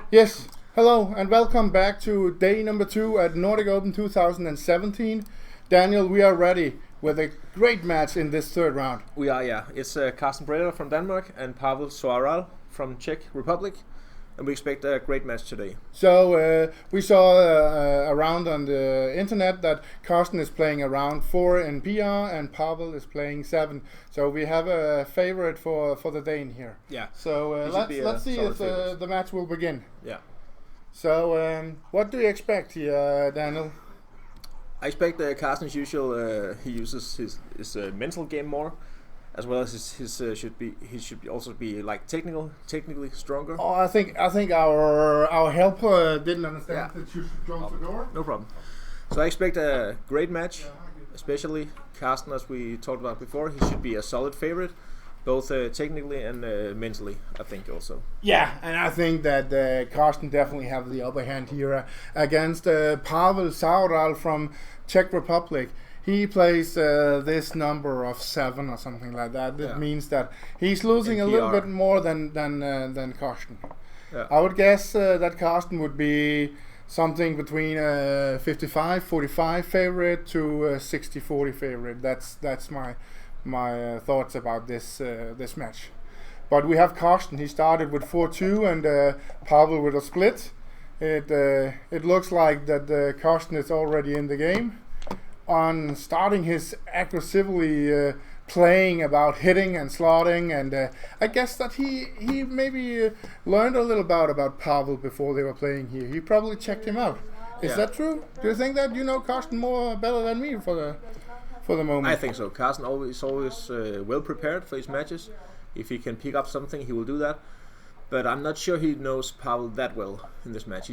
Yes, hello and welcome back to day number 2 at Nordic Open 2017. Daniel, we are ready with a great match in this third round. We are, yeah. It's Karsten Bredahl from Denmark and Pavel Zaoral from Czech Republic, and we expect a great match today. So we saw around on the internet that Karsten is playing around 4 in PR and Pavel is playing 7. So we have a favorite for the Dane here. Yeah. So let's see if the match will begin. Yeah. So what do you expect here, Daniel? I expect Karsten, as usual, he uses his mental game more, as well as he should also be like technically stronger. Oh, I think our helper didn't understand that you should close the door. No problem. So I expect a great match, especially Karsten, as we talked about before. He should be a solid favorite, both technically and mentally, I think also. Yeah, and I think that Karsten definitely have the upper hand here against Pavel Zaoral from Czech Republic. He plays this number of 7 or something like that. That means that he's losing a little bit more than Karsten. Yeah. I would guess that Karsten would be something between 55-45 favorite to 60-40 favorite. That's my thoughts about this match. But we have Karsten. He started with 4-2 and Pavel with a split. It looks like that Karsten is already in the game. On starting his aggressively playing about hitting and slotting, and I guess that he maybe learned a little about Pavel before they were playing here. He probably checked him out. Is that true? Do you think that you know Karsten better than me for the moment? I think so. Karsten always well prepared for his matches. If he can pick up something, he will do that. But I'm not sure he knows Pavel that well in this match.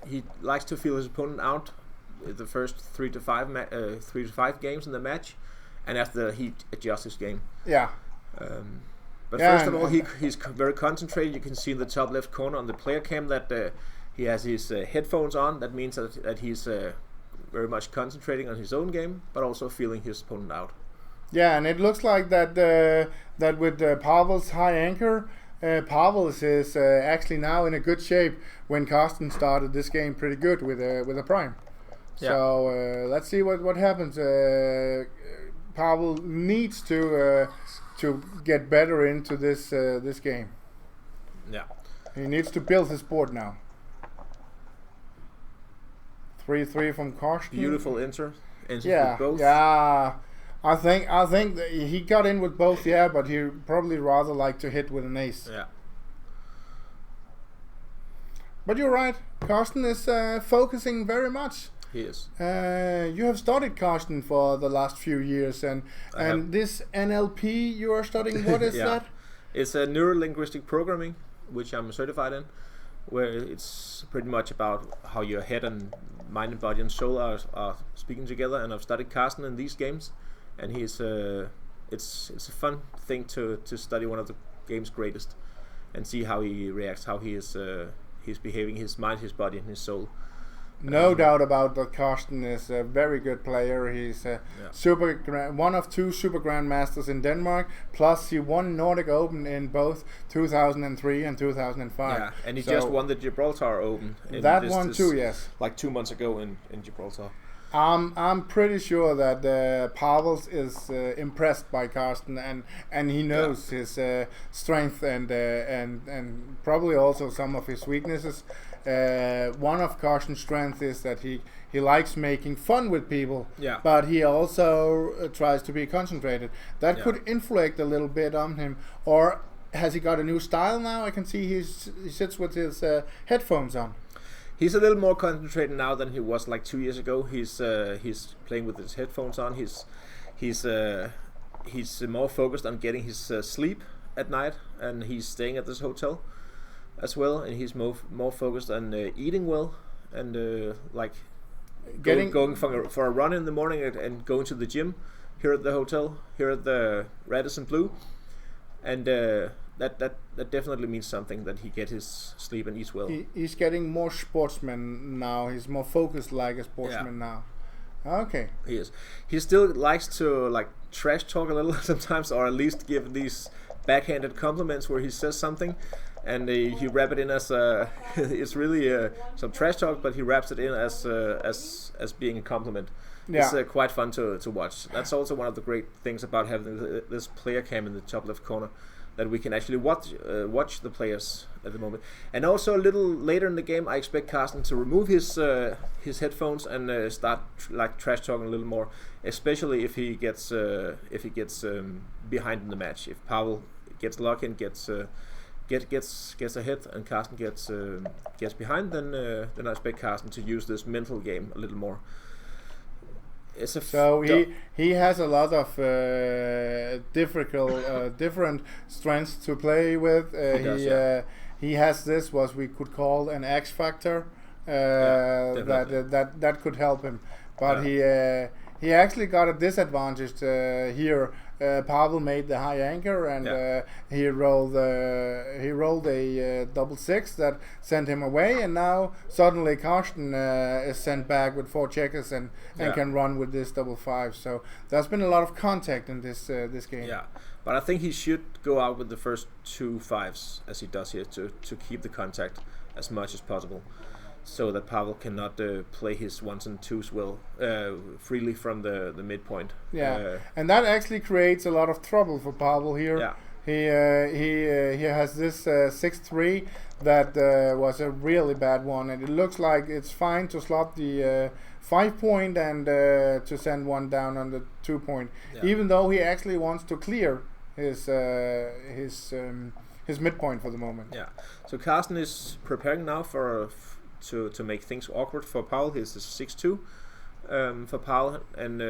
He likes to feel his opponent out the first 3 to 5 games in the match, and after he adjusts his game. Yeah. But first of all, he's very concentrated. You can see in the top left corner on the player cam that he has his headphones on. That means that he's very much concentrating on his own game, but also feeling his opponent out. Yeah, and it looks like that with Pavel's high anchor, Pavel is actually now in a good shape when Karsten started this game pretty good with a prime. Yeah. So let's see what happens. Pavel needs to get better into this game. Yeah. He needs to build his board now. 3-3 from Karsten. Beautiful enter. Yeah. With both. Yeah. I think that he got in with both. Yeah, but he probably rather like to hit with an ace. Yeah. But you're right. Karsten is focusing very much. He is. You have studied Karsten for the last few years, and this NLP you are studying, what is that? It's a neuro-linguistic programming, which I'm certified in, where it's pretty much about how your head and mind and body and soul are speaking together. And I've studied Karsten in these games, and it's a fun thing to study one of the game's greatest and see how he reacts, how he's behaving, his mind, his body, and his soul. No doubt about that. Karsten is a very good player. He's one of 2 super grandmasters in Denmark. Plus, he won Nordic Open in both 2003 and 2005. Yeah, and he just won the Gibraltar Open. That one too, yes. Like 2 months ago in Gibraltar. I'm pretty sure that Pavel is impressed by Karsten, and he knows his strength and probably also some of his weaknesses. One of Karsten's strengths is that he likes making fun with people, but he also tries to be concentrated. That could inflect a little bit on him. Or has he got a new style now? I can see he sits with his headphones on. He's a little more concentrated now than he was like 2 years ago. He's playing with his headphones on. He's more focused on getting his sleep at night, and he's staying at this hotel as well. And he's more focused on eating well and like going for a run in the morning and going to the gym here at the hotel, here at the Radisson Blu, and that definitely means something, that he gets his sleep and eats well. He's getting more sportsman now. He's more focused like a sportsman now. Okay. He is. He still likes to like trash talk a little sometimes, or at least give these backhanded compliments where he says something, and he wrap it in as it's really some trash talk, but he wraps it in as being a compliment. Yeah. It's quite fun to watch. That's also one of the great things about having this player cam in the top left corner, that we can actually watch the players at the moment. And also a little later in the game, I expect Karsten to remove his headphones and start trash talking a little more, especially if he gets behind in the match. If Pavel gets lucky and gets ahead, and Karsten gets behind, then I expect Karsten to use this mental game a little more. He has a lot of different strengths to play with. He has this, what we could call an X factor, that could help him. But he actually got a disadvantage here. Pavel made the high anchor, and he rolled a double six that sent him away, and now suddenly Karsten is sent back with 4 checkers and can run with this double five. So there's been a lot of contact in this game. Yeah, but I think he should go out with the first 2 fives as he does here to keep the contact as much as possible, so that Pavel cannot play his 1s and 2s well freely from the midpoint. Yeah, and that actually creates a lot of trouble for Pavel here. Yeah. He has this 6-3 that was a really bad one, and it looks like it's fine to slot the 5 point and to send one down on the 2 point, even though he actually wants to clear his midpoint for the moment. Yeah. So Karsten is preparing now to make things awkward for Pavel. Here's the 6-2 for Pavel, and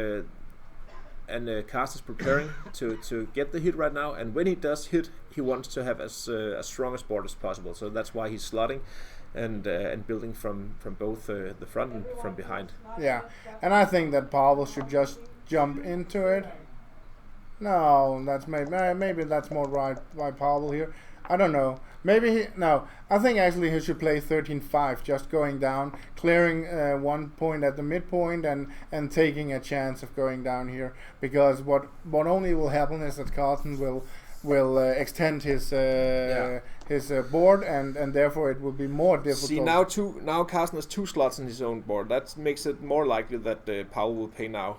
Karsten is preparing to get the hit right now. And when he does hit, he wants to have as strong a board as possible. So that's why he's slotting and building from both the front and from behind. Yeah, and I think that Pavel should just jump into it. No, that's maybe that's more right by Pavel here. I don't know. I think actually he should play 13-5, just going down, clearing 1 point at the midpoint, and taking a chance of going down here. Because what only will happen is that Karsten will extend his board, and therefore it will be more difficult. See, now Karsten has 2 slots in his own board. That makes it more likely that Pavel will pay now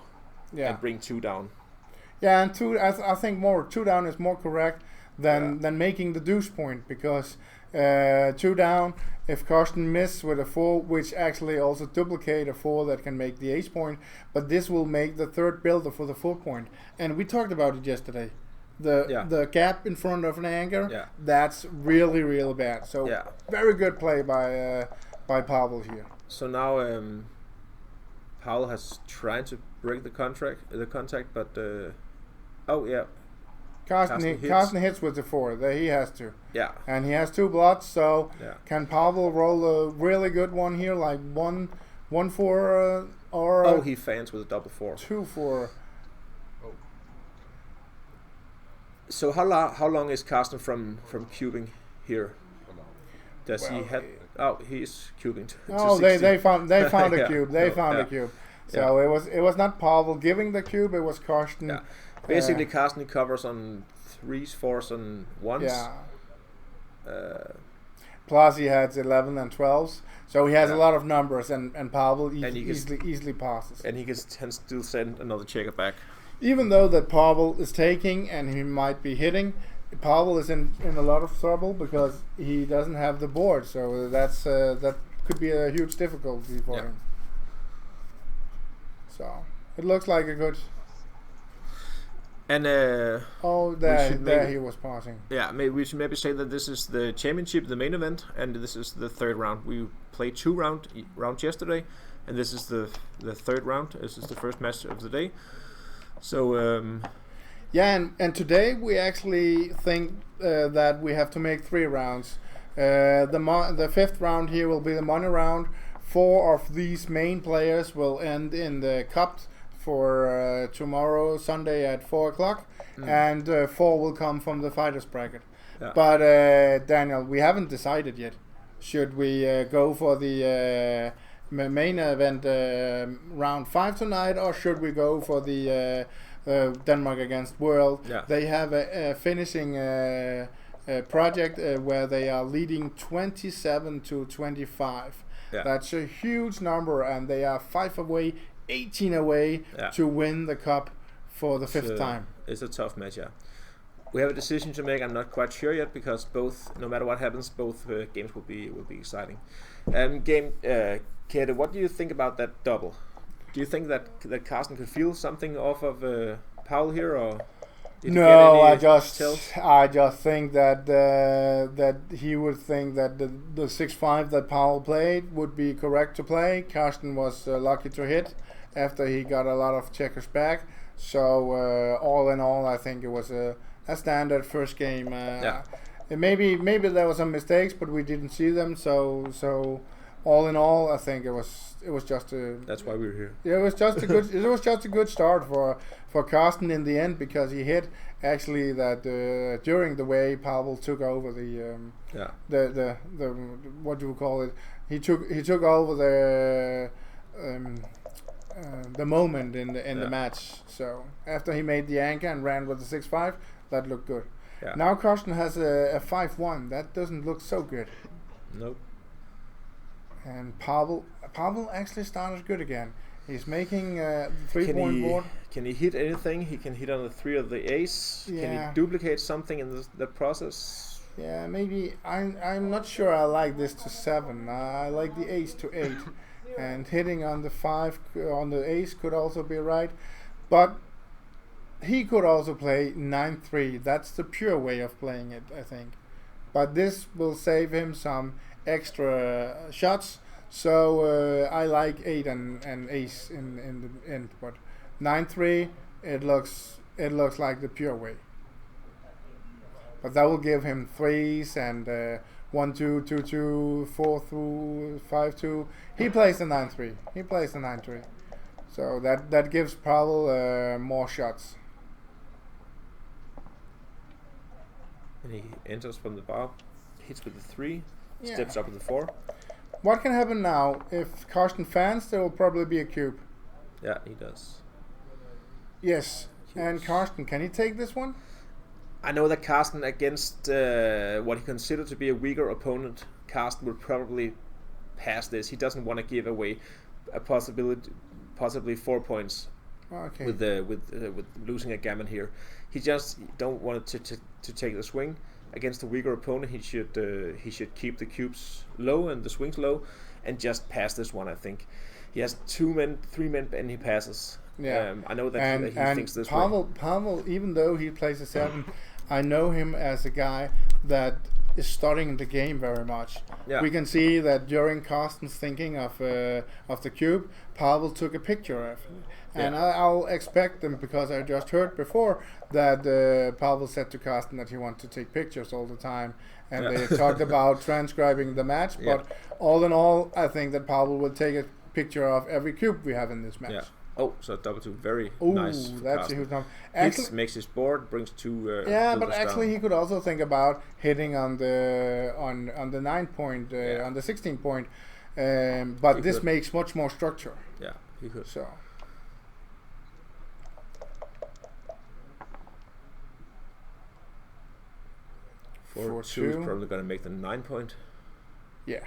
and bring 2 down. Yeah, and I think 2 down is more correct than making the deuce point, because 2 down, if Karsten miss with a 4, which actually also duplicate a 4 that can make the ace point, but this will make the third builder for the 4 point. And we talked about it yesterday. The gap in front of an anchor, that's really, really bad. So very good play by Pavel here. So now Pavel has tried to break the contact, but Karsten hits with the 4. There he has to. Yeah. And he has 2 blots, so can Pavel roll a really good one here, like 1-4 or he fans with a double 4. 2-4. So how long is Karsten from cubing here? Does he have? Oh, he's cubing. They found a cube. They found a cube. So it was not Pavel giving the cube. It was Karsten. Yeah. Basically, Karsten covers on 3s, 4s, and 1s. Yeah. Plus, he has 11 and 12s, so he has a lot of numbers, and Pavel easily passes. And he can still send another checker back. Even though that Pavel is taking and he might be hitting, Pavel is in a lot of trouble because he doesn't have the board. So that could be a huge difficulty for him. So it looks like a good. And there he was passing. Yeah, we should maybe say that this is the championship, the main event, and this is the 3rd round. We played 2 rounds yesterday, and this is the 3rd round. This is the first match of the day. So and today we actually think that we have to make 3 rounds. The 5th round here will be the money round. 4 of these main players will end in the cup for tomorrow, Sunday at 4 o'clock, and 4 will come from the fighters bracket. Yeah. But Daniel, we haven't decided yet. Should we go for the main event round 5 tonight, or should we go for the Denmark against World? Yeah. They have a finishing project where they are leading 27-25. Yeah. That's a huge number, and they are 5 away, 18 away to win the cup for the fifth time. It's a tough match, yeah. We have a decision to make. I'm not quite sure yet, because both, no matter what happens, both games will be exciting. Kate, what do you think about that double? Do you think that Karsten could feel something off of Pavel here, or? No, I just think that that he would think that the 6-5 that Pavel played would be correct to play. Karsten was lucky to hit after he got a lot of checkers back. So all in all, I think it was a standard first game. Maybe there were some mistakes, but we didn't see them. So all in all, I think it was just a. That's why we're here. Yeah, it was just a good. It was just a good start for Karsten in the end, because he hit actually that during the way Pavel took over the what do you call it? He took over the moment in the match. So after he made the anchor and ran with the 6-5, that looked good. Yeah. Now Karsten has a 5-1. That doesn't look so good. Nope. And Pavel actually started good again. He's making 3-point board. Can he hit anything? He can hit on the 3 of the ace. Yeah. Can he duplicate something in the process? Yeah, maybe. I'm not sure I like this to 7. I like the ace to 8. And hitting on the 5 on the ace could also be right. But he could also play 9-3. That's the pure way of playing it, I think. But this will save him some extra shots. So I like 8 and ace in the end. But 9-3, it looks like the pure way. But that will give him 3s and 1-2, 2-2, 4-2, 5-2. He plays the 9-3. He plays the 9-3. So that gives Pavel more shots. And he enters from the bar, hits with the 3, steps up with the 4. What can happen now? If Karsten fans, there will probably be a cube. Yeah, he does. Yes. Cubes. And Karsten, can he take this one? I know that Karsten, against what he considered to be a weaker opponent, Karsten would probably pass this. He doesn't want to give away a possibly 4 points with losing a gammon here. He just don't want to take the swing against a weaker opponent. He should keep the cubes low and the swings low, and just pass this one. I think he has 3 men, and he passes. Yeah, I know that he thinks this way. Pavel, even though he plays a 7, I know him as a guy that is studying the game very much. Yeah. We can see that during Karsten's thinking of the cube, Pavel took a picture of it. And I'll expect them, because I just heard before that Pavel said to Karsten that he wanted to take pictures all the time. And they talked about transcribing the match. But all in all, I think that Pavel will take a picture of every cube we have in this match. Yeah. Oh, so double 2, very nice. That's a huge number. Makes his board, brings 2. But actually he could also think about hitting on the 9 point, on the 16 point. But this makes much more structure. Yeah, he could. So. 4-2 is probably going to make the 9 point. Yeah.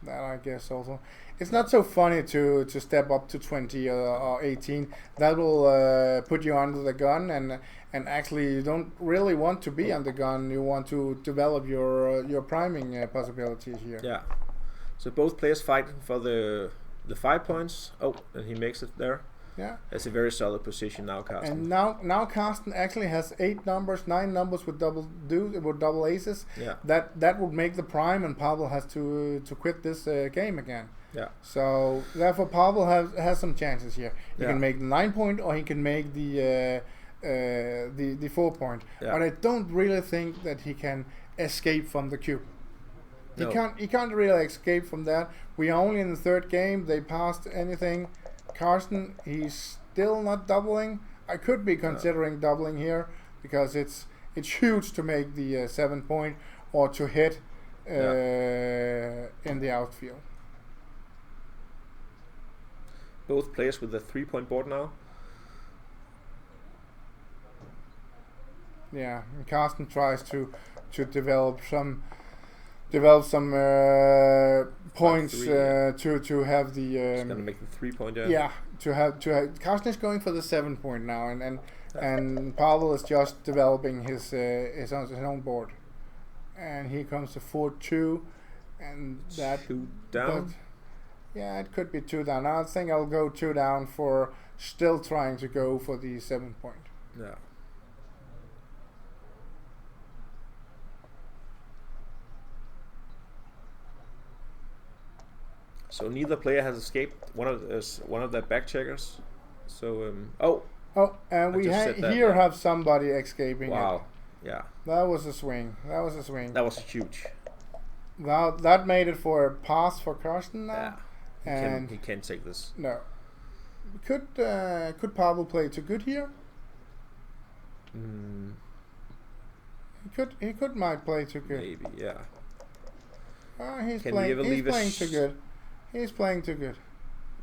That I guess also. It's not so funny to step up to 20 or 18. That will put you under the gun, and actually you don't really want to be on the gun. You want to develop your priming possibilities here. Yeah. So both players fight for the 5 points. Oh, and he makes it there. Yeah. That's a very solid position now, Karsten. And now Karsten actually has 9 numbers with double aces. Yeah. That would make the prime, and Pavel has to quit this game again. Yeah. So therefore Pavel has some chances here. He can make the 9 point, or he can make the 4 point. Yeah. But I don't really think that he can escape from the cube. No. He can't really escape from that. We are only in the 3rd game. They passed anything. Karsten, he's still not doubling. I could be considering doubling here, because it's huge to make the 7 point, or to hit in the outfield. Both players with a 3-point board now. Yeah, and Karsten tries to to develop some points to have the. He's gonna make the 3 pointer. Yeah, to have Karsten is going for the 7 point now, and Pavel is just developing his own board, and he comes to 4-2, and that 2 down. Yeah, it could be 2 down. I think I'll go 2 down for still trying to go for the 7 point. Yeah. So neither player has escaped one of their back checkers. So and we here have somebody escaping. Wow. Yeah. That was a swing. That was huge. Now that made it for a pass for Karsten now. Yeah. He can't take this. No. Could Pavel play too good here? He might play too good. Maybe, yeah. He's playing too good. He's playing too good.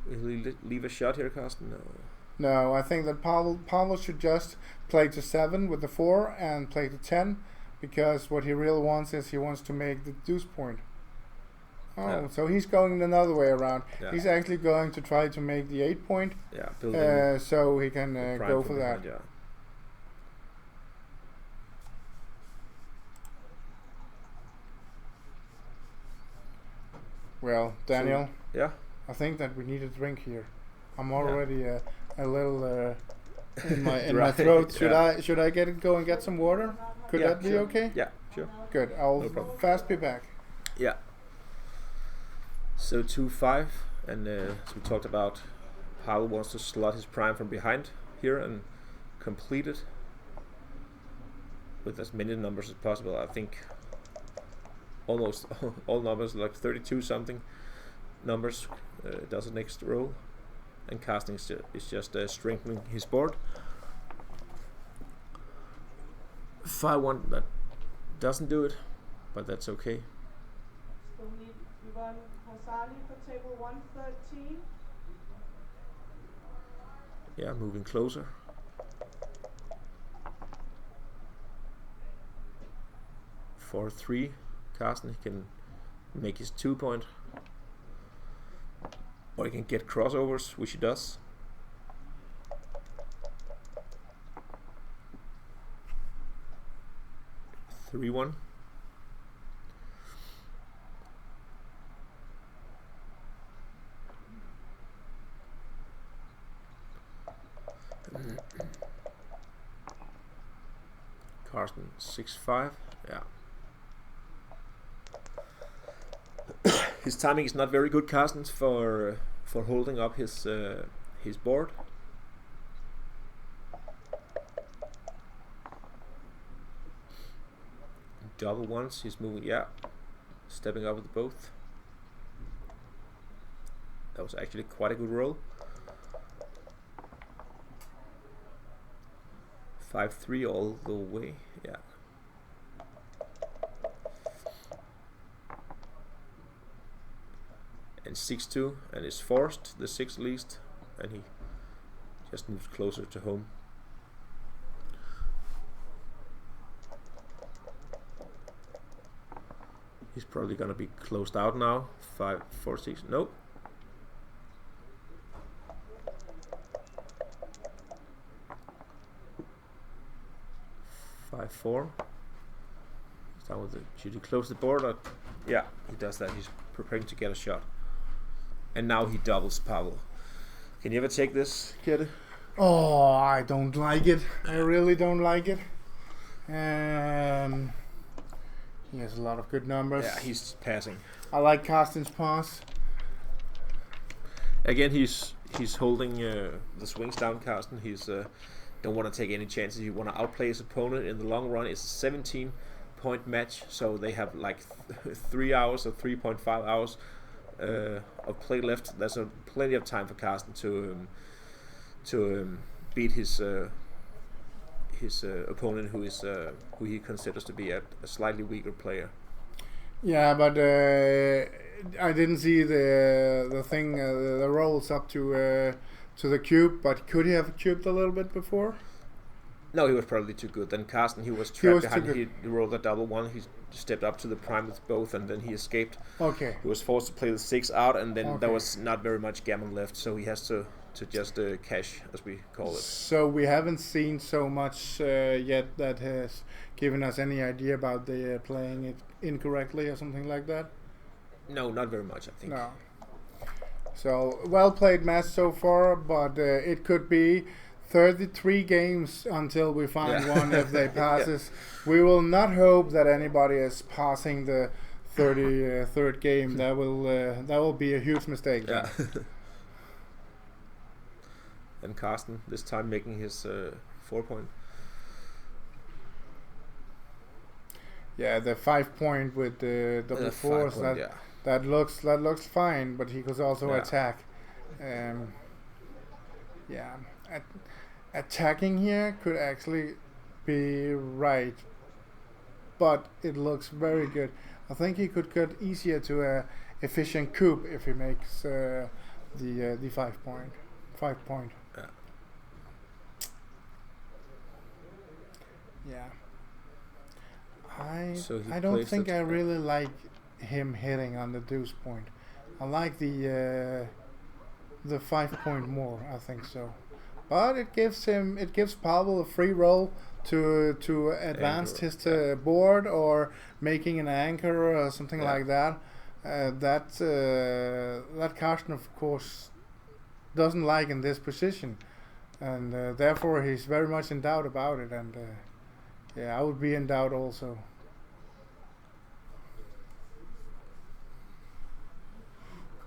Will he leave a shot here, Karsten? No. No, I think that Pavel should just play to 7 with the 4 and play to 10, because what he really wants is he wants to make the deuce point. Oh, yeah. So he's going another way around. Yeah. He's actually going to try to make the 8 point. Yeah, so he can go for that. Yeah. Well, Daniel. So, yeah. I think that we need a drink here. I'm already a little in my throat. Should I go and get some water? Could that be okay? Yeah, sure. Good. I'll fast be back. Yeah. So 2-5, and as we talked about, Pavel wants to slot his prime from behind here and complete it with as many numbers as possible. I think almost all numbers, like 32 something numbers, does the next row, and Karsten is just strengthening his board. 5-1, that doesn't do it, but that's okay. So we run Hazali for table 113. Yeah, moving closer. 4-3. Karsten, he can make his 2 point, or he can get crossovers, which he does. 3-1. Karsten 6-5. Yeah. His timing is not very good, Karsten's, for holding up his board. Double ones, he's moving, yeah, stepping up with both. That was actually quite a good roll. 5-3 all the way, yeah. And 6-2, and is forced the 6 least, and he just moves closer to home. He's probably gonna be closed out now. 5-4-6. Nope. 5-4. Down with it. Should he close the board? Or? Yeah, he does that. He's preparing to get a shot. And now he doubles Pavel. Can you ever take this, kid? Oh, I don't like it. I really don't like it. He has a lot of good numbers. Yeah, he's passing. I like Karsten's pass. Again, he's holding the swings down, Karsten. He's don't want to take any chances. He want to outplay his opponent in the long run. It's a 17-point match, so they have like 3 hours or 3.5 hours of play left. There's plenty of time for Karsten to beat his opponent, who he considers to be a slightly weaker player. Yeah, but I didn't see the thing, the rolls up to the cube. But could he have cubed a little bit before? No, he was probably too good. Then Karsten, he was He trapped was behind. too He rolled a double one. He stepped up to the prime with both, and then he escaped. Okay. He was forced to play the 6 out, and then Okay. there was not very much gammon left, so he has to just cash, as we call it. So we haven't seen so much yet that has given us any idea about the playing it incorrectly or something like that. No, not very much, I think. No. So well played match so far, but it could be 33 games until we find Yeah. one if they passes. We will not hope that anybody is passing the 33rd game. That will be a huge mistake. Yeah. And Karsten, this time making his 4 point. Yeah, the 5 point with the double fours. 5 point, That looks fine, but he could also Yeah. attack. Attacking here could actually be right, but it looks very good. I think he could get easier to a efficient coup if he makes the 5 point. 5 point. Yeah. Yeah. So he I don't plays think it, I really like him hitting on the deuce point. I like the 5 point more. I think so, but it gives Pavel a free roll to advance Anchor, his board or making an anchor or something Yeah. like that. That Karsten of course doesn't like in this position, and therefore he's very much in doubt about it. And I would be in doubt also.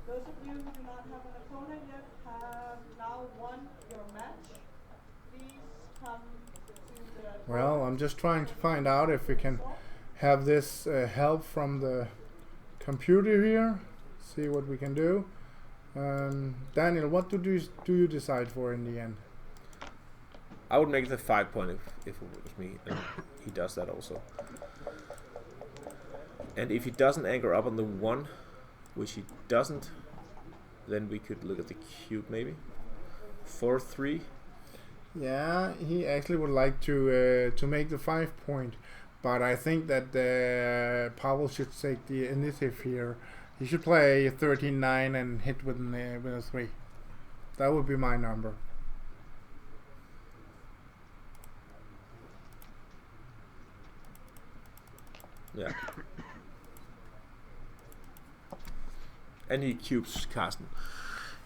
Those of you who do not have an opponent yet have now won your match. Please come to the... Well, I'm just trying to find out if we can have this help from the computer here. See what we can do. Daniel, what do you decide for in the end? I would make the 5 point if it was me, and he does that also. And if he doesn't anchor up on the 1, which he doesn't, then we could look at the cube maybe. 4-3. Yeah, he actually would like to make the 5 point, but I think that Pavel should take the initiative here. He should play 13-9 and hit with a 3. That would be my number. Yeah. And he cubes Karsten.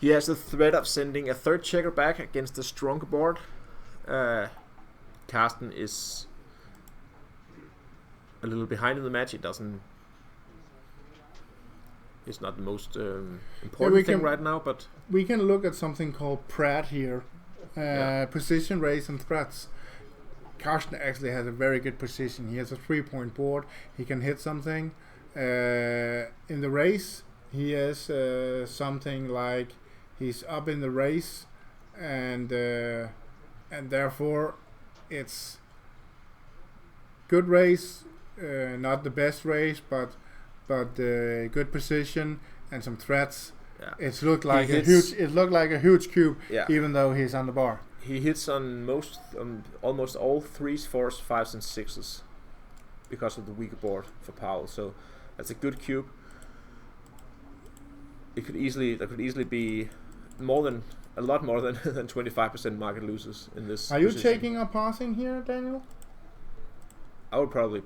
He has the threat of sending a 3rd checker back against the stronger board. Karsten is a little behind in the match. It's not the most important thing right now, but we can look at something called Pratt here. Position, raise, and threats. Karsten actually has a very good position. He has a 3-point board. He can hit something. In the race, he has something like he's up in the race, and therefore it's good race, not the best race, but good position and some threats. yeah. It looked like a huge cube, Yeah. even though he's on the bar. He hits on almost all 3s, 4s, 5s, and 6s because of the weaker board for Pavel. So that's a good cube. There could easily be a lot more than 25% market losers in this. Are you position. taking or passing here, Daniel? I would probably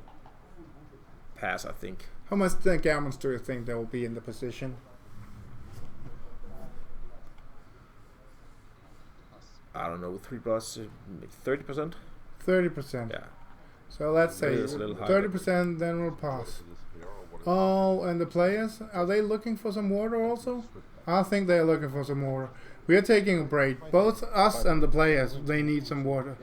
pass. I think. How much gammons do you think there will be in the position? I don't know, 3 plus 30%. 30%. Yeah. So let's say Maybe it's a little high, 30%, then we'll pass. Oh, and the players, are they looking for some water also? I think they're looking for some water. We are taking a break. Both us and the players, they need some water.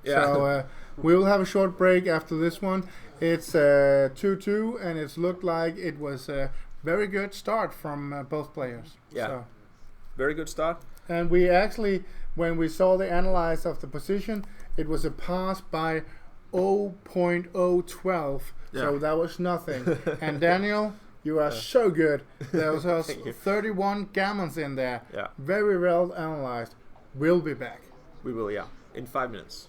Yeah. So we will have a short break after this one. It's 2-2, and it's looked like it was a very good start from both players. Yeah. So. Very good start. And we actually, when we saw the analyze of the position, it was a pass by 0.012. So Yeah. that was nothing. And Daniel, you are so good. There was Thank you. 31 gammons in there. Yeah. Very well analyzed. We'll be back. We will, yeah, in 5 minutes.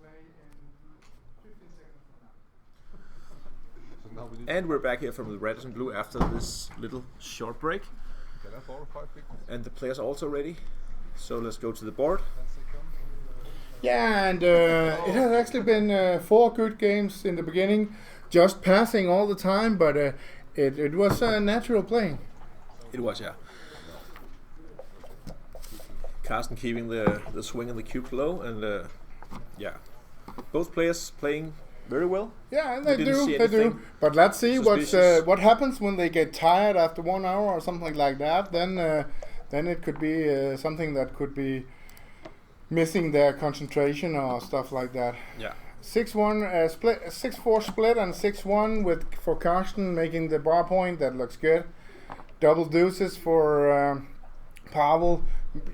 play in 15 seconds from now. So now we need And we're back here from the red and blue after this little short break. Can I borrow 5 pick? And the players are also ready. So let's go to the board. 10 seconds. Yeah, and it has actually been 4 good games in the beginning, just passing all the time, but it was natural playing. It was, yeah. Karsten keeping the swing and the cube low, and yeah, both players playing very well. Yeah, and We they didn't do, see they do. anything But let's see suspicious. what happens when they get tired after 1 hour or something like that. Then it could be something that could be missing their concentration or stuff like that. Yeah. 6-1 split, 6-4 split, and 6-1 with for Karsten making the bar point. That looks good. Double deuces for Pavel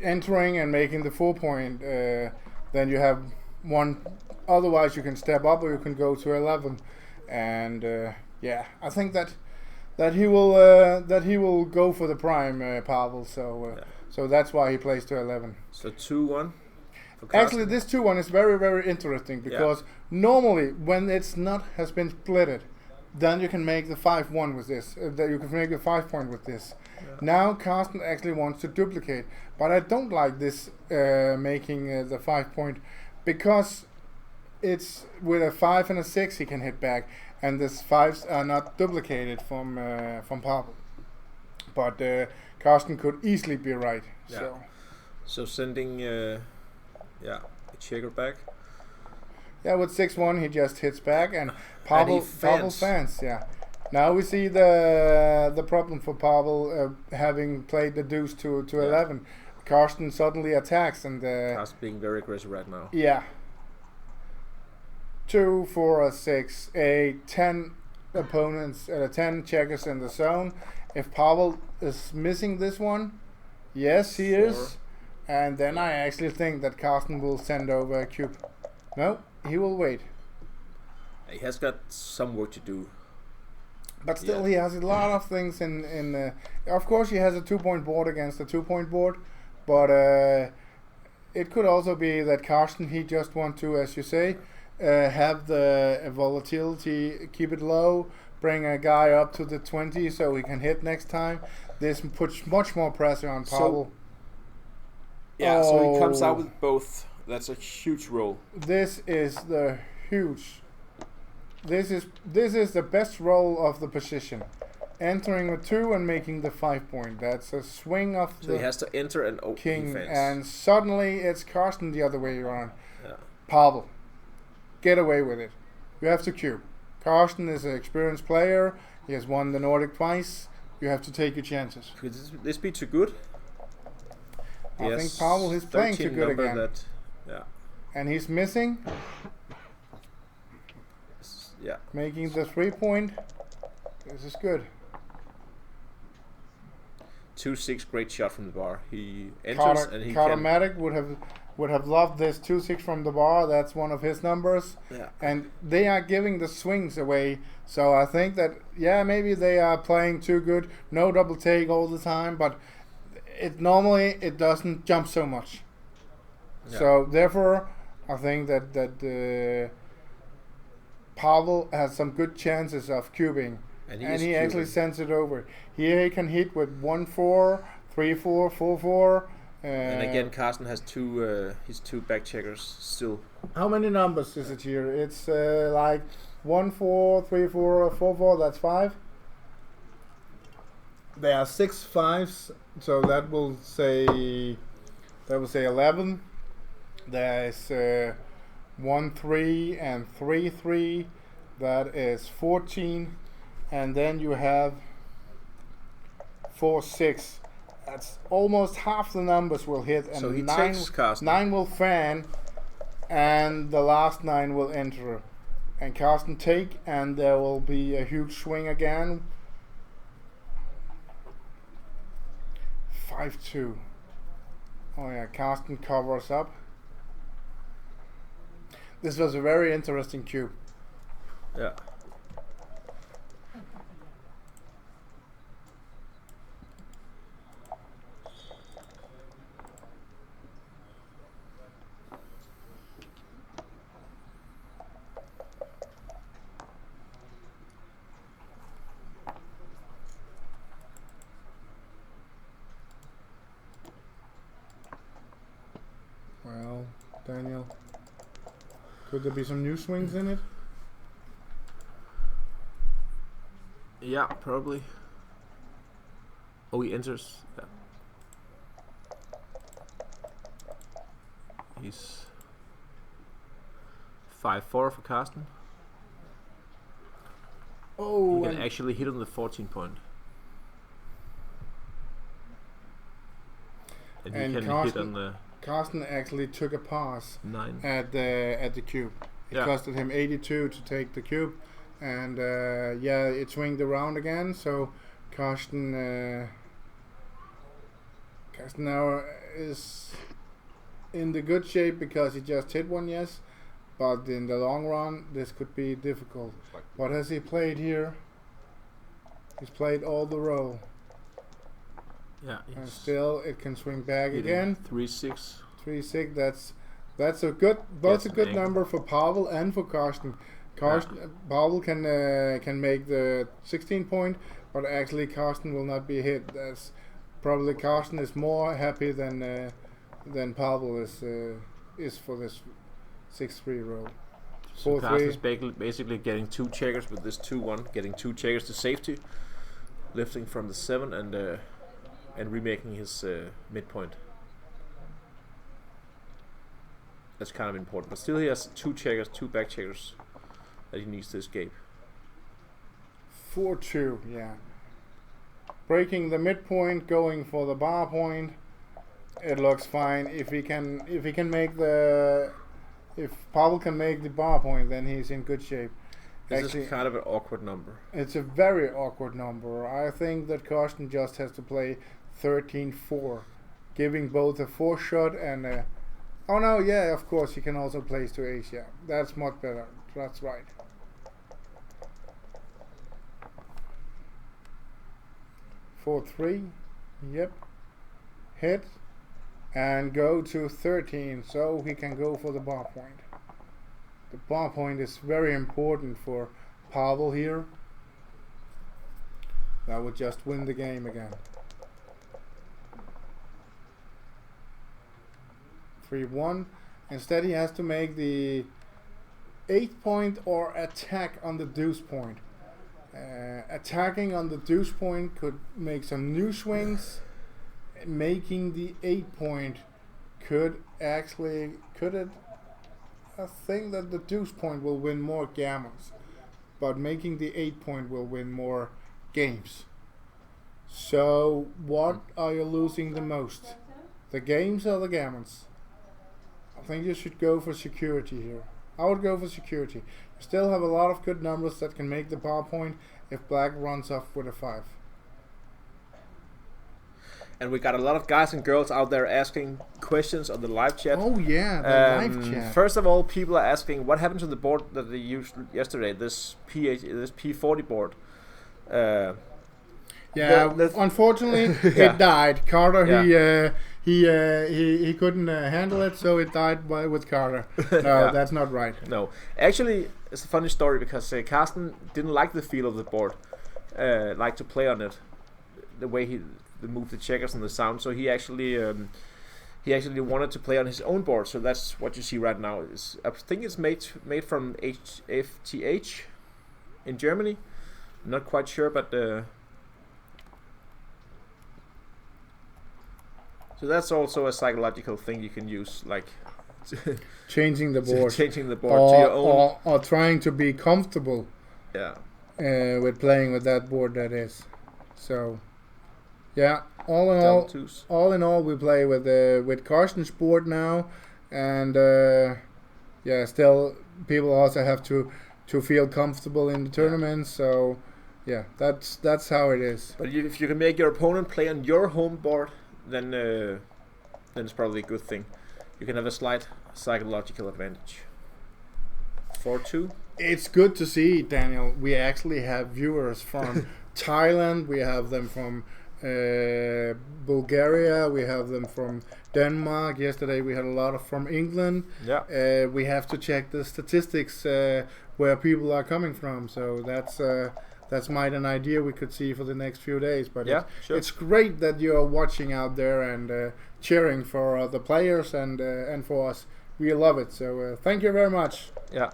entering and making the 4 point. Then you have one. Otherwise, you can step up or you can go to 11. And yeah, I think that he will go for the prime, Pavel. So that's why he plays to 11. So 2-1. Actually, this 2-1 is very, very interesting because normally when it's not has been splitted, then you can make the 5-1 with this. That you can make the 5 point with this. Yeah. Now Karsten actually wants to duplicate, but I don't like this making the 5 point because it's with a 5 and a 6 he can hit back, and these 5s are not duplicated from Pavel. But Karsten could easily be right. Yeah. So sending a checker back. Yeah, with 6-1 he just hits back, and And he Pavel fans. Yeah. Now we see the problem for Pavel having played the deuce to 11. Karsten suddenly attacks, and Karsten being very aggressive right now. yeah. 2, 4, 6, 8, 10 opponents, 10 checkers in the zone. If Pavel is missing this one, yes, he is. And then I actually think that Karsten will send over a cube. No, he will wait. He has got some work to do. But still, he has a lot of things in of course, he has a 2 point board against a 2 point board. But it could also be that Karsten, he just want to, as you say, have the volatility, keep it low, bring a guy up to the 20 so he can hit next time. This puts much more pressure on Pavel. So he comes out with both. That's a huge roll. This is the huge. This is the best roll of the position. Entering with 2 and making the 5 point. That's a swing of So the he has to enter an open king, defense. and suddenly it's Karsten the other way around. Yeah. Pavel, get away with it. You have to cube. Karsten is an experienced player. He has won the Nordic twice. You have to take your chances. Could this be too good? I think Pavel is playing too good again. Yeah. And he's missing, Yeah. making the 3 point. This is good. 2-6, great shot from the bar. He enters and he can. Cartomatic would have loved this 2-6 from the bar. That's one of his numbers. Yeah. And they are giving the swings away. So I think that, maybe they are playing too good. No double take all the time, but normally it doesn't jump so much. Yeah. So therefore, I think that Pavel has some good chances of cubing. And He actually sends it over. Here he can hit with 1-4, 3-4, 4-4. And again, Karsten has his two back checkers still. How many numbers is it here? It's like 1-4, 3-4, 4-4. That's 5. There are 6 5s, so that will say 11. There is 1-3 and 3-3. That is 14. And then you have 4-6. That's almost half the numbers will hit, and So he 9, takes Karsten. 9 will fan, and the last 9 will enter. And Karsten take, and there will be a huge swing again. 5-2. Oh yeah, Karsten covers up. This was a very interesting cube. Yeah. Daniel? Could there be some new swings in it? Yeah, probably. Oh, he enters. Yeah. He's 5-4 for Karsten. Oh, He can actually hit on the 14 point. And he can hit on the Karsten actually took a pass 9. at the cube. It costed him 82 to take the cube, and it swinged around again. So Karsten now is in the good shape because he just hit one, yes. But in the long run, this could be difficult. What has he played here? He's played all the row. Yeah, And still, it can swing back again. 3-6. 3-6. That's a good, both a good number for Pavel and for Karsten. Pavel can make the 16 point, but actually Karsten will not be hit. That's probably Karsten is more happy than Pavel is for this 6-3 row. So Karsten's basically getting 2 checkers with this 2-1, getting 2 checkers to safety, lifting from the 7 and remaking his midpoint. That's kind of important, but still he has 2 checkers, 2 back checkers that he needs to escape. 4-2, yeah. Breaking the midpoint, going for the bar point. It looks fine. If Pavel can make the bar point, then he's in good shape. This is kind of an awkward number. It's a very awkward number. I think that Karsten just has to play 13-4, giving both a 4 shot and a... Oh no, yeah, of course, he can also place to ace, yeah. That's much better. That's right. 4-3, yep. Hit and go to 13, so he can go for the bar point. The bar point is very important for Pavel here. That would just win the game again. 3-1. Instead he has to make the 8 point or attack on the deuce point. Attacking on the deuce point could make some new swings. Making the 8 point could I think that the deuce point will win more gammons, but making the 8 point will win more games. So what are you losing the most? The games or the gammons? I think you should go for security here. I would go for security. You still have a lot of good numbers that can make the bar point if black runs off with a 5. And we got a lot of guys and girls out there asking questions on the live chat. Oh yeah, the live chat. First of all, people are asking what happened to the board that they used yesterday, this P40 board. Unfortunately, it died. Carter, he couldn't handle it, so it died with Carter. No, that's not right. No, actually, it's a funny story because Karsten didn't like the feel of the board, liked to play on it, the way he moved the checkers and the sound. So he actually wanted to play on his own board. So that's what you see right now. I think it's made from FTH in Germany. I'm not quite sure, but. So that's also a psychological thing you can use, like changing the board, to your own, or trying to be comfortable. Yeah. With playing with that board, that is. So, yeah. All in all, we play with Karsten's board now, and still people also have to feel comfortable in the tournament. So, yeah, that's how it is. But if you can make your opponent play on your home board, then it's probably a good thing. You can have a slight psychological advantage. 4-2. It's good to see, Daniel. We actually have viewers from Thailand. We have them from Bulgaria. We have them from Denmark. Yesterday we had a lot from England. Yeah. We have to check the statistics where people are coming from. So that's might an idea we could see for the next few days. But yeah, sure. It's great that you're watching out there and cheering for the players and for us we love it. So thank you very much. Yeah.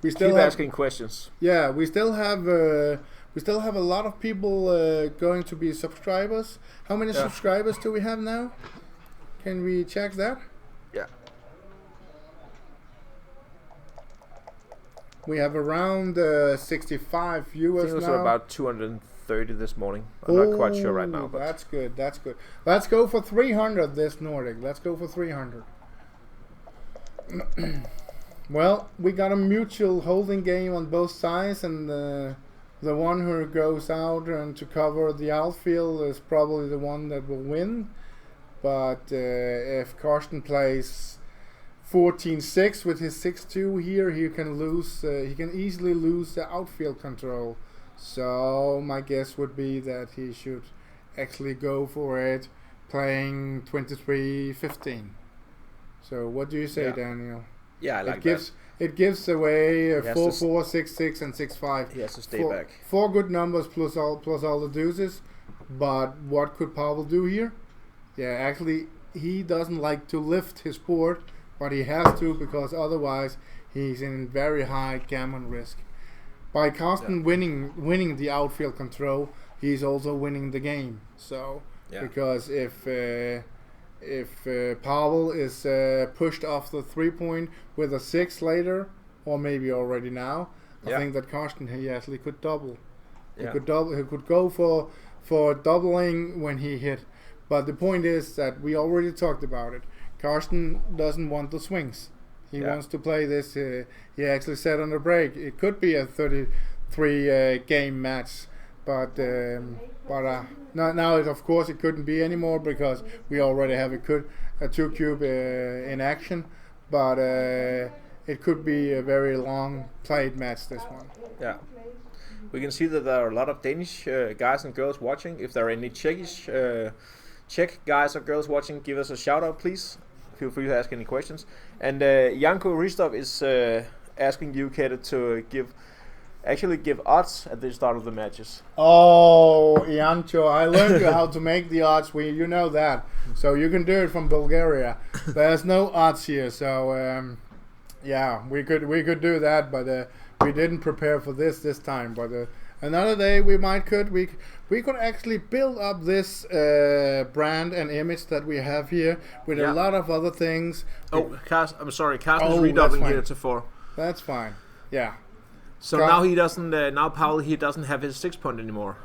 We still Keep have, asking questions. yeah, we still have a lot of people going to be subscribers. How many subscribers do we have now? Can we check that? Yeah. We have around 65 viewers I think it was now. about 230 this morning. I'm not quite sure right now. But That's good. That's good. Let's go for 300 this Nordic. Let's go for 300. Well, we got a mutual holding game on both sides, and the one who goes out and to cover the outfield is probably the one that will win. But if Karsten plays 14-6 with his 6-2 here, he can lose. He can easily lose the outfield control. So my guess would be that he should actually go for it, playing 23-15. So what do you say, Daniel? yeah, I like that. It gives away a 4-4, 6-6, and 6-5. He has to stay back. 4 good numbers plus all the deuces. But what could Pavel do here? Yeah, actually, he doesn't like to lift his board, but he has to because otherwise he's in very high gammon risk. By Karsten winning the outfield control, he's also winning the game. So because if Pavel is pushed off the 3-point with a 6 later, or maybe already now, I think that Karsten he actually could double. He could double. He could go for doubling when he hit. But the point is that we already talked about it. Karsten doesn't want the swings. He wants to play this. He actually said on the break it could be a 33 game match, but now of course it couldn't be anymore because we already have a 2-cube in action. But it could be a very long played match, this one. Yeah. We can see that there are a lot of Danish guys and girls watching. If there are any Czech guys or girls watching, give us a shout out, please. Feel free to ask any questions. And Janko Ristov is asking you, Kette, to give odds at the start of the matches. Oh, Janko, I learned you how to make the odds. You know that, so you can do it from Bulgaria. There's no odds here, so we could do that, but we didn't prepare for this time. But another day we could actually build up this brand and image that we have here with a lot of other things. Oh, I'm sorry, Karsten is redoubling here to 4. That's fine. Yeah. So now he doesn't. Now Pavel he doesn't have his 6-point anymore.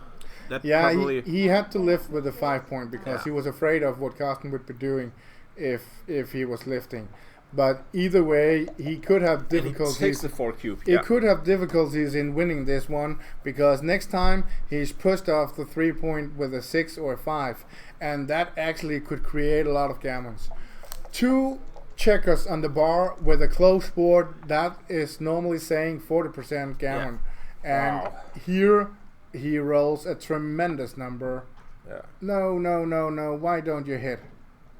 That probably he had to lift with the 5-point because he was afraid of what Karsten would be doing if he was lifting. But either way, he could have difficulties. He takes the 4-cube. He could have difficulties in winning this one because next time he's pushed off the 3-point with a 6 or a 5, and that actually could create a lot of gammons. 2 checkers on the bar with a close board, that is normally saying 40% gammon, and here he rolls a tremendous number. No, why don't you hit?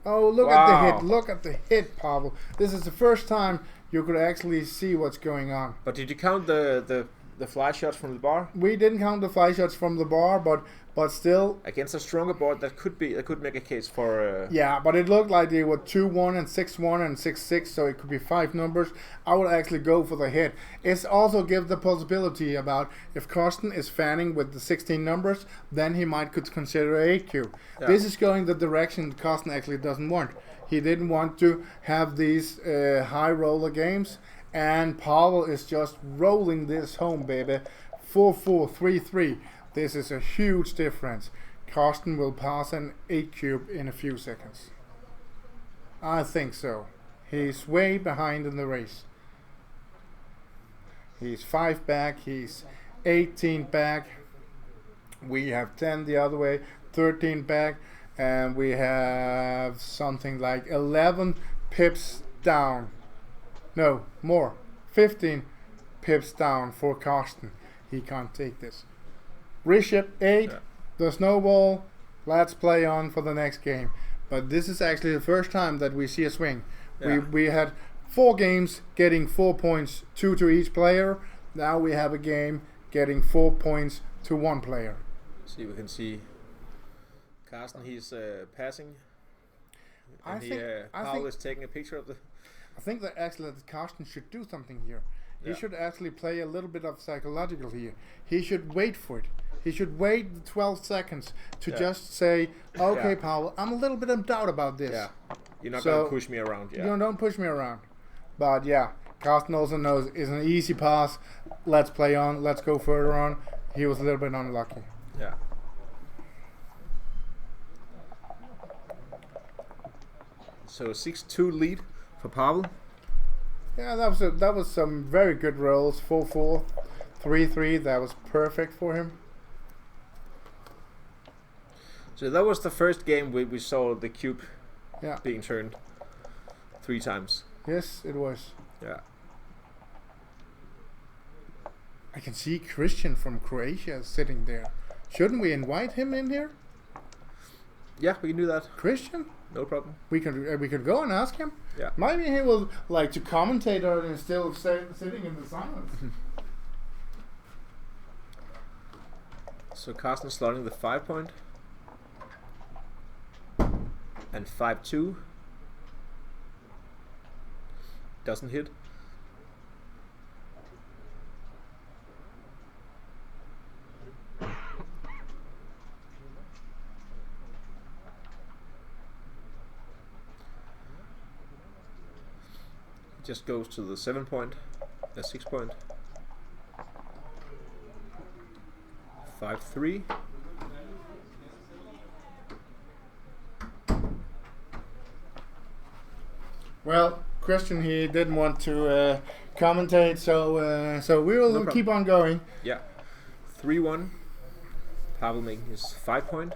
Oh, look at the hit. Look at the hit, Pavel. This is the first time you could actually see what's going on. But did you count the fly shots from the bar? We didn't count the fly shots from the bar, but still against a stronger board that could make a case for but it looked like they were 2-1 and 6-1 and 6-6, so it could be 5 numbers. I would actually go for the hit. It's also give the possibility about if Karsten is fanning with the 16 numbers, then he might could consider 8-cube. This is going the direction Karsten actually doesn't want. He didn't want to have these high roller games, and Pavel is just rolling this home, baby. 4-4, 3-3. This is a huge difference. Karsten will pass an 8-cube in a few seconds. I think so. He's way behind in the race. He's 5 back. He's 18 back. We have 10 the other way. 13 back. And we have something like 11 pips down. No, more. 15 pips down for Karsten. He can't take this. Bishop 8, the snowball, let's play on for the next game. But this is actually the first time that we see a swing. We had 4 games getting 4 points, 2 to each player. Now we have a game getting 4 points to 1 player. See, we can see Karsten, he's passing. And Pavel is taking a picture I think that actually that Karsten should do something here. He Yeah. should actually play a little bit of psychological here. He should wait for it. He should wait the 12 seconds to just say, okay, Yeah. Pavel, I'm a little bit in doubt about this. Yeah. You're not So, going to push me around. Yeah. Don't push me around. But yeah, Karsten also knows it's an easy pass. Let's play on. Let's go further on. He was a little bit unlucky. Yeah. So 6-2 lead for Pavel. Yeah, that was some very good rolls. 4-4, 3-3. That was perfect for him. So that was the first game we saw the cube Yeah. being turned 3 times. Yes, it was. Yeah. I can see Christian from Croatia sitting there. Shouldn't we invite him in here? Yeah, we can do that. Christian? No problem. We could go and ask him. Yeah. Maybe he will like to commentator and still sitting in the silence. So Karsten slotting the 5 point. And 5-2. Doesn't hit. Just goes to the 7 point, 6 point. 5-3. Well, Christian, he didn't want to commentate, so we will problem. keep on going. Yeah. 3-1. Pavel making his 5 point.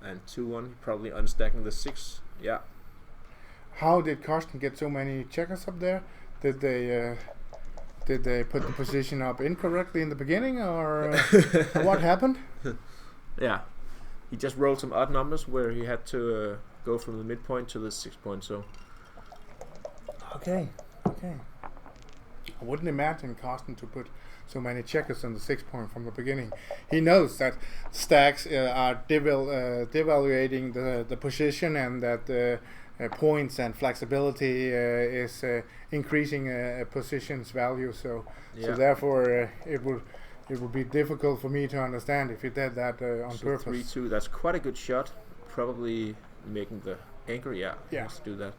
And 2-1, probably unstacking the 6. Yeah. How did Karsten get so many checkers up there? Did they put the position up incorrectly in the beginning, or what happened? Yeah. He just rolled some odd numbers where he had to go from the midpoint to the 6 point. So Okay. I wouldn't imagine Karsten to put so many checkers on the 6 point from the beginning. He knows that stacks are devaluating the position, and that points and flexibility is increasing a position's value. So therefore it would be difficult for me to understand if he did that on so purpose. 3-2. That's quite a good shot. Probably making the anchor. Yeah. Yeah. Let's do that.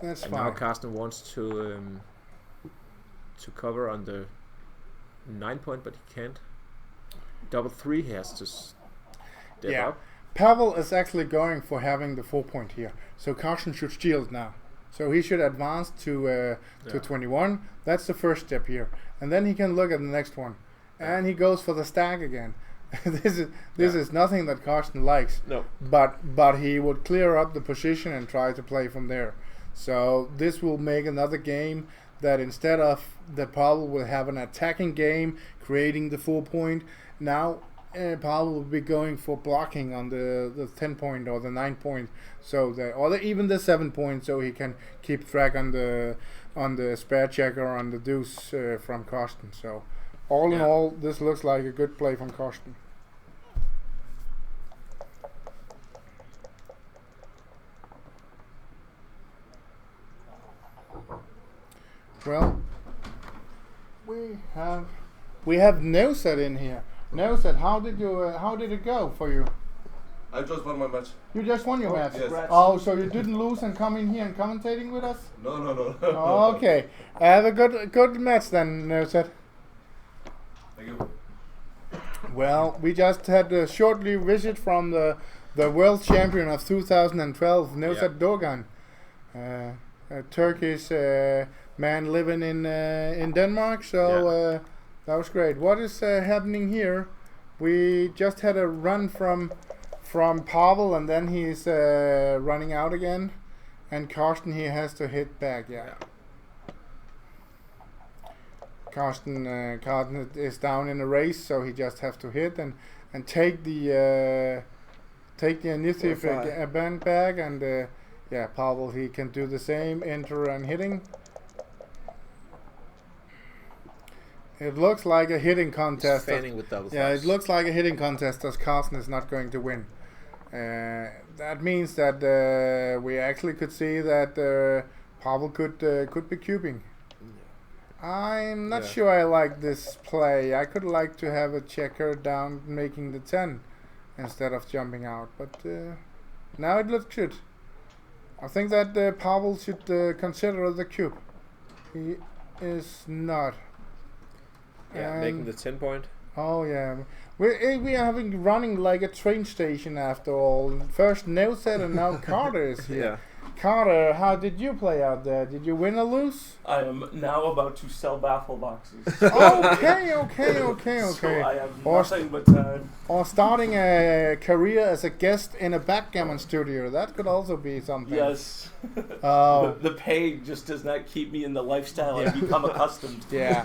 That's And fine. now Karsten wants to cover on the 9 point, but he can't. Double 3, he has to step Yeah. up. Pavel is actually going for having the 4 point here, so Karsten should shield now. So he should advance to 21. That's the first step here, and then he can look at the next one, and he goes for the stack again. This is nothing that Karsten likes. No. But he would clear up the position and try to play from there. So this will make another game that instead of that Pavel will have an attacking game, creating the 4 point. Now Pavel will be going for blocking on the 10 point or the 9 point, so even the 7 point, so he can keep track on the spare checker on the deuce from Karsten. So all in all, this looks like a good play from Karsten. Well, we have Neuset in here. Neuset, how did it go for you? I just won my match. You just won your match. Yes. Oh, so you didn't lose and come in here and commentating with us? No. Oh, okay. Have a good match then, Neuset. Thank you. Well, we just had a shortly visit from the world champion of 2012, Neuset Dogan, a Turkish man living in Denmark. So that was great. What is happening here? We just had a run from Pavel, and then he's running out again, and Karsten he has to hit back. Yeah. Karsten is down in the race, so he just has to hit and take the initiative back, and Pavel he can do the same, enter and hitting. It looks like a hitting contest. Fanning with double Yeah, fives. it looks like a hitting contest as Karsten is not going to win. That means that we actually could see that Pavel could be cubing. I'm not sure I like this play. I could like to have a checker down making the 10 instead of jumping out, but now it looks good. I think that Pavel should consider the cube. He is not. Yeah, making the 10 point. Oh yeah, we are running like a train station after all. First Nelson and now Carter is here. Yeah. Carter, how did you play out there? Did you win or lose? I am now about to sell baffle boxes. Okay. So I have Or nothing but time. Or starting a career as a guest in a backgammon studio. That could also be something. Yes. Oh. The pay just does not keep me in the lifestyle I've become accustomed. Yeah.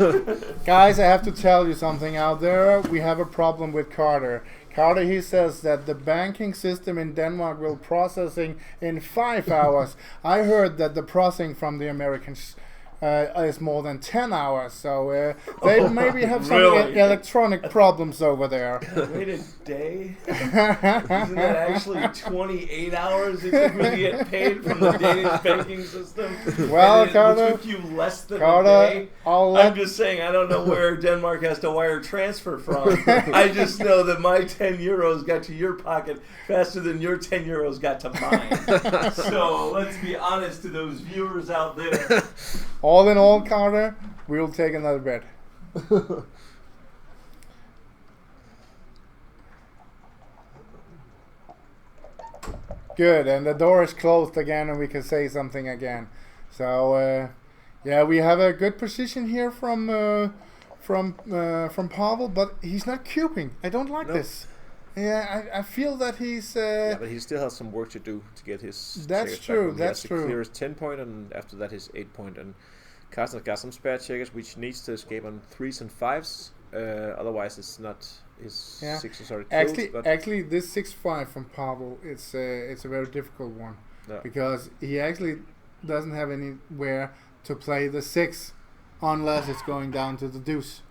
Guys, I have to tell you something out there. We have a problem with Carter. Carter, he says that the banking system in Denmark will processing in 5 hours. I heard that the processing from the Americans is more than 10 hours, so they maybe have some Really? electronic problems over there. Wait a day? Isn't that actually 28 hours if you really get paid from the Danish banking system? Well, And it Carter, took you less than a Carter, day? I'll I'm let just saying, I don't know where Denmark has to wire transfer from. I just know that my 10 euros got to your pocket faster than your 10 euros got to mine. So let's be honest to those viewers out there. all in all, Carter, we'll take another bet. Good, and the door is closed again, and we can say something again. So, yeah, we have a good position here from Pavel, but he's not cubing. I don't like this. Yeah, I feel that he's. Yeah, but he still has some work to do to get his. That's checkers back true, home. that's he true. has to clear his 10 point, and after that his 8 point. And Karsten's got some spare checkers, which needs to escape on 3s and 5s. Otherwise, it's not his 6s are killed. Actually, this 6-5 from Pavel, it's a very difficult one because he actually doesn't have anywhere to play the 6 unless it's going down to the deuce.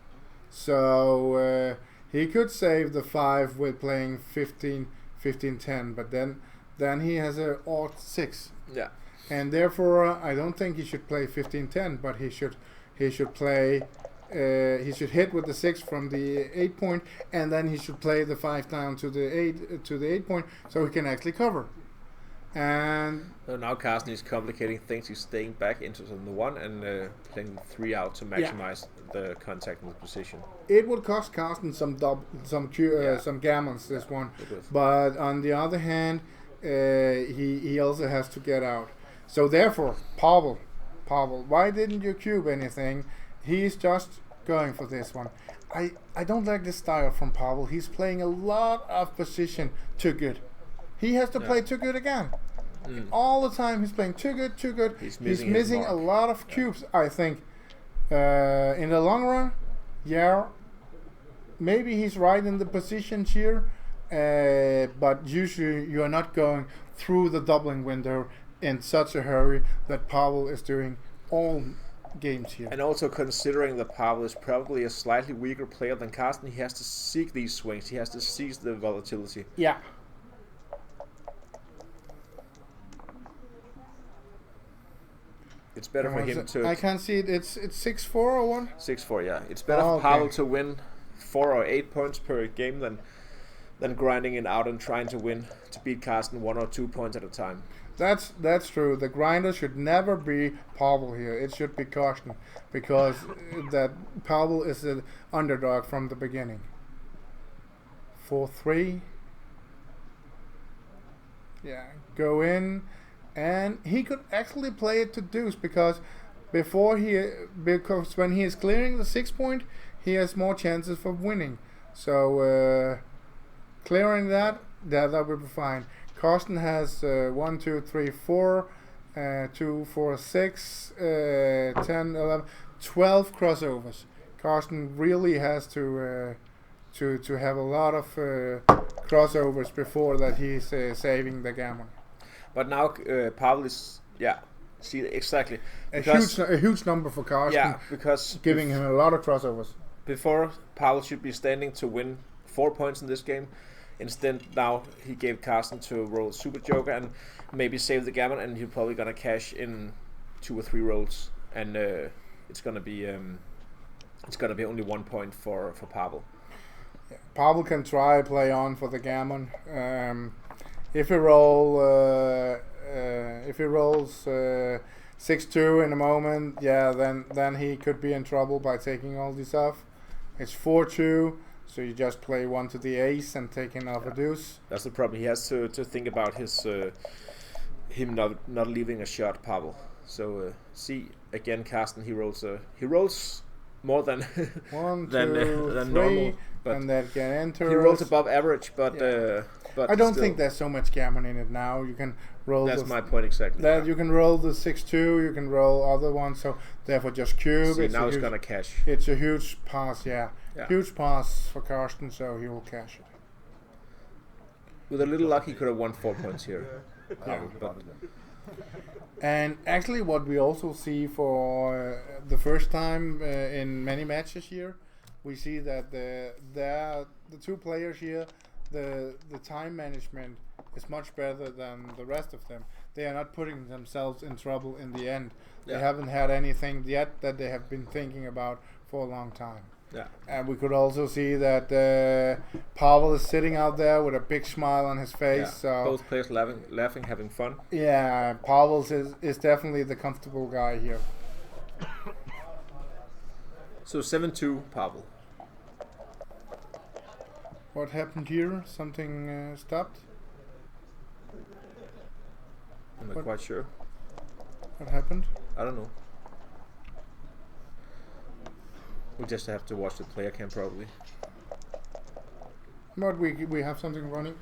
So he could save the 5 with playing 15-10, but then he has a odd 6. Yeah. And therefore, I don't think he should play 15-10, but he should play. He should hit with the 6 from the 8 point, and then he should play the 5 down to the 8 point, so he can actually cover. And so now Karsten is complicating things. He's staying back into the 1 and playing 3 out to maximize the contact in the position. It would cost Karsten some gammons this one, but on the other hand, he also has to get out. So therefore, Pavel, why didn't you cube anything? He's just going for this one. I don't like this style from Pavel. He's playing a lot of position too good. He has to play too good again. All the time he's playing too good. He's missing a lot of cubes, I think. In the long run, maybe he's right in the positions here, but usually you are not going through the doubling window in such a hurry that Pavel is doing all games here. And also considering that Pavel is probably a slightly weaker player than Karsten, he has to seek these swings. He has to seize the volatility. Yeah. It's better for him to. I can't see it. It's 6-4 or what? 6-4, yeah. It's better for Pavel to win 4 or 8 points per game than grinding it out and trying to win to beat Karsten 1 or 2 points at a time. That's true. The grinder should never be Pavel here. It should be Karsten, because that Pavel is an underdog from the beginning. 4-3. Yeah, go in, and he could actually play it to deuce because when he is clearing the 6 point, he has more chances for winning. So clearing that will be fine. Karsten has 1, 2, 3, 4, 2, 4, 6, 10, 11, 12 crossovers. Karsten really has to have a lot of crossovers before that he's saving the gammon. But now Pavel is see exactly A huge number for Karsten. Yeah, because giving him a lot of crossovers. Before Pavel should be standing to win 4 points in this game. Instead, now he gave Karsten to roll Super Joker and maybe save the gammon, and he's probably gonna cash in 2 or 3 rolls, and it's gonna be only 1 point for Pavel. Yeah. Pavel can try play on for the gammon. If he rolls 6-2 in a moment, yeah, then he could be in trouble by taking all this off. It's 4-2, so you just play 1 to the ace and taking off a deuce. That's the problem. He has to think about his him not leaving a shot, Pavel. So see again, Karsten. He rolls more than 1, 2, than 3, normal, but and that can enter. he rolls above average. But but I don't still, think there's so much gammon in it now. You can roll. that's my point exactly. That you can roll the 6-2. You can roll other ones. So therefore, just cube. See, It's now a it's huge, gonna cash. It's a huge pass. Yeah, Yeah. huge pass for Karsten. So he will cash it. With a little luck, he could have won 4 points here. But And actually, what we also see for the first time in many matches here, we see that the 2 players here, the time management is much better than the rest of them. They are not putting themselves in trouble in the end. Yeah. They haven't had anything yet that they have been thinking about for a long time. yeah, And we could also see that Pavel is sitting out there with a big smile on his face. yeah. So Both players laughing, having fun. yeah, Pavel is definitely the comfortable guy here. So 7-2, Pavel. What happened here? Something stopped? I'm not What? quite sure. What happened? I don't know. We just have to watch the player cam probably. But we have something running.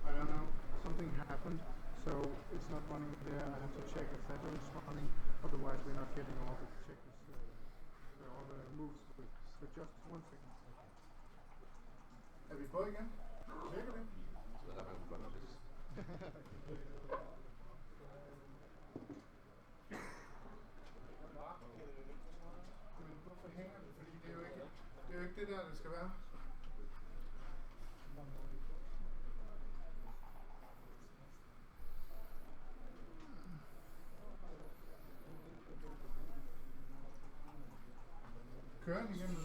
I don't know. Something happened, so it's not running there. I have to check if that is running. Otherwise, we're not getting all the all the moves. So just 1 second. Er vi på igen? Virker det? Men hvorfor hænger det? Fordi det er jo ikke det der, det skal være. Kører den igen nu?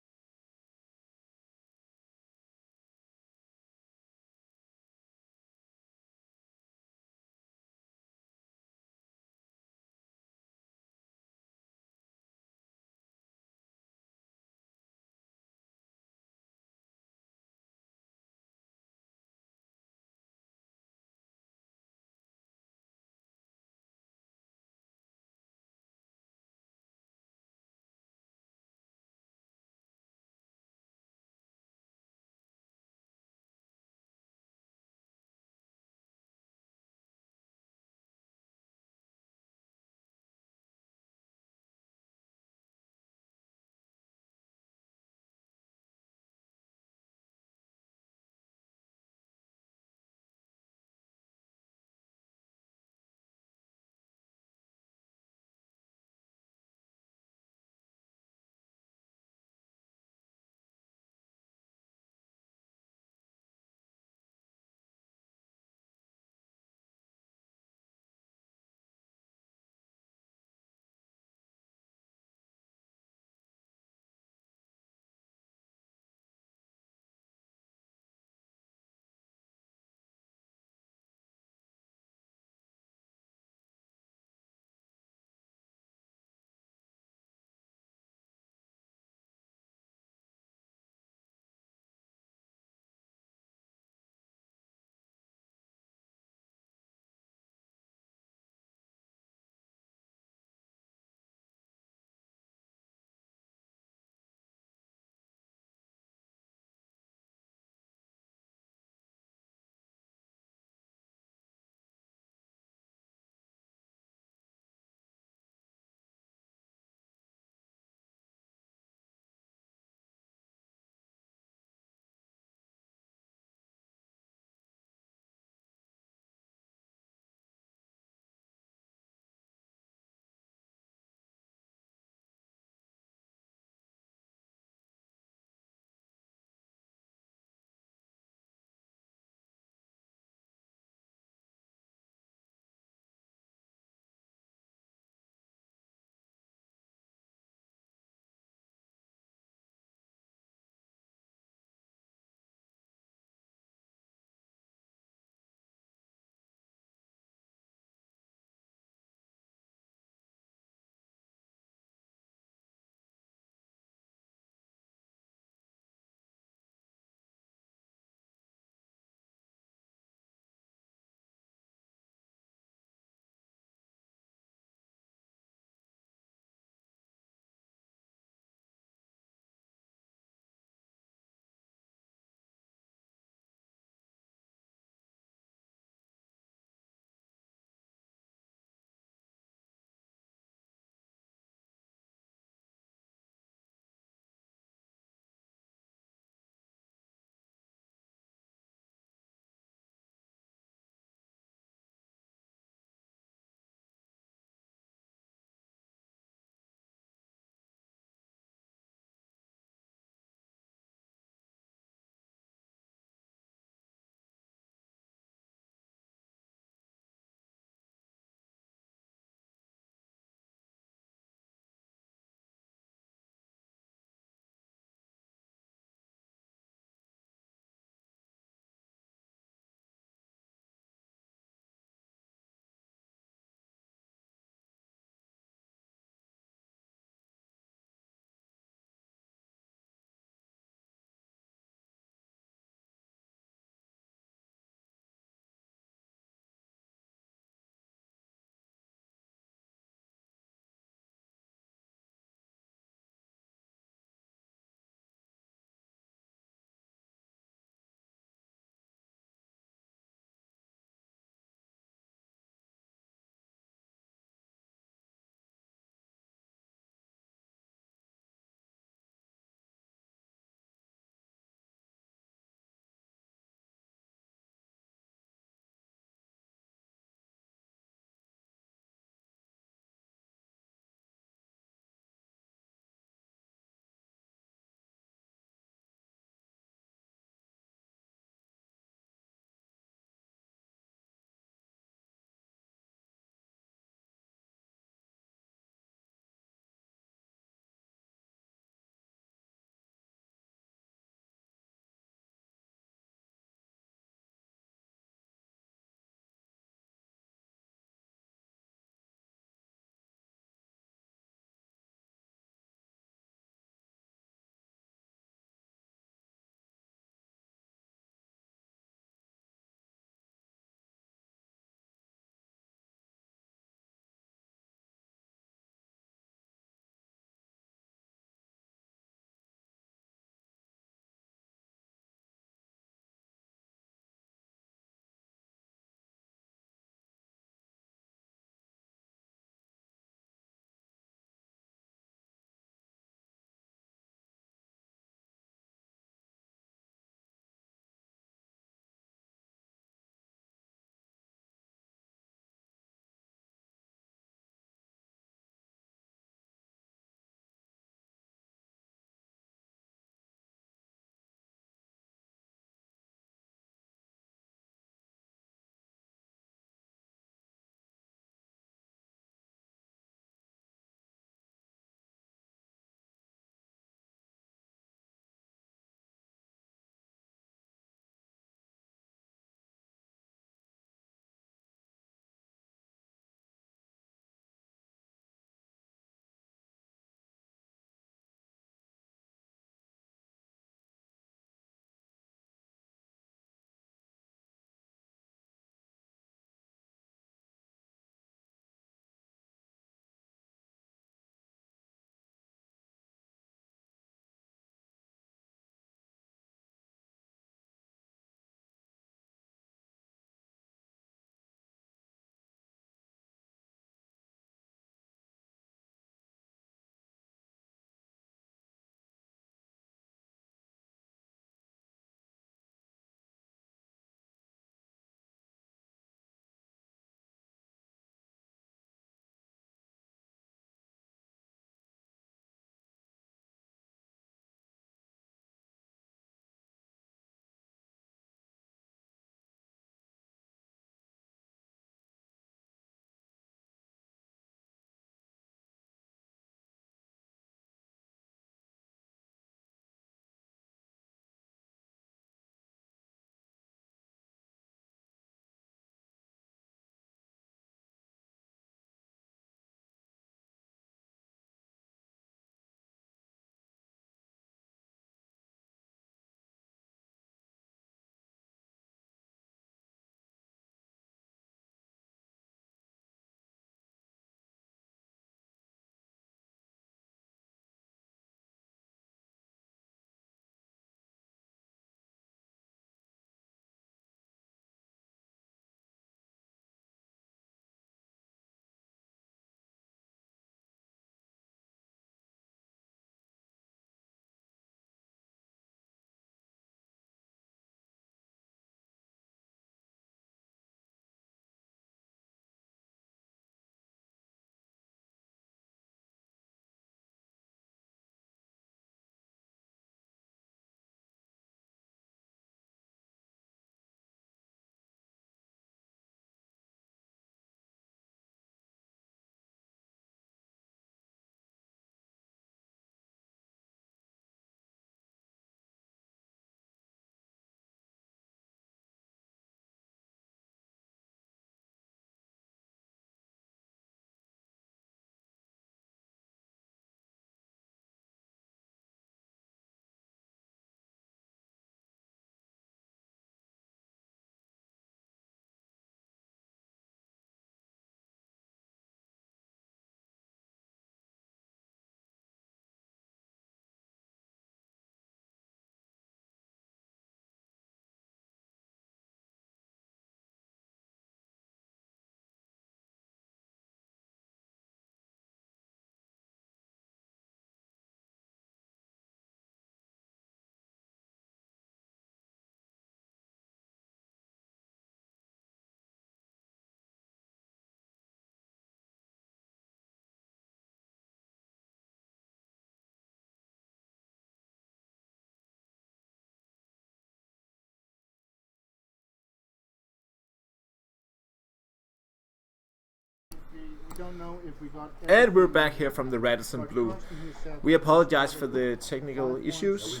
we don't know if we got. And we're back here from the Radisson But Blue. Karsten, he said We apologize for the technical issues.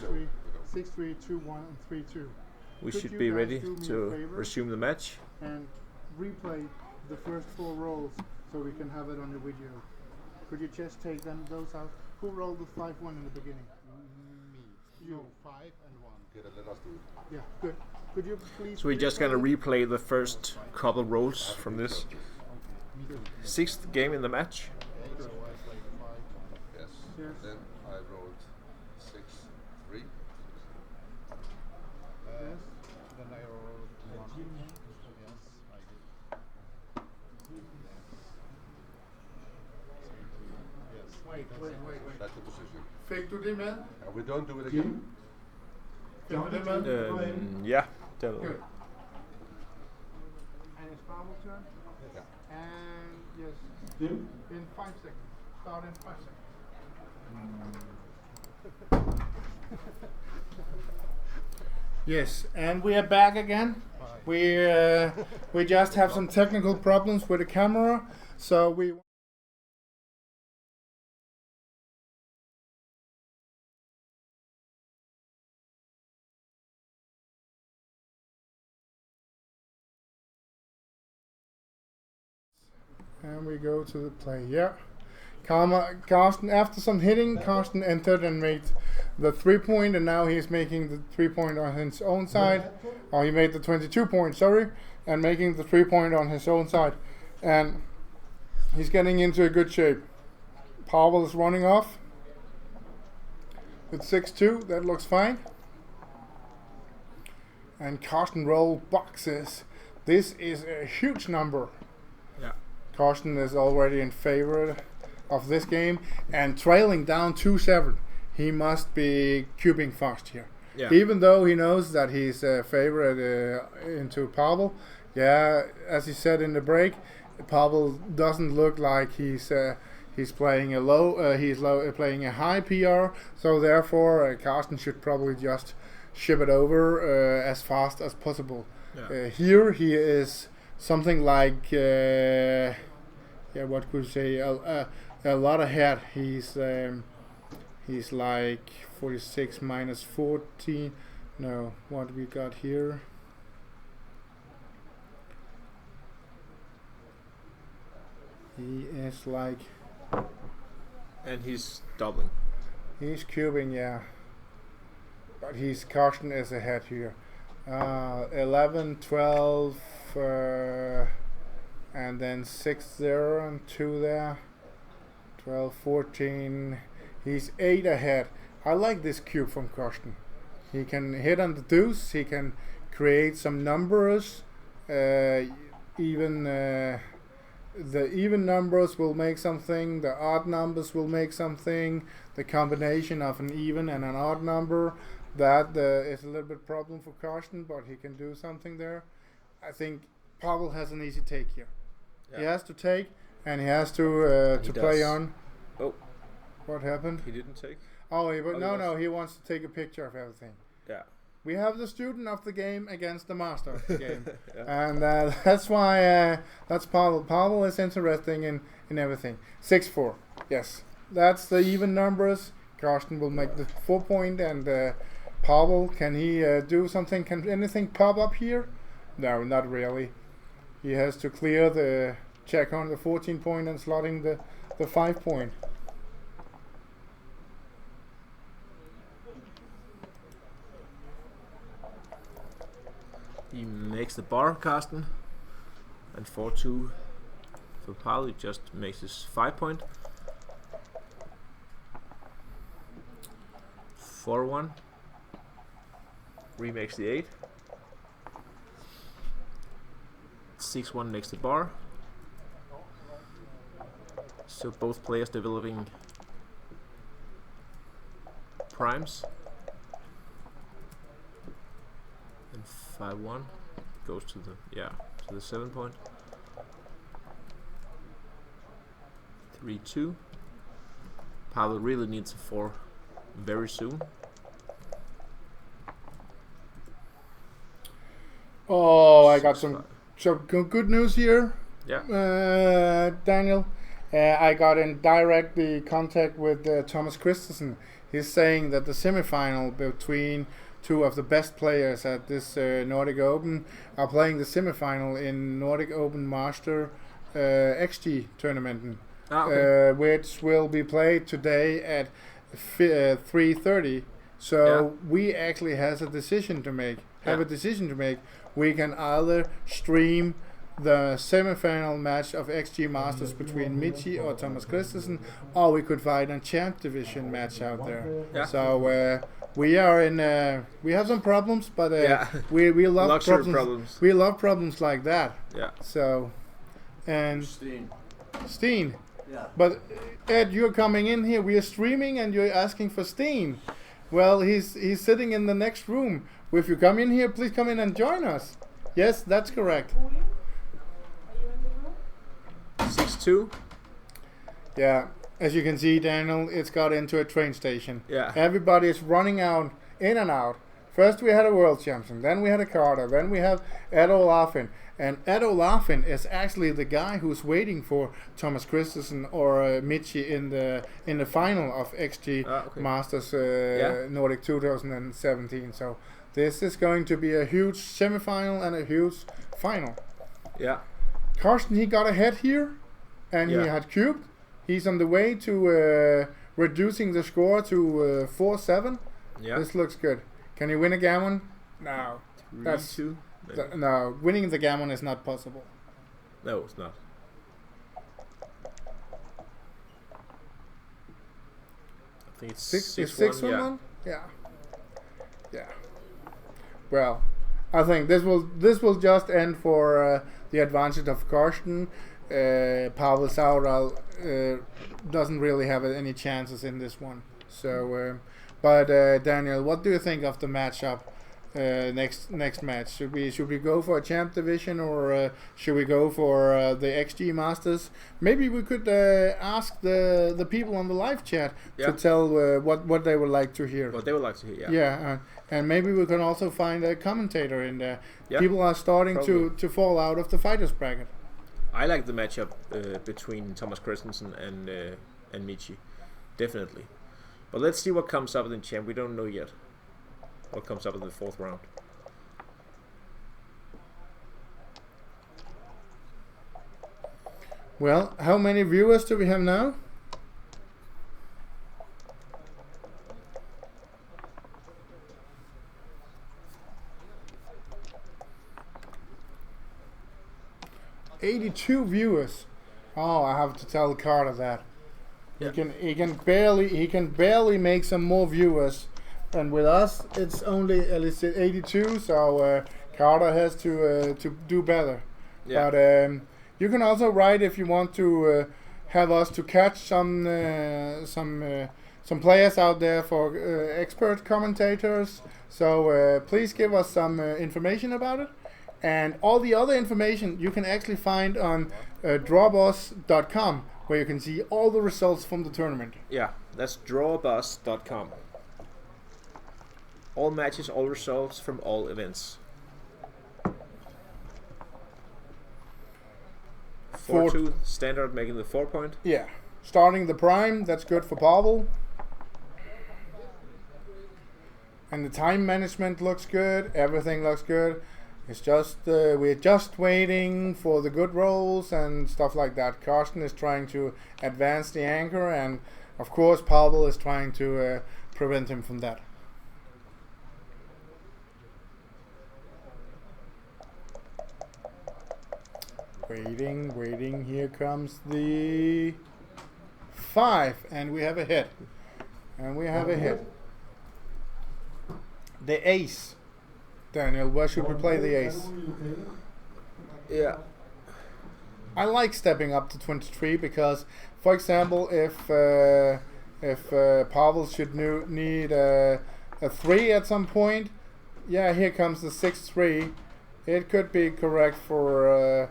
6-3, 2-1, and 3-2. We Could should you be guys ready do me a to favor? resume the match. And replay the first 4 rolls so we can have it on the video. Could you just take those out? Who rolled the 5-1 in the beginning? Me. You. 5 and 1. Okay, let us do it. Yeah, good. Could you please? So we're just gonna replay replay the first couple rolls from this 6th game in the match. Okay, so I played 5. Yes. Yes. Then I rolled 6, 3. Yes. Then I rolled 1. Yes, I did. Yes. Wait. That's the position. Fake to the man. We don't do it again. Fake to the man. Yeah. Good. And it's Pavel's turn. Yeah. And yes, in 5 seconds. Start in 5 seconds. Yes, and we are back again. We just have some technical problems with the camera, so we. And we go to the play. Yeah. Karsten, after some hitting, Karsten entered and made the 3-point, and now he's making the 3-point on his own side. Or he made the 22-point, sorry, and making the 3-point on his own side. And he's getting into a good shape. Pavel is running off with 6-2. That looks fine. And Karsten roll boxes. This is a huge number. Yeah. Karsten is already in favor of this game and trailing down 2-7. He must be cubing fast here. Yeah. Even though he knows that he's a favorite into Pavel. Yeah, as he said in the break, Pavel doesn't look like he's playing a playing a high PR. So therefore, Karsten should probably just ship it over as fast as possible. Yeah. Here he is something like what could you say, a lot ahead. He's like 46 minus 14. No, what we got here? He is like, And he's doubling. he's cubing, yeah. But Karsten is ahead here. 11, 12, and then 6-0 and 2 there. 12, 14. He's 8 ahead. I like this cube from Karsten. He can hit on the deuce. He can create some numbers. Even the even numbers will make something. The odd numbers will make something. The combination of an even and an odd number, that is a little bit problem for Karsten, but he can do something there. I think Pavel has an easy take here. Yeah. He has to take, and he has to He play does. on. Oh, What happened? he didn't take. Oh, Oh, no, yes. he wants to take a picture of everything. Yeah. We have the student of the game against the master of the game. Yeah. And that's why that's Pavel. Pavel is interesting in everything. 6-4. Yes. That's the even numbers. Karsten will make the 4-point, and Pavel, can he do something? Can anything pop up here? No, not really. He has to clear the check on the 14-point and slotting the 5-point. He makes the bar, Karsten. And 4-2 for Pavel. He just makes his 5-point. 4-1. Remakes the 8. 6-1 makes the bar. So both players developing primes. And 5-1 goes to the 7-point. 3-2. Pavel really needs a 4 very soon. Oh, I got some good news here. Daniel. I got in directly contact with Thomas Christensen. He's saying that the semifinal between two of the best players at this Nordic Open are playing the semifinal in Nordic Open Master XG tournament, which will be played today at 3:30. So we actually have a decision to make. We can either stream the semi-final match of XG Masters between Michi or Thomas Christensen, or we could find a champ division match out there. Yeah. So we are in. We have some problems, but we love Luxury problems. We love problems like that. Yeah. So, and Steen. Yeah. But Ed, you're coming in here. We are streaming, and you're asking for Steen. Well, he's sitting in the next room. If you come in here, please come in and join us. Yes, that's correct. Julian, are you in the room? 6-2. Yeah, as you can see, Daniel, it's got into a train station. Yeah. Everybody is running out, in and out. First we had a world champion, then we had a Carter, then we have Ed Olafin. And Ed Olafin is actually the guy who's waiting for Thomas Christensen or Michi in the final of XG Masters Nordic 2017. So this is going to be a huge semifinal and a huge final. Yeah. Karsten, he got ahead here, and he had cubed. He's on the way to reducing the score to 4-7. Yeah. This looks good. Can he win a gammon? No. That's 3-2. no. Winning the gammon is not possible. No, it's not. I think it's 6-1. Yeah. Yeah. Well, I think this will just end for the advantage of Karsten. Pavel Zaoral doesn't really have any chances in this one. So, but Daniel, what do you think of the matchup? Next match, should we go for a champ division, or should we go for the XG Masters? Maybe we could ask the people on the live chat to tell what they would like to hear. What they would like to hear, and maybe we can also find a commentator in there. Yeah, people are starting to fall out of the fighters bracket. I like the matchup between Thomas Christensen and Michi, definitely. But let's see what comes up in the champ. We don't know yet what comes up in the fourth round. Well, how many viewers do we have now? $82 viewers. Oh, I have to tell Carter that. Yeah. He can barely make some more viewers. And with us, it's only at least 82, so Carter has to do better. Yeah. But you can also write if you want to have us to catch some players out there for expert commentators. So please give us some information about it. And all the other information you can actually find on drawboss.com, where you can see all the results from the tournament. Yeah, that's drawboss.com. All matches, all results from all events. 4-2 standard, making the 4 point. Yeah, starting the prime, that's good for Pavel. And the time management looks good, everything looks good. It's just, we're just waiting for the good rolls and stuff like that. Karsten is trying to advance the anchor, and of course Pavel is trying to prevent him from that. Waiting, here comes the 5, and we have a hit. The ace. Daniel, where should we play the ace? Yeah. I like stepping up to 23 because, for example, if Pavel should need a 3 at some point, yeah, here comes the 6-3. It could be correct for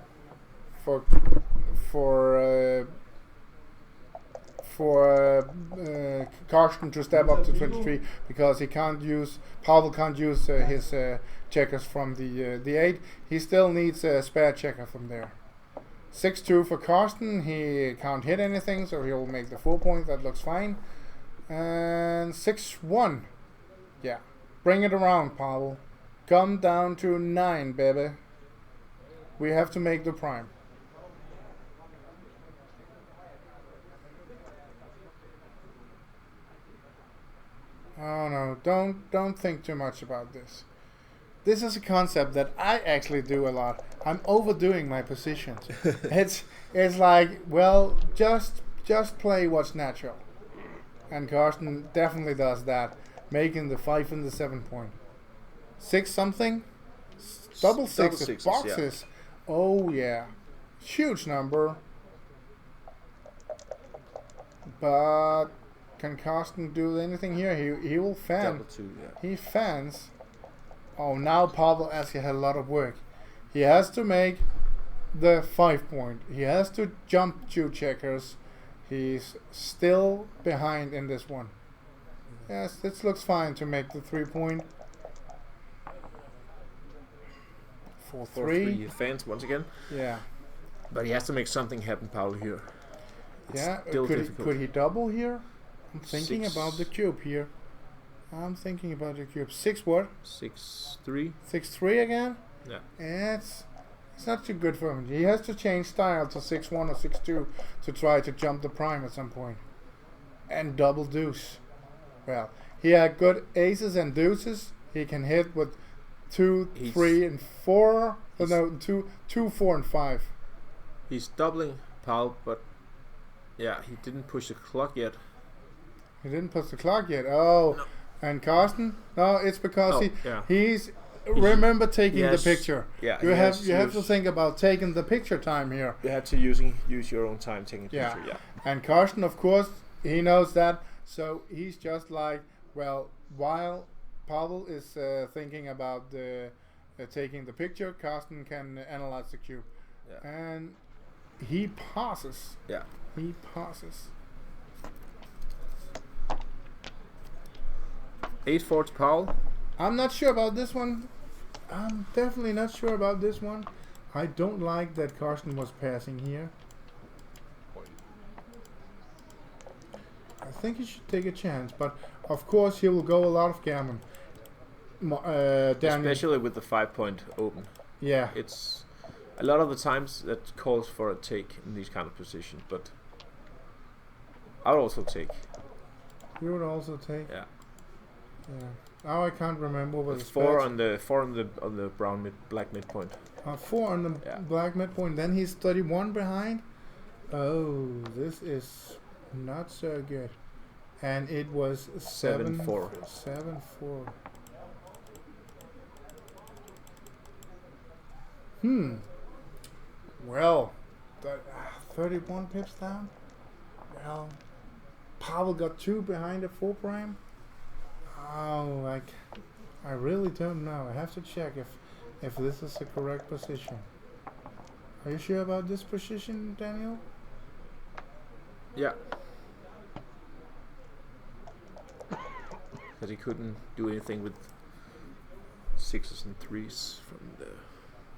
Karsten to step up to 23 because Pavel can't use his checkers from the 8. He still needs a spare checker from there. 6-2 for Karsten. He can't hit anything, so he'll make the 4 points. That looks fine. And 6-1. Yeah. Bring it around, Pavel. Come down to 9, baby. We have to make the prime. Oh no, don't think too much about this. This is a concept that I actually do a lot. I'm overdoing my positions. it's like, well, just play what's natural. And Karsten definitely does that, making the 5 and the 7 point. 6 something? Double sixes, boxes. Yeah. Oh yeah. Huge number. But can Karsten do anything here? He will fan. Double 2, yeah. He fans. Oh, now Pavel actually had a lot of work. He has to make the 5 point. He has to jump 2 checkers. He's still behind in this one. Yes, this looks fine to make the 3 point. 4-3. He fans once again. Yeah. But he has to make something happen, Pavel, here. It's Yeah. still difficult. Could he double here? I'm thinking 6. about the cube here. I'm thinking about the cube. 6 what? 6-3. 6-3 again? Yeah. It's not too good for him. He has to change style to 6-1 or 6-2 to try to jump the prime at some point. And double deuce. Well, he had good aces and deuces. He can hit with 2, 3, and 4. No, 2, 4, and 5. He's doubling Pavel, but yeah, he didn't push the clock yet. He didn't push the clock yet. Oh, no. And Karsten? No, it's because he's remember taking the picture. Yeah, you have to think about taking the picture time here. You have to use your own time taking the picture. Yeah. And Karsten, of course, he knows that, so he's just like, well, while Pavel is thinking about taking the picture, Karsten can analyze the cube, and he passes. Yeah, he passes. 8-4 to Pavel. I'm not sure about this one. I'm definitely not sure about this one. I don't like that Karsten was passing here. I think he should take a chance, but of course he will go a lot of gammon. Especially with the 5 point open. Yeah. It's a lot of the times that calls for a take in these kind of positions, but I would also take. You would also take? Yeah. Yeah. Now I can't remember what it's 4 on the black midpoint. 4 on the black midpoint. Then he's 31 behind. Oh, this is not so good. And it was 7-4. 7-4. Well, 31 pips down. Well, Pavel got 2 behind the 4 prime. Oh, I really don't know. I have to check if this is the correct position. Are you sure about this position, Daniel? Yeah. Because he couldn't do anything with 6s and 3s from the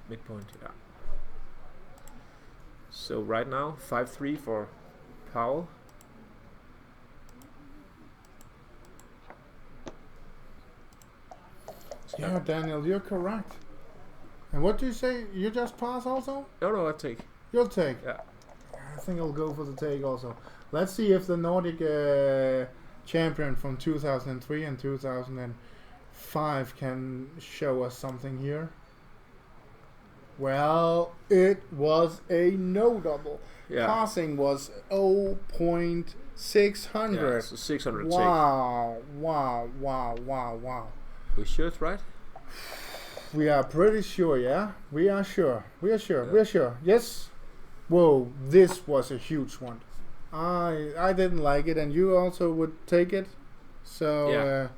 midpoint. Yeah. So right now, 5-3 for Pavel. Yeah, Daniel, you're correct. And what do you say? You just pass also? No, I take. You'll take? Yeah. I think I'll go for the take also. Let's see if the Nordic champion from 2003 and 2005 can show us something here. Well, it was a no double. Yeah. Passing was 0.600. Yeah, so 600 wow, wow, wow, wow, wow. We sure it's right? We are pretty sure, yeah? We are sure. We are sure. Yeah. We are sure. Yes? Whoa, this was a huge one. I didn't like it, and you also would take it. So,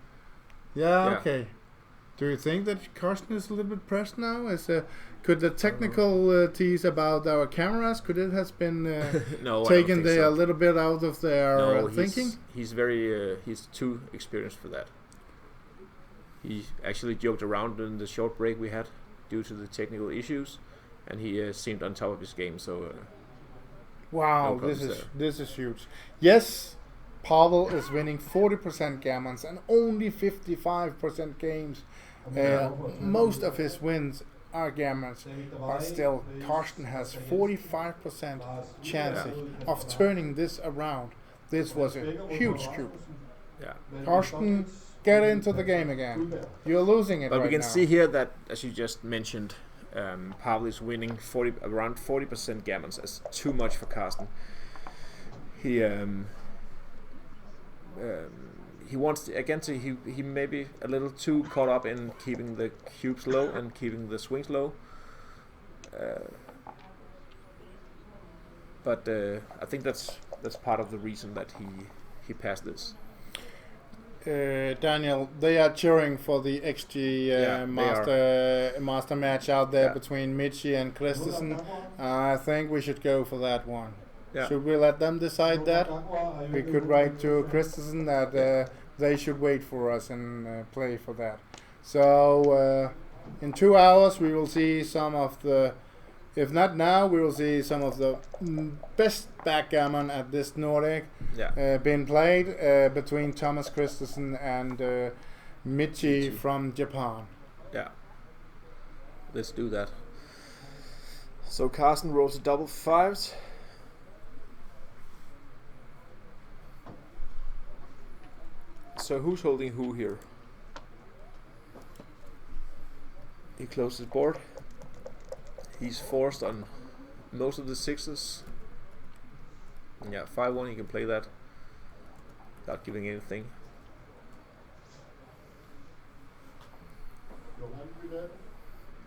yeah, okay. Do you think that Karsten is a little bit pressed now? Could the technical tease about our cameras, could it has been no, taken a little bit out of their thinking? He's he's too experienced for that. He actually joked around in the short break we had due to the technical issues, and he seemed on top of his game. So Wow, No problems this is huge. Yes, Pavel is winning 40% gammons and only 55% games. Most of his wins are gammons, but still, Karsten has 45% chances of turning this around. This was a huge cube. yeah. Karsten, get into the game again. You're losing it But right we can now. see here that, as you just mentioned, Pavel is winning around 40% gammons. That's too much for Karsten. He wants to, again, he may be a little too caught up in keeping the cubes low and keeping the swings low. But I think that's part of the reason that he passed this. Daniel, they are cheering for the XG master match out there between Michi and Christensen. I think we should go for that one. Yeah. Should we let them decide that? We could write to Christensen that they should wait for us and play for that. So in 2 hours we will see some of the, if not now, we will see some of the best backgammon at this Nordic been played between Thomas Christensen and Michi from Japan. Yeah. Let's do that. So Karsten rolls a double fives. So who's holding who here? He closes his board. He's forced on most of the sixes. Yeah, 5-1, he can play that without giving anything.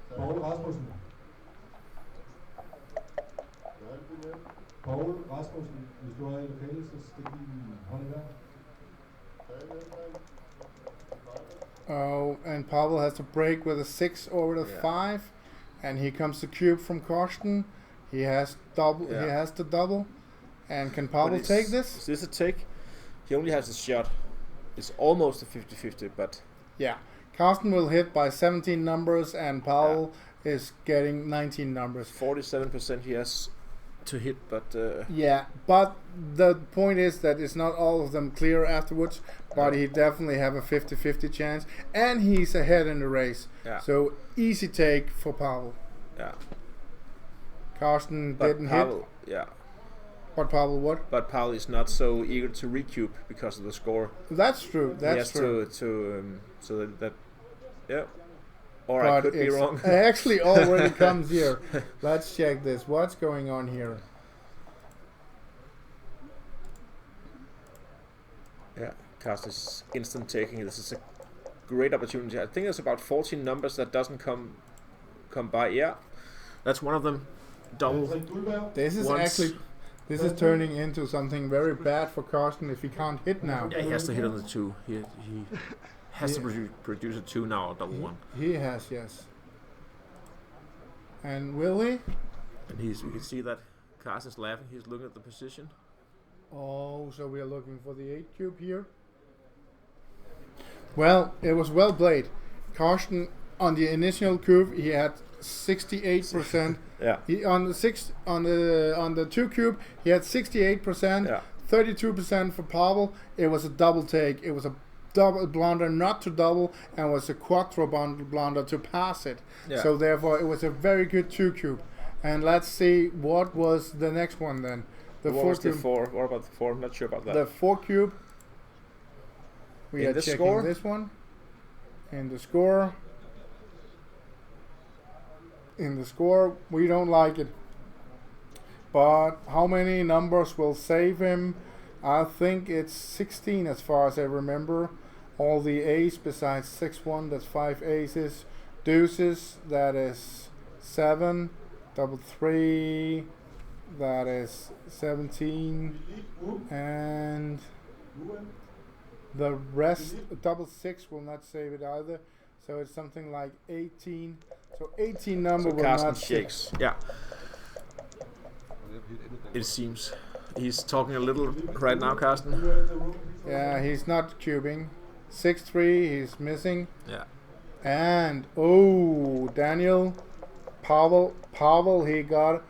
Pavel Rasmussen. Pavel Rasmussen, hvis du er i lokalet, så stik din hånd i vejret. Oh, and Pavel has to break with a 6 over the 5, and here comes the cube from Karsten. He has double. He has to double, and can Pavel take this? Is this a take? He only has a shot. It's almost a 50-50, but yeah, Karsten will hit by 17 numbers, and Pavel is getting 19 numbers. 47% he has to hit, but yeah, but the point is that it's not all of them clear afterwards, but he definitely have a 50-50 chance, and he's ahead in the race. So easy take for Pavel. Karsten didn't Pavel, hit. But Pavel what? But Pavel is not so eager to recube because of the score. That's true. That's true. He has to so that or but I could be wrong. Actually already comes here. Let's check this. What's going on here? Yeah, Karsten is instant taking. This is a great opportunity. I think there's about 14 numbers that doesn't come by. Yeah, that's one of them. Double. This is actually. This is turning into something very bad for Karsten if he can't hit now. Yeah, he has to hit on the 2. He has to produce a 2 now, or double 1. He has, yes. And will he? And we can see that Karsten's laughing. He's looking at the position. Oh, so we are looking for the 8 cube here. Well, it was well played. Karsten on the initial cube he had 68%. Yeah. He on the 2 cube he had 68%. Yeah. 32% for Pavel. It was a double take. It was a double blunder not to double, and was a quattro blunder to pass it. Yeah. So therefore it was a very good 2 cube. And let's see what was the next one then. The what 4 was the cube. 4? What about the 4? I'm not sure about that. The 4 cube. We In are the checking score? this one. In the score. In the score, we don't like it. But how many numbers will save him? I think it's 16 as far as I remember. All the ace besides 6-1, that's 5 aces. Deuces, that is 7. Double 3, that is 17. And the rest, double 6 will not save it either. So it's something like 18. So 18 number so will Karsten not shakes. Yeah. It seems. He's talking a little right now, Karsten. Yeah, he's not cubing. 6-3, he's missing. Yeah. And, oh, Daniel, Pavel, he got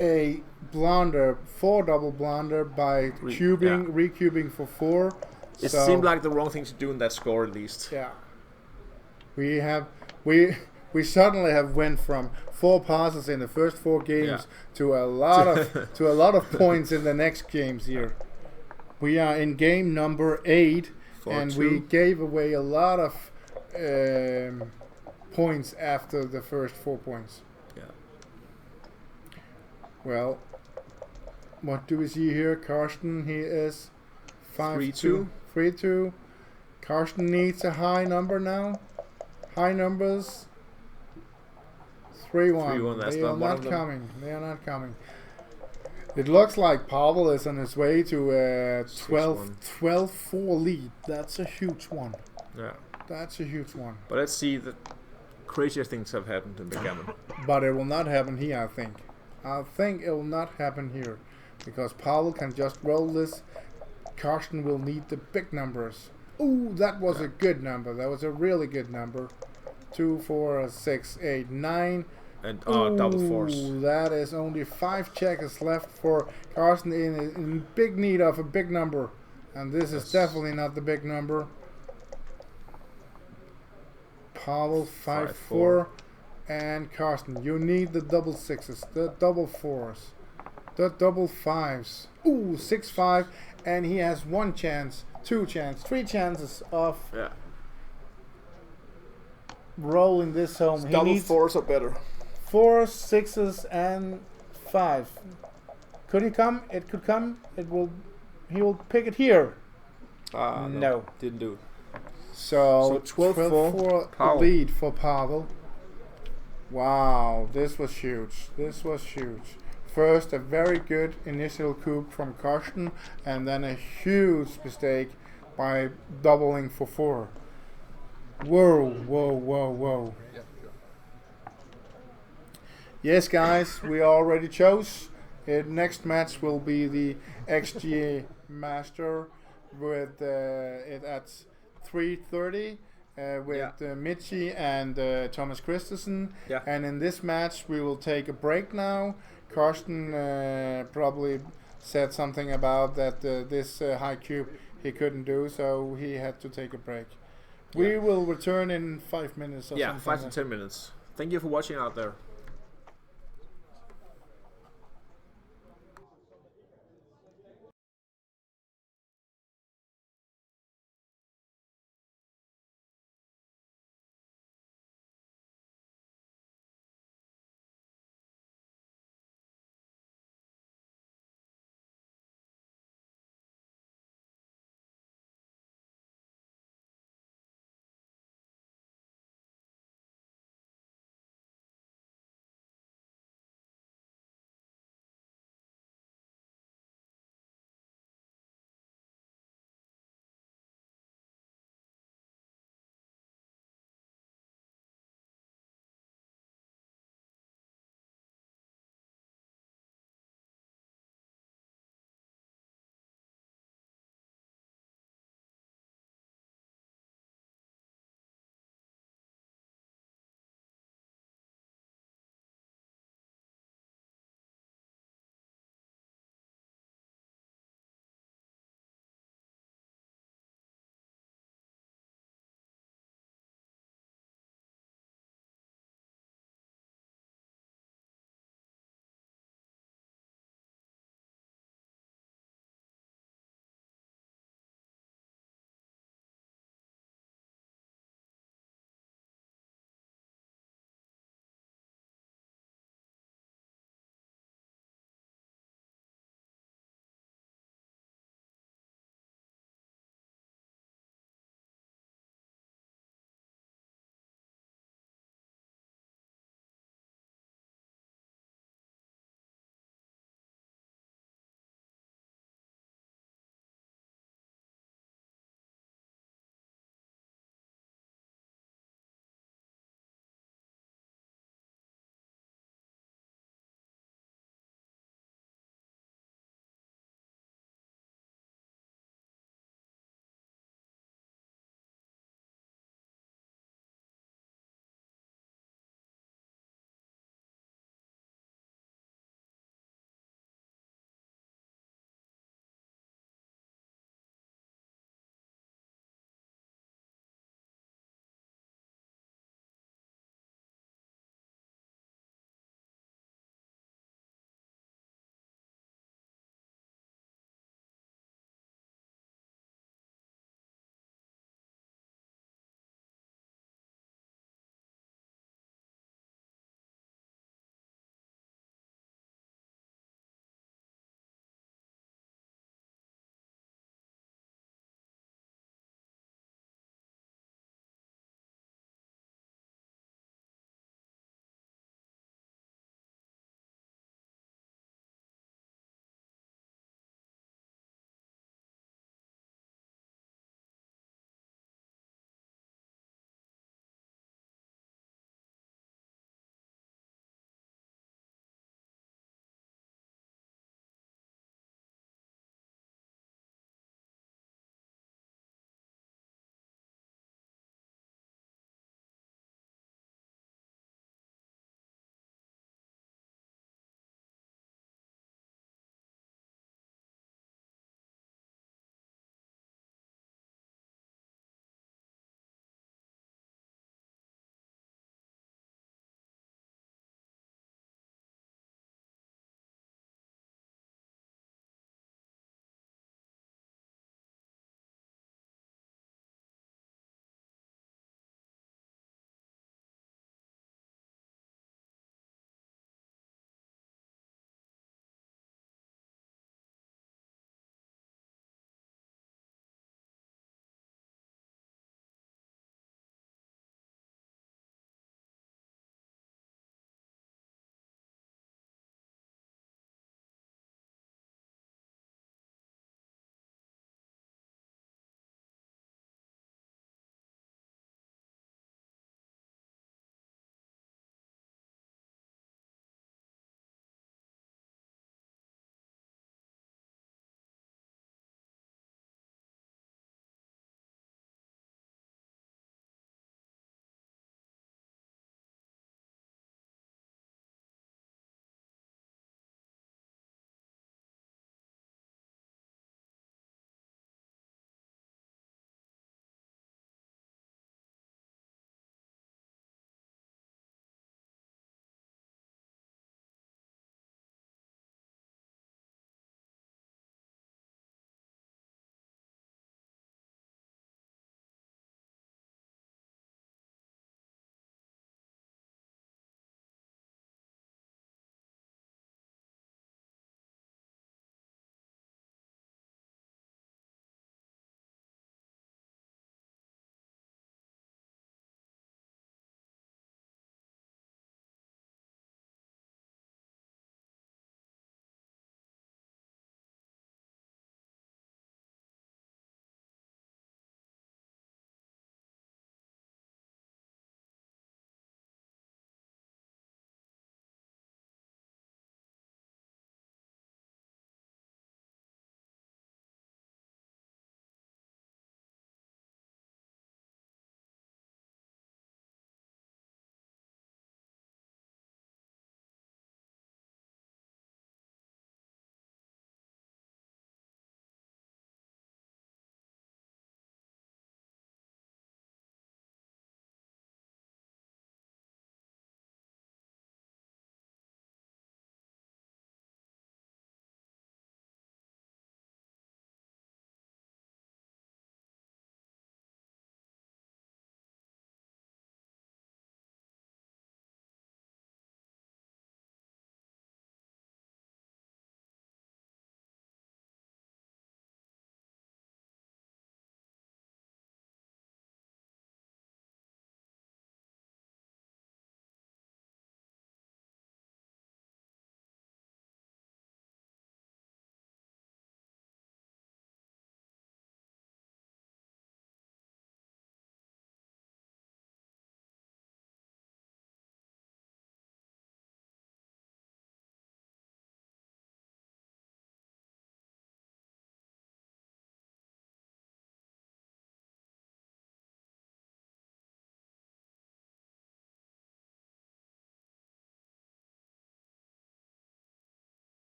a blunder, 4 double blunder by recubing for 4. It So, seemed like the wrong thing to do in that score, at least. yeah. We suddenly have went from 4 passes in the first 4 games to a lot of points in the next games here. We are in game number 8, and 4-2. we gave away a lot of points after the first 4 points. Yeah. Well, what do we see here? Karsten, he is 5-2. 3-2. Karsten needs a high number now. High numbers. 3-1. 3-1, that's They not are one not of them. coming. They are not coming. It looks like Pavel is on his way to a 12-4 lead. That's a huge one. Yeah. That's a huge one. But let's see, the crazier things have happened in backgammon. But it will not happen here, I think. I think it will not happen here. Because Pavel can just roll this. Karsten will need the big numbers. Ooh, that was a good number. That was a really good number. 2, 4, 6, 8, 9. And double fours. That is only 5 checkers left for Karsten in big need of a big number. And this is definitely not the big number. Pavel 5-4. And Karsten, you need the double 6s, the double 4s, the double 5s. Ooh, 6-5. And he has 1 chance, 2 chances, 3 chances of rolling this home. He Double needs 4s are better. 4, 6s, and 5. Could he come? It could come. It will. He will pick it here. No. Didn't do it. So 12-4 12-4 lead for Pavel. Wow, this was huge. This was huge. First, a very good initial coup from Karsten, and then a huge mistake by doubling for 4. Whoa, whoa, whoa, whoa. Yes, guys, we already chose. Next match will be the XG Master with it at 3:30 with Mitchie and Thomas Christensen. Yeah. And in this match, we will take a break now. Karsten probably said something about that this high cube he couldn't do, so he had to take a break. We will return in 5 minutes or something. 5 to 10 minutes. Thank you for watching out there.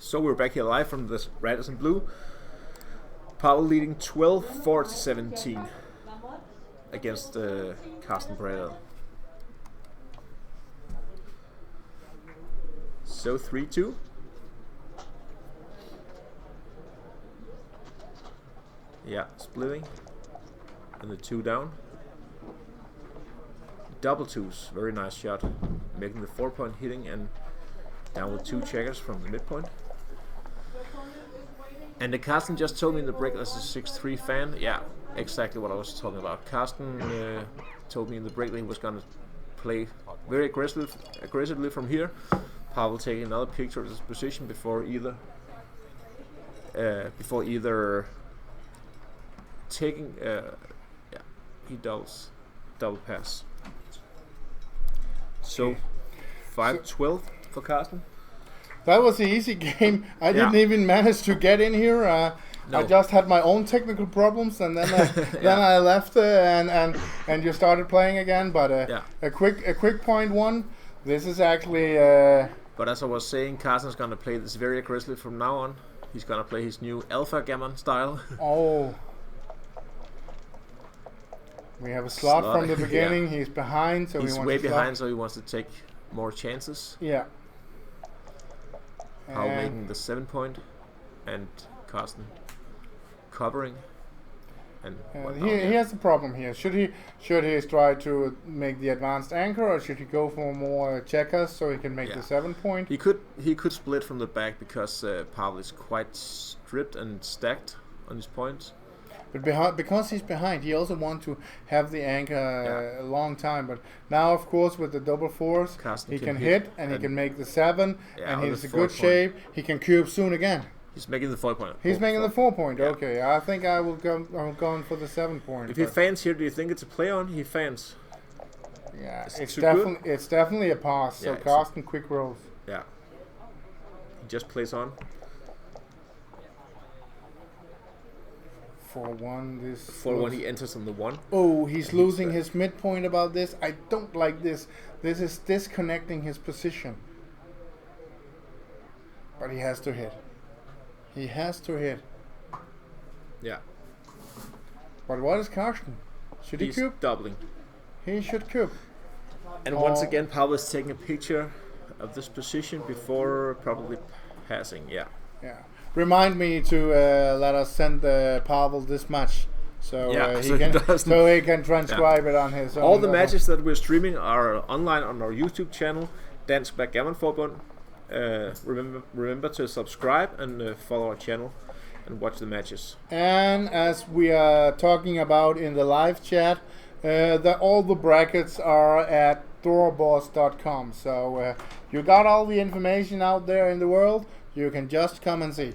So we're back here live from the Red and Blue. Pavel leading 12-4-17 against Karsten Bredahl. So 3-2. Yeah, splitting. And the 2 down. Double twos, very nice shot. Making the 4-point hitting and down with 2 checkers from the midpoint. And the Karsten just told me in the break as a 6-3 fan. Yeah, exactly what I was talking about. Karsten told me in the break that he was going to play very aggressively from here. Pavel taking another picture of his position before either taking he double pass. So 5-12 for Karsten. That was an easy game. I didn't even manage to get in here. No. I just had my own technical problems, and then I left and you started playing again. But a quick point one. This is actually. But as I was saying, Karsten's gonna play this very aggressively from now on. He's gonna play his new Alpha Gammon style. Oh. We have a slot from the beginning. He's behind, so he's way behind, so he wants to take more chances. Yeah. Pavel making the 7-point, and Karsten covering. And he has a problem here. Should he try to make the advanced anchor, or should he go for more checkers so he can make the 7-point? He could split from the back because Pavel is quite stripped and stacked on his points. But because he's behind, he also wants to have the anchor a long time. But now, of course, with the double fours, Karsten he can hit and he can make the 7, and he's in good 4-point. shape. He can cube soon again. He's making the 4-point. He's making the 4-point. Yeah. Okay, I think I will go. I'm going for the 7-point. If he fans here, do you think it's a play on? He fans. Yeah, It's it's definitely a pass. So Yeah, Karsten quick rolls. Yeah. He just plays on. 4-1. This 4-1. He enters on the 1. Oh, he's And losing his midpoint about this. I don't like this. This is disconnecting his position. But he has to hit. He has to hit. Yeah. But what is Karsten? Should he He's cube? doubling. He should cube. And once again, Pavel is taking a picture of this position before probably passing. Yeah. Yeah. Remind me to let us send Pavel this match, so he can transcribe it on his own. All the matches that we're streaming are online on our YouTube channel, Dansk Backgammon-forbund. Remember to subscribe and follow our channel and watch the matches. And as we are talking about in the live chat, all the brackets are at thorboss.com. So you got all the information out there in the world. You can just come and see.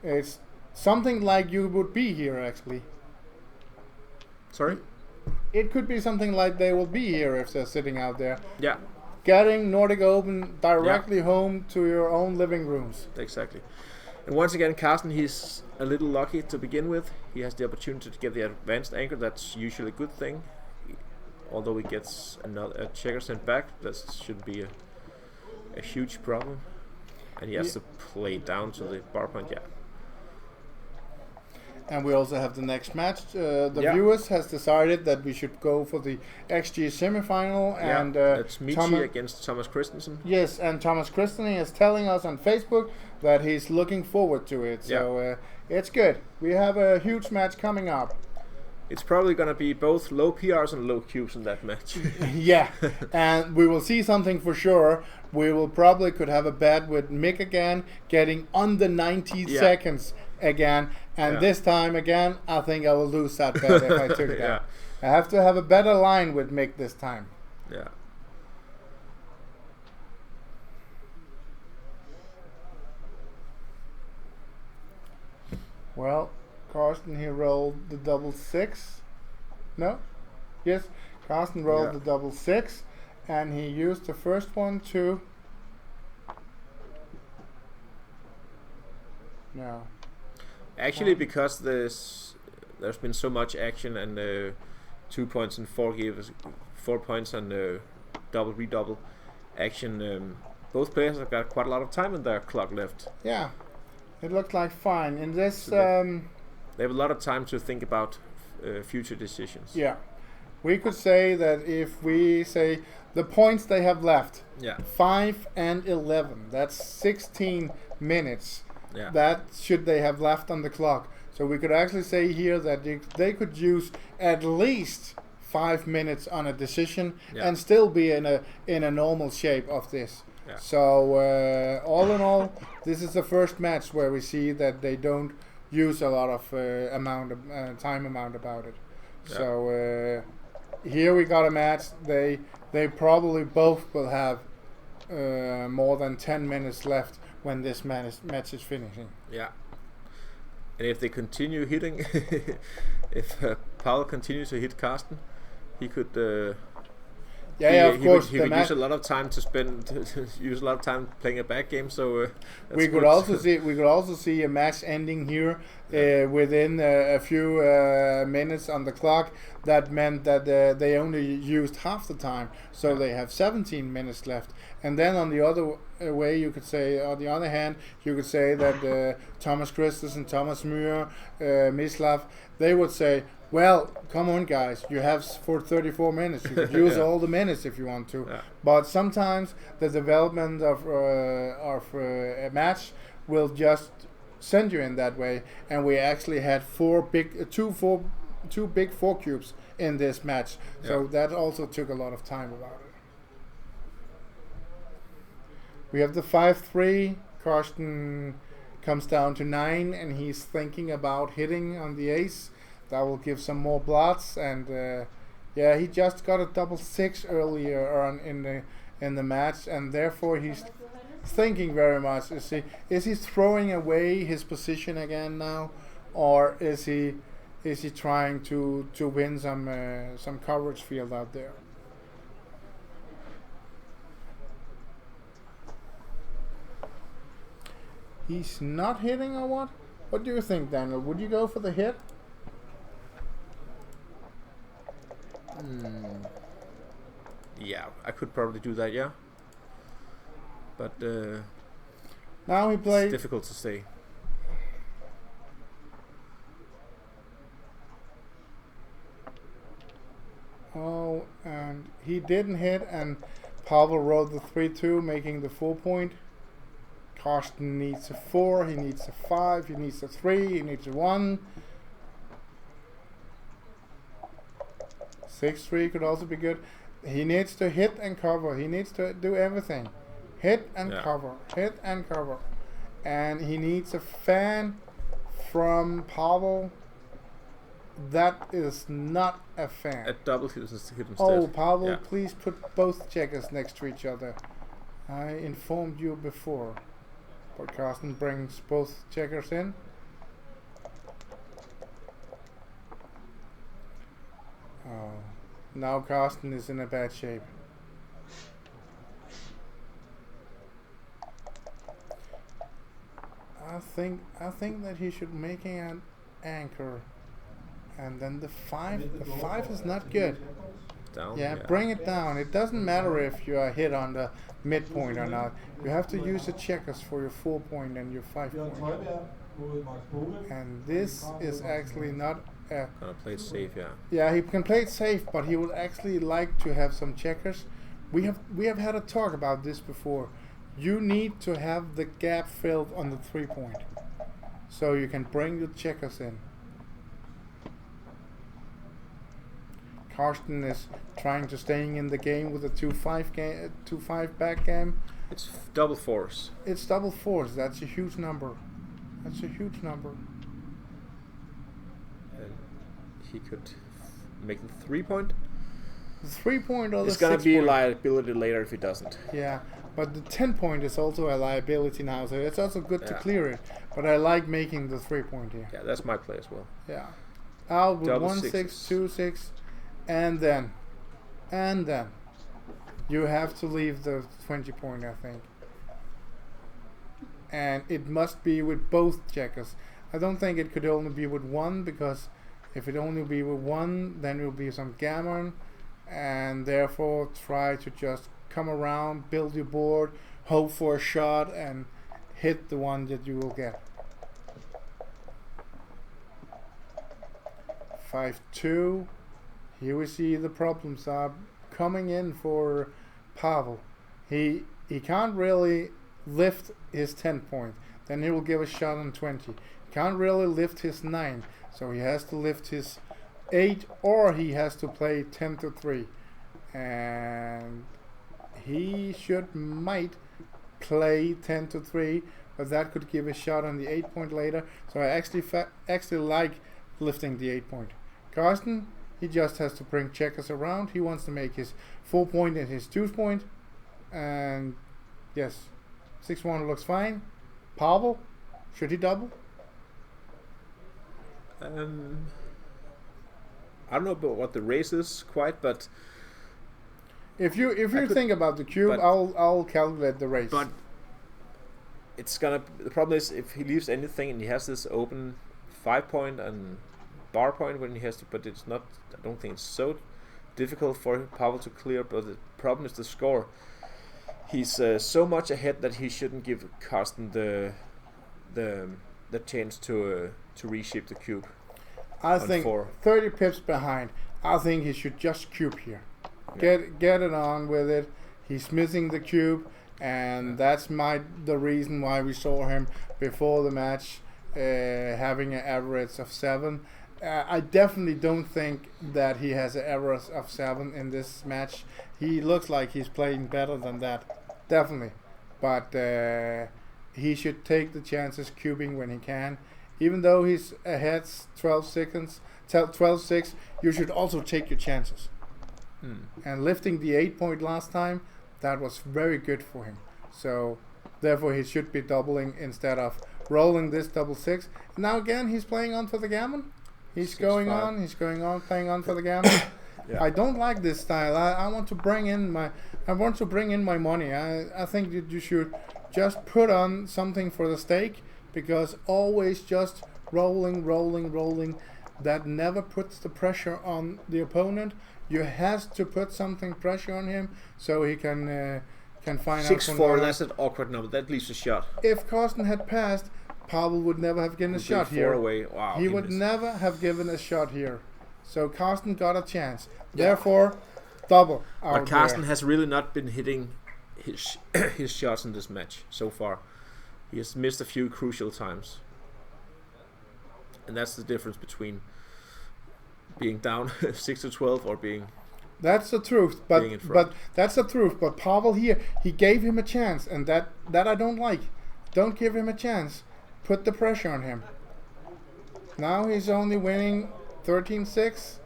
It's something like you would be here, actually. Sorry? It could be something like they will be here if they're sitting out there. Yeah. Getting Nordic Open directly home to your own living rooms. Exactly. And once again, Karsten, he's a little lucky to begin with. He has the opportunity to get the advanced anchor. That's usually a good thing. Although he gets a checker sent back, that shouldn't be a huge problem. And he has to play down to the bar point, And we also have the next match. The viewers has decided that we should go for the XG semifinal. And that's Michi against Thomas Christensen. Yes, and Thomas Christensen is telling us on Facebook that he's looking forward to it. So it's good. We have a huge match coming up. It's probably going to be both low PRs and low cubes in that match. Yeah, and we will see something for sure. We will probably could have a bet with Mick again, getting under 90 seconds again. And this time again, I think I will lose that bet if I took that. I have to have a better line with Mick this time. Yeah. Well, Karsten, he rolled the double 6. No? Yes, Karsten rolled the double 6, and he used the first one to... No. Actually, because there's been so much action and 2 points and 4 gives 4 points and double redouble action, both players have got quite a lot of time in their clock left. Yeah, it looked like fine. In this, So they have a lot of time to think about future decisions. yeah, we could say that if we say the points they have left, Yeah. 5 and 11, that's 16 minutes. Yeah. That should they have left on the clock. So we could actually say here that they could use at least 5 minutes on a decision Yeah. and still be in a normal shape of this. Yeah. So all in all, this is the first match where we see that they don't use a lot of time amount about it. Yeah. So here we got a match. They probably both will have more than 10 minutes left when this match is finishing. Yeah. And if they continue hitting, if Pavel continues to hit Karsten, he could. Of course. He would use a lot of time to spend. To use a lot of time playing a back game. So that's we could good. also see a match ending here within a few minutes on the clock. That meant that they only used half the time, so they have 17 minutes left. And then on the other way, you could say, on the other hand, you could say that Thomas Christensen, Thomas Muir, Mislav, they would say, well, come on, guys, you have for 34 minutes. You could use all the minutes if you want to. Yeah. But sometimes the development of a match will just send you in that way. And we actually had two big 4 cubes in this match. So that also took a lot of time about it. We have the 5-3. Karsten comes down to 9, and he's thinking about hitting on the ace. That will give some more blots, and he just got a double 6 earlier on in the match, and therefore he's thinking very much. Is he throwing away his position again now, or is he trying to win some coverage field out there? He's not hitting, or what? What do you think, Daniel? Would you go for the hit? Yeah, I could probably do that. Yeah, but Now he it's plays. difficult to say. Oh, and he didn't hit, and Pavel wrote the 3-2, making the 4 point. Karsten needs a 4, he needs a 5, he needs a 3, he needs a 1. 6-3 could also be good. He needs to hit and cover. He needs to do everything. Hit and cover. Hit and cover. And he needs a fan from Pavel. That is not a fan. A double hit instead. Oh, Pavel, Yeah. please put both checkers next to each other. I informed you before. But Karsten brings both checkers in. Oh, now Karsten is in a bad shape. I think that he should make an anchor, and then the 5. The 5 is not good. Down. Yeah, bring it down. It doesn't matter if you are hit on the midpoint or not. You have to use the checkers for your 4 point and your 5 point. And this is actually not a... Gonna play it safe, yeah. Yeah, he can play it safe, but he would actually like to have some checkers. We have had a talk about this before. You need to have the gap filled on the 3 point, so you can bring the checkers in. Karsten is trying to staying in the game with a 2-5 back game. It's double force. It's double force. That's a huge number. That's a huge number. And he could make the 3 point. The 3 point or the It's gonna 6 be a point. liability later if he doesn't. Yeah, but the 10 point is also a liability now, so it's also good to Yeah. clear it. But I like making the 3 point here. Yeah, that's my play as well. Yeah. Out with Double 1-6, sixes. 2-6, and then you have to leave the 20 point, I think. And it must be with both checkers. I don't think it could only be with one, because if it only be with one, then it will be some gammon, and therefore try to just come around, build your board, hope for a shot and hit the one that you will get. 5-2. Here we see the problems are coming in for Pavel. He can't really lift his 10 point. Then he will give a shot on 20. He can't really lift his 9. So he has to lift his 8, or he has to play 10-3. And he might play 10-3, but that could give a shot on the 8 point later. So I actually like lifting the 8 point. Karsten, he just has to bring checkers around. He wants to make his 4 point and his 2 point. And yes, 6-1 looks fine. Pavel, should he double? I don't know about what the race is quite, but if you think about the cube, I'll calculate the race. But it's gonna. The problem is if he leaves anything and he has this open 5 point and bar point when he has to, but it's not. I don't think it's so difficult for Pavel to clear. But the problem is the score. He's so much ahead that he shouldn't give Karsten the chance to reshape the cube. I think 30 pips behind. I think he should just cube here. Yeah. Get it on with it. He's missing the cube, and that's the reason why we saw him before the match having an average of 7. I definitely don't think that he has an average of 7 in this match. He looks like he's playing better than that, definitely. But he should take the chances cubing when he can. Even though he's ahead 12-6, you should also take your chances. And lifting the 8 point last time, that was very good for him. So therefore he should be doubling instead of rolling this 6-6. Now again he's playing on for the gammon. He's going on, playing on for the gammon. Yeah. I don't like this style. I want to bring in my money. I think that you should just put on something for the stake, because always just rolling, that never puts the pressure on the opponent. You have to put something pressure on him so he can find 6-4. That's an awkward number. That leaves a shot. If Karsten had passed, Pavel would never have given a shot here. Away. Wow, he would never have given a shot here. So Karsten got a chance. Yeah. Therefore, double. But Karsten has really not been hitting his shots in this match so far. He has missed a few crucial times, and that's the difference between being down 6-12 or being. That's the truth, but that's the truth. But Pavel here, he gave him a chance, and that I don't like. Don't give him a chance. Put the pressure on him. Now he's only winning 13-6.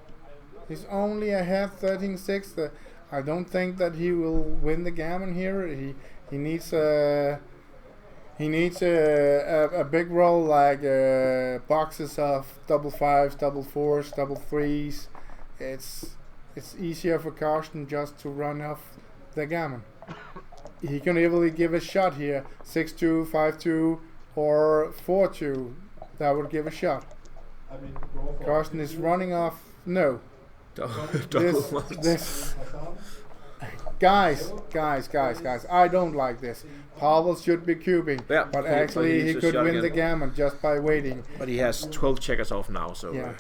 He's only ahead 13-6. I don't think that he will win the gammon here. He needs a big roll, like boxes of 5s, 4s, 3s. It's easier for Karsten just to run off the gammon. He can easily give a shot here, 6-2, 5-2, or 4-2. That would give a shot. Karsten is running off. No. This. Guys, I don't like this. Pavel should be cubing, but actually he could win the gammon just by waiting. But he has 12 checkers off now, so. Yeah.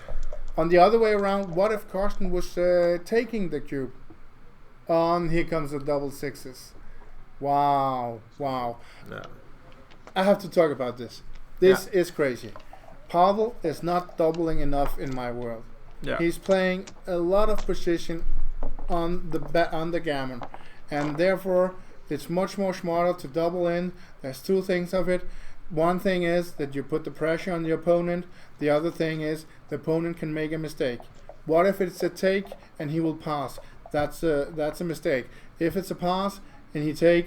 On the other way around, what if Karsten was taking the cube? Here comes the 6s. Wow. Yeah. I have to talk about this. This is crazy. Pavel is not doubling enough in my world. Yeah. He's playing a lot of position on the gammon, and therefore it's much more smarter to double in. There's two things of it. One thing is that you put the pressure on the opponent. The other thing is the opponent can make a mistake. What if it's a take and he will pass? That's a mistake. If it's a pass and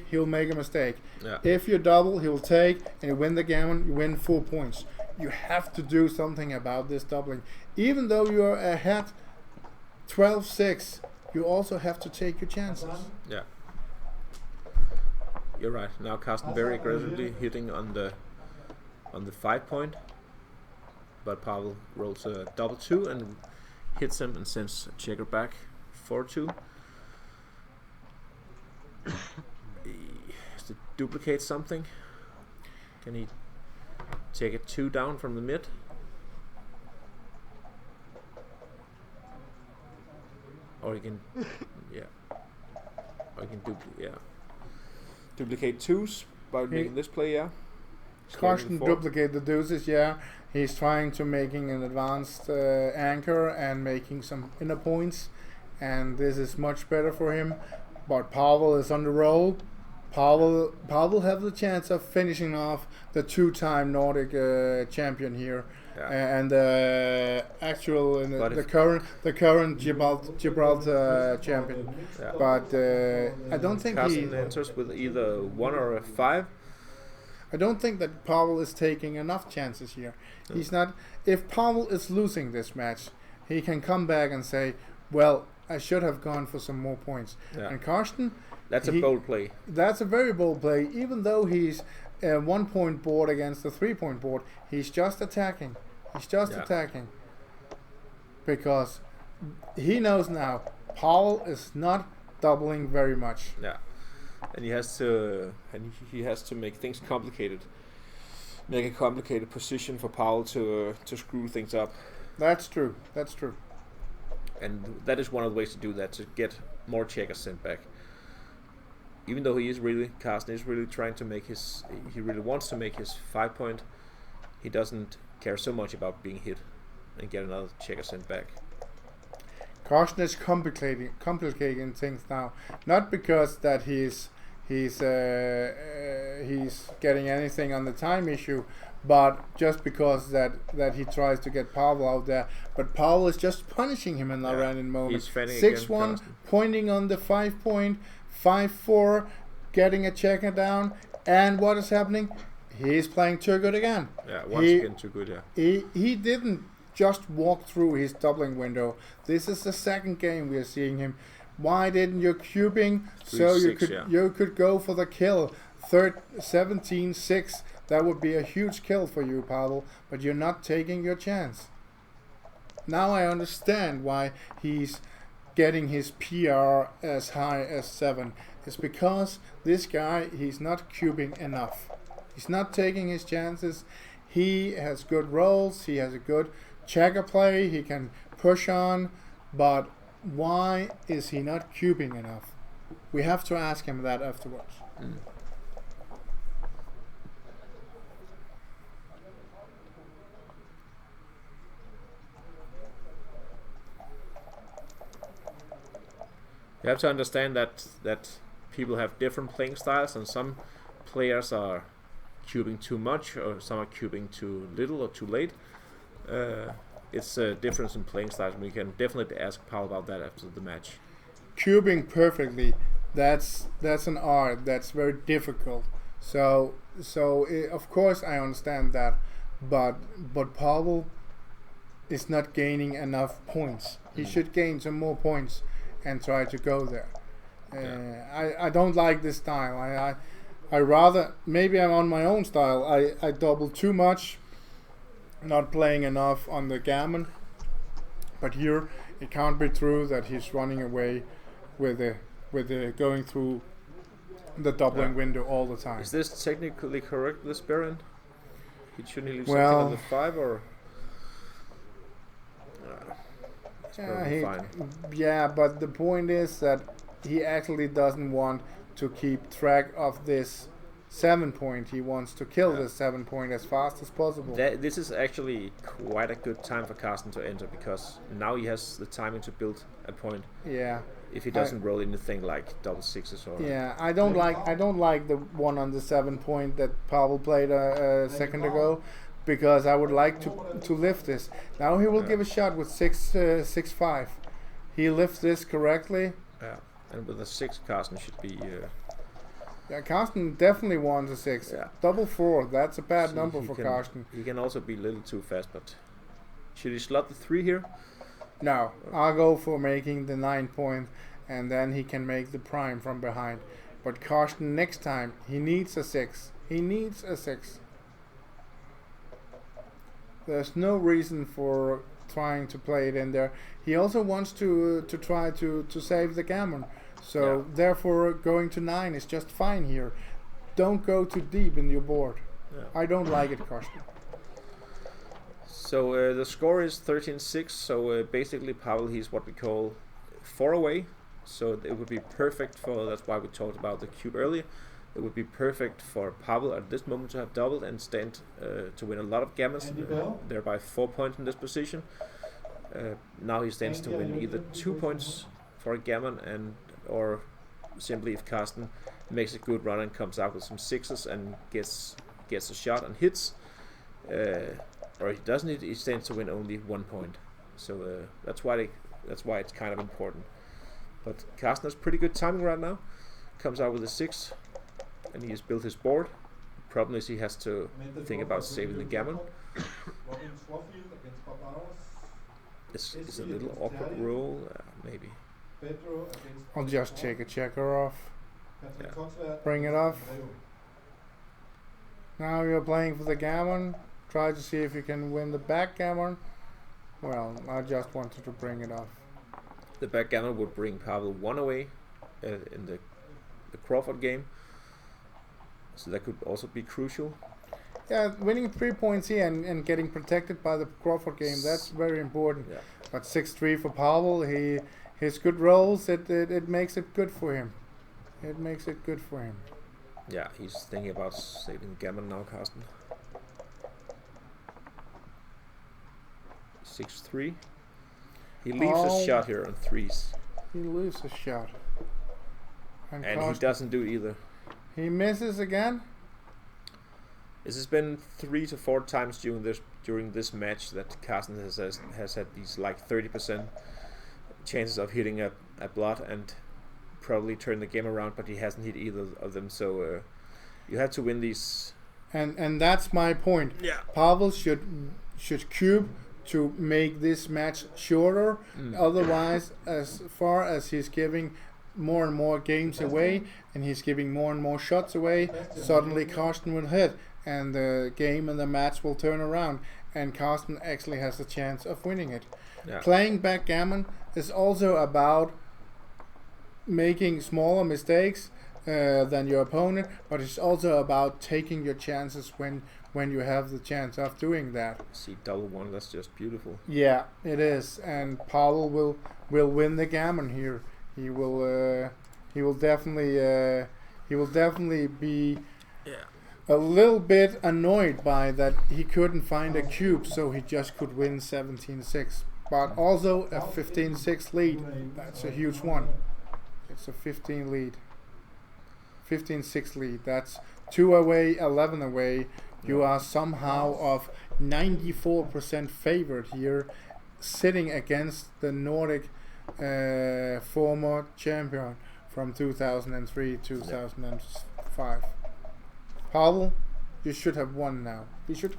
he'll make a mistake. Yeah. If you double, he will take and you win the gammon. You win 4 points. You have to do something about this doubling. Even though you're ahead 12-6, you also have to take your chances. Yeah. You're right. Now Karsten very aggressively hitting on the 5 point, but Pavel rolls a 2 and hits him and sends a checker back 4-2. to duplicate something. Can he take it 2 down from the mid? Or he can, yeah. Or he can duplicate 2s by making this play, yeah. Karsten duplicate the deuces, yeah. He's trying to making an advanced anchor and making some inner points, and this is much better for him. But Pavel is on the roll. Pavel have the chance of finishing off the 2-time Nordic champion here, and actual the current Gibraltar champion. Yeah. But I don't think Karsten enters with either 1 or a 5. I don't think that Pavel is taking enough chances here. He's not. If Pavel is losing this match, he can come back and say, "Well, I should have gone for some more points." Yeah. And Karsten, That's a bold play. that's a very bold play. Even though he's a 1-point board against a 3-point board, he's just attacking. He's just attacking because he knows now Pavel is not doubling very much. Yeah. And he has to make things complicated. Make a complicated position for Pavel to screw things up. That's true. That's true. And that is one of the ways to do that, to get more checkers sent back. Even though Karsten is really trying to make he really wants to make his 5-point, he doesn't care so much about being hit and get another checker sent back. Karsten is complicating things now, not because that he's getting anything on the time issue, but just because that he tries to get Pavel out there. But Pavel is just punishing him in the random moment. 6-1, pointing on the 5-point, 5-4, getting a checker down, and what is happening? He's playing too good again. Yeah, once again too good. Yeah. He didn't just walk through his doubling window. This is the second game we are seeing him. Why didn't you cubing so you could go for the kill? 17-6. That would be a huge kill for you, Pavel. But you're not taking your chance. Now I understand why he's getting his PR as high as 7. It's because this guy, he's not cubing enough. He's not taking his chances. He has good rolls. He has a good checker play. He can push on. But why is he not cubing enough? We have to ask him that afterwards. You have to understand that people have different playing styles, and some players are cubing too much, or some are cubing too little or too late. It's a difference in playing styles. We can definitely ask Paul about that after the match. Cubing perfectly, that's an art. That's very difficult. So of course I understand that, but Pavel is not gaining enough points. He should gain some more points and try to go there. I don't like this style. I rather, maybe I'm on my own style. I double too much, not playing enough on the gammon. But here it can't be true that he's running away with the going through the doubling window all the time. Is this technically correct, this Baron? Shouldn't he leave Well, something on the 5 or? Fine. Yeah, but the point is that he actually doesn't want to keep track of this 7-point. He wants to kill this 7-point as fast as possible. This is actually quite a good time for Karsten to enter, because now he has the timing to build a point. Yeah. If he doesn't roll anything like double 6s or. Yeah, I don't like the one on the 7-point that Pavel played a second ago, because I would like to lift this. Now he will give a shot with 6-5. He lifts this correctly. Yeah, and with a 6, Karsten should be. Yeah, Karsten definitely wants a 6. Yeah. Double 4. That's a bad So number for Karsten. He can also be a little too fast, but should he slot the 3 here? No, I'll go for making the 9-point, and then he can make the prime from behind. But Karsten next time, he needs a 6. He needs a 6. There's no reason for trying to play it in there. He also wants to try to save the gammon. So therefore going to 9 is just fine here. don't go too deep in your board. Yeah. I don't like it, Karsten. So the score is 13-6. So basically, Pavel, he's what we call 4 away. So it would be perfect for. That's why we talked about the cube earlier. It would be perfect for Pavel at this moment to have doubled and stand to win a lot of gammons, thereby 4 points in this position. Now he stands to win either 2 points for a gammon or simply if Karsten makes a good run and comes out with some sixes and gets a shot and hits, or he doesn't, he stands to win only 1 point. So that's why it's kind of important. But Karsten has pretty good timing right now. Comes out with a 6, and he has built his board. Problem is he has to think about saving the gammon. This is a little awkward roll, maybe. I'll just take a checker off. Yeah. Bring it off. Now you're playing for the gammon. Try to see if you can win the backgammon. Well, I just wanted to bring it off. The backgammon would bring Pavel 1 away in the Crawford game. So that could also be crucial. Yeah, winning 3 points here and getting protected by the Crawford game, that's very important. Yeah. But 6-3 for Pavel, his good rolls, it makes it good for him. It makes it good for him. Yeah, he's thinking about saving gammon now, Karsten. 6-3. He leaves a shot here on 3s. He leaves a shot. And he doesn't do it either. He misses again. This has been 3 to 4 times during this match that Karsten has had these like 30% chances of hitting a blot and probably turn the game around, but he hasn't hit either of them. So you have to win these. And that's my point. Yeah. Pavel should cube to make this match shorter. Otherwise, as far as he's giving more and more games away and he's giving more and more shots away, suddenly Karsten will hit and the game and the match will turn around and Karsten actually has a chance of winning it. Yeah. Playing backgammon is also about making smaller mistakes than your opponent, but it's also about taking your chances when you have the chance of doing that. See double 1, that's just beautiful. Yeah, it is, and Pavel will win the gammon here. He will definitely be a little bit annoyed by that he couldn't find a cube, so he just could win 17-6. But also a 15-6 lead. That's a huge one. It's a 15-6 lead. That's 2 away, 11 away. You are somehow of 94% favored here, sitting against the Nordic former champion from 2003, 2005. Pavel, you should have won now. We should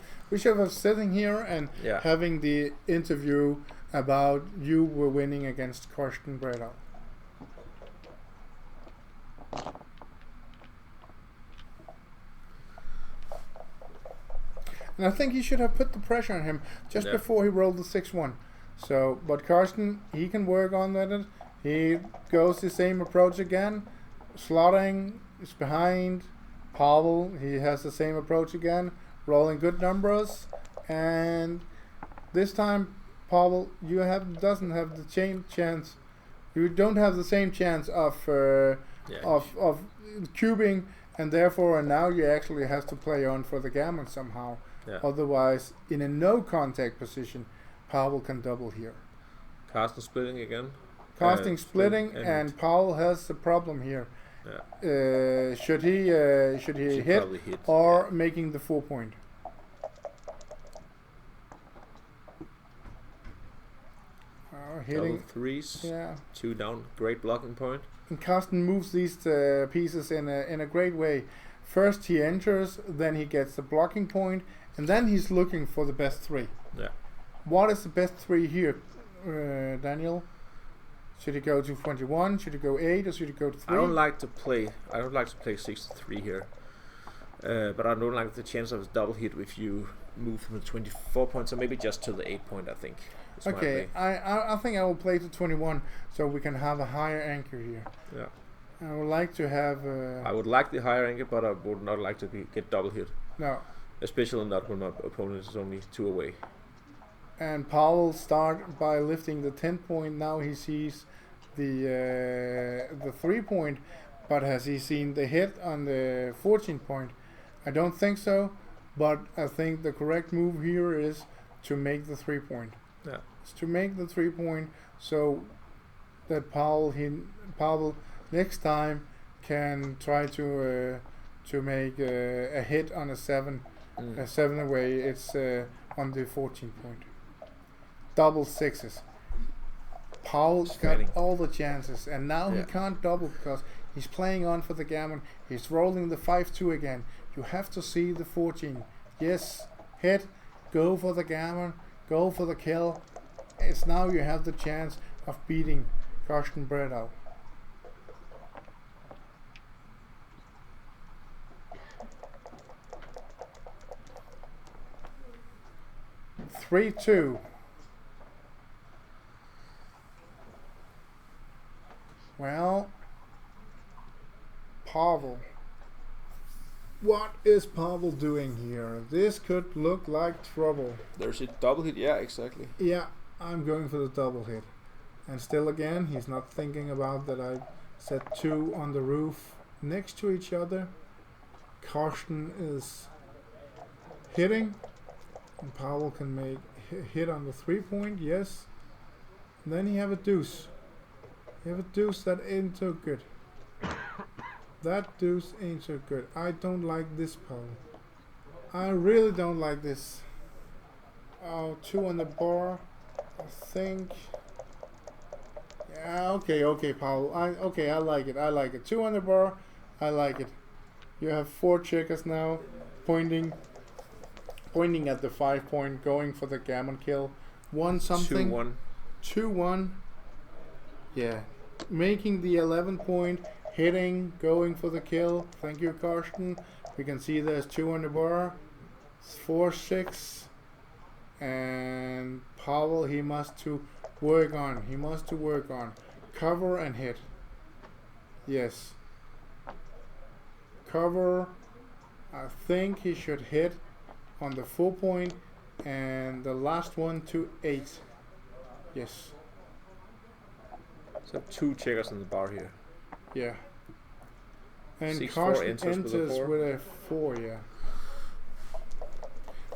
have sitting here and having the interview about you were winning against Karsten Bredahl. And I think he should have put the pressure on him just before he rolled the 6-1. So, but Karsten, he can work on that. He goes the same approach again. Slotting is behind. Pavel, he has the same approach again. Rolling good numbers. And this time, Pavel, doesn't have the chance. You don't have the same chance of cubing, and therefore now you actually have to play on for the gammon somehow. Yeah. Otherwise, in a no contact position, Pavel can double here. Karsten splitting again. Karsten splitting, and Pavel has the problem here. Yeah. Should he hit or making the 4 point? Hitting double 3s. Yeah. 2 down. Great blocking point. And Karsten moves these pieces in a great way. First he enters, then he gets the blocking point, and then he's looking for the best 3. Yeah. What is the best 3 here, Daniel? Should he go to 21? Should he go 8? Or should he go to 3? I don't like to play 6-3 here. But I don't like the chance of a double hit if you move from the 24 points, or maybe just to the 8 point. I think. Okay, I think I will play to 21 so we can have a higher anchor here. Yeah. I would like to have. I would like the higher angle, but I would not like to get double hit. No. Especially not when my opponent is only 2 away. And Pavel start by lifting the 10 point. Now he sees the 3 point, but has he seen the hit on the 14 point? I don't think so, but I think the correct move here is to make the 3 point. Yeah. It's to make the 3 point so that Pavel next time can try to make a hit on a 7 away. It's on the 14 point. Double sixes. Paul's got all the chances, and now he can't double because he's playing on for the gammon. He's rolling the 5-2 again. You have to see the 14. Yes, hit, go for the gammon, go for the kill. It's now you have the chance of beating Karsten Bredahl. Three, 2. Well, Pavel. What is Pavel doing here? This could look like trouble. There's a double hit. Yeah, exactly. Yeah, I'm going for the double hit. And still again, he's not thinking about that I set 2 on the roof next to each other. Karsten is hitting. And Pavel can make hit on the 3 point, yes. And then you have a deuce. You have a deuce that ain't so good. That deuce ain't so good. I don't like this, Pavel. I really don't like this. Oh, 2 on the bar. I think. Yeah, okay, Pavel. I like it. 2 on the bar. I like it. You have 4 checkers now, pointing at the 5 point, going for the gammon kill. 1 something. 2-1. 2-1. Yeah. Making the 11 point, hitting, going for the kill. Thank you, Karsten. We can see there's 2 on the bar. 4-6. And Pavel, he must to work on. Cover and hit. Yes. Cover. I think he should hit on the 4 point and the last one to 8. Yes. So 2 checkers on the bar here. Yeah. And 6-4 Karsten enters with a 4. with a 4, yeah.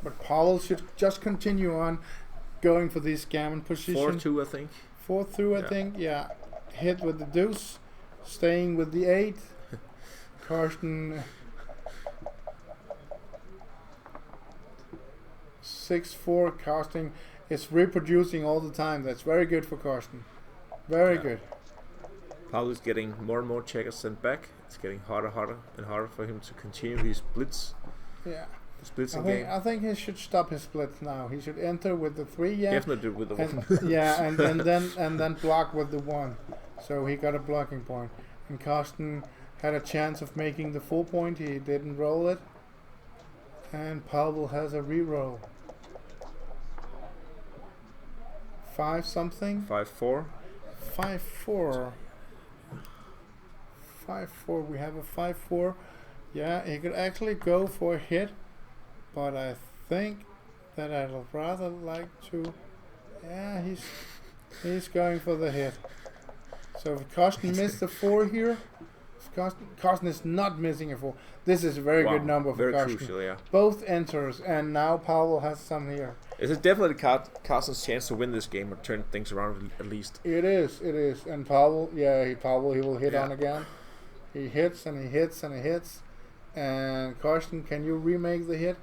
But Pavel should just continue on going for this gammon position. 4-2, I think. 4-2, I think, yeah. Hit with the deuce, staying with the 8. Karsten 6-4. Karsten is reproducing all the time. That's very good for Karsten. Very good. Pavel is getting more and more checkers sent back. It's getting harder and harder for him to continue his blitz. Yeah. Splitsing game. I think he should stop his splits now. He should enter with the 3, yeah. Definitely with the 1. Yeah, and then block with the 1. So he got a blocking point. And Karsten had a chance of making the 4 point. He didn't roll it. And Pavel has a re-roll. 5 something. 5-4. 5-4. 5-4. We have a 5-4. Yeah, he could actually go for a hit, but I think that I'd rather like to. Yeah, he's going for the hit. So if Karsten missed the 4 here, Karsten is not missing a 4. This is a very good number for Karsten. Very crucial, yeah. Both enters, and now Pavel has some here. It's definitely Karsten's chance to win this game or turn things around at least. It is. And Pavel, Pavel, he will hit on again. He hits and he hits and he hits. And Karsten, can you remake the hit?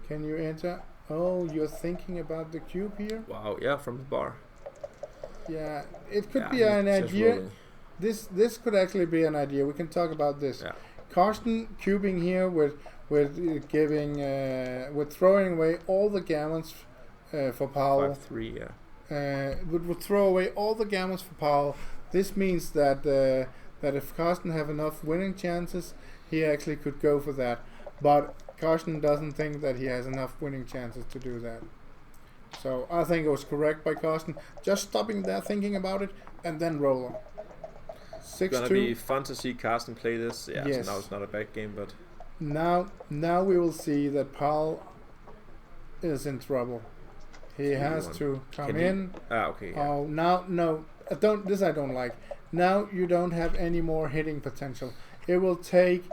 Can you enter? Oh, you're thinking about the cube here? Wow, yeah, from the bar. Yeah, it could be an idea. This could actually be an idea. We can talk about this. Yeah. Karsten cubing here with throwing away all the gammons for Pavel. 5-3, yeah. Would throw away all the gammons for Pavel. This means that if Karsten have enough winning chances, he actually could go for that. But Karsten doesn't think that he has enough winning chances to do that. So I think it was correct by Karsten. Just stopping there, thinking about it, and then roll on. Gonna 6-2. be fun to see Karsten play this. Yeah, Yes. so now it's not a bad game, but Now we will see that Paul is in trouble. He has to come Can he- in. okay. Yeah. Oh, now no, I don't like. Now you don't have any more hitting potential. It will take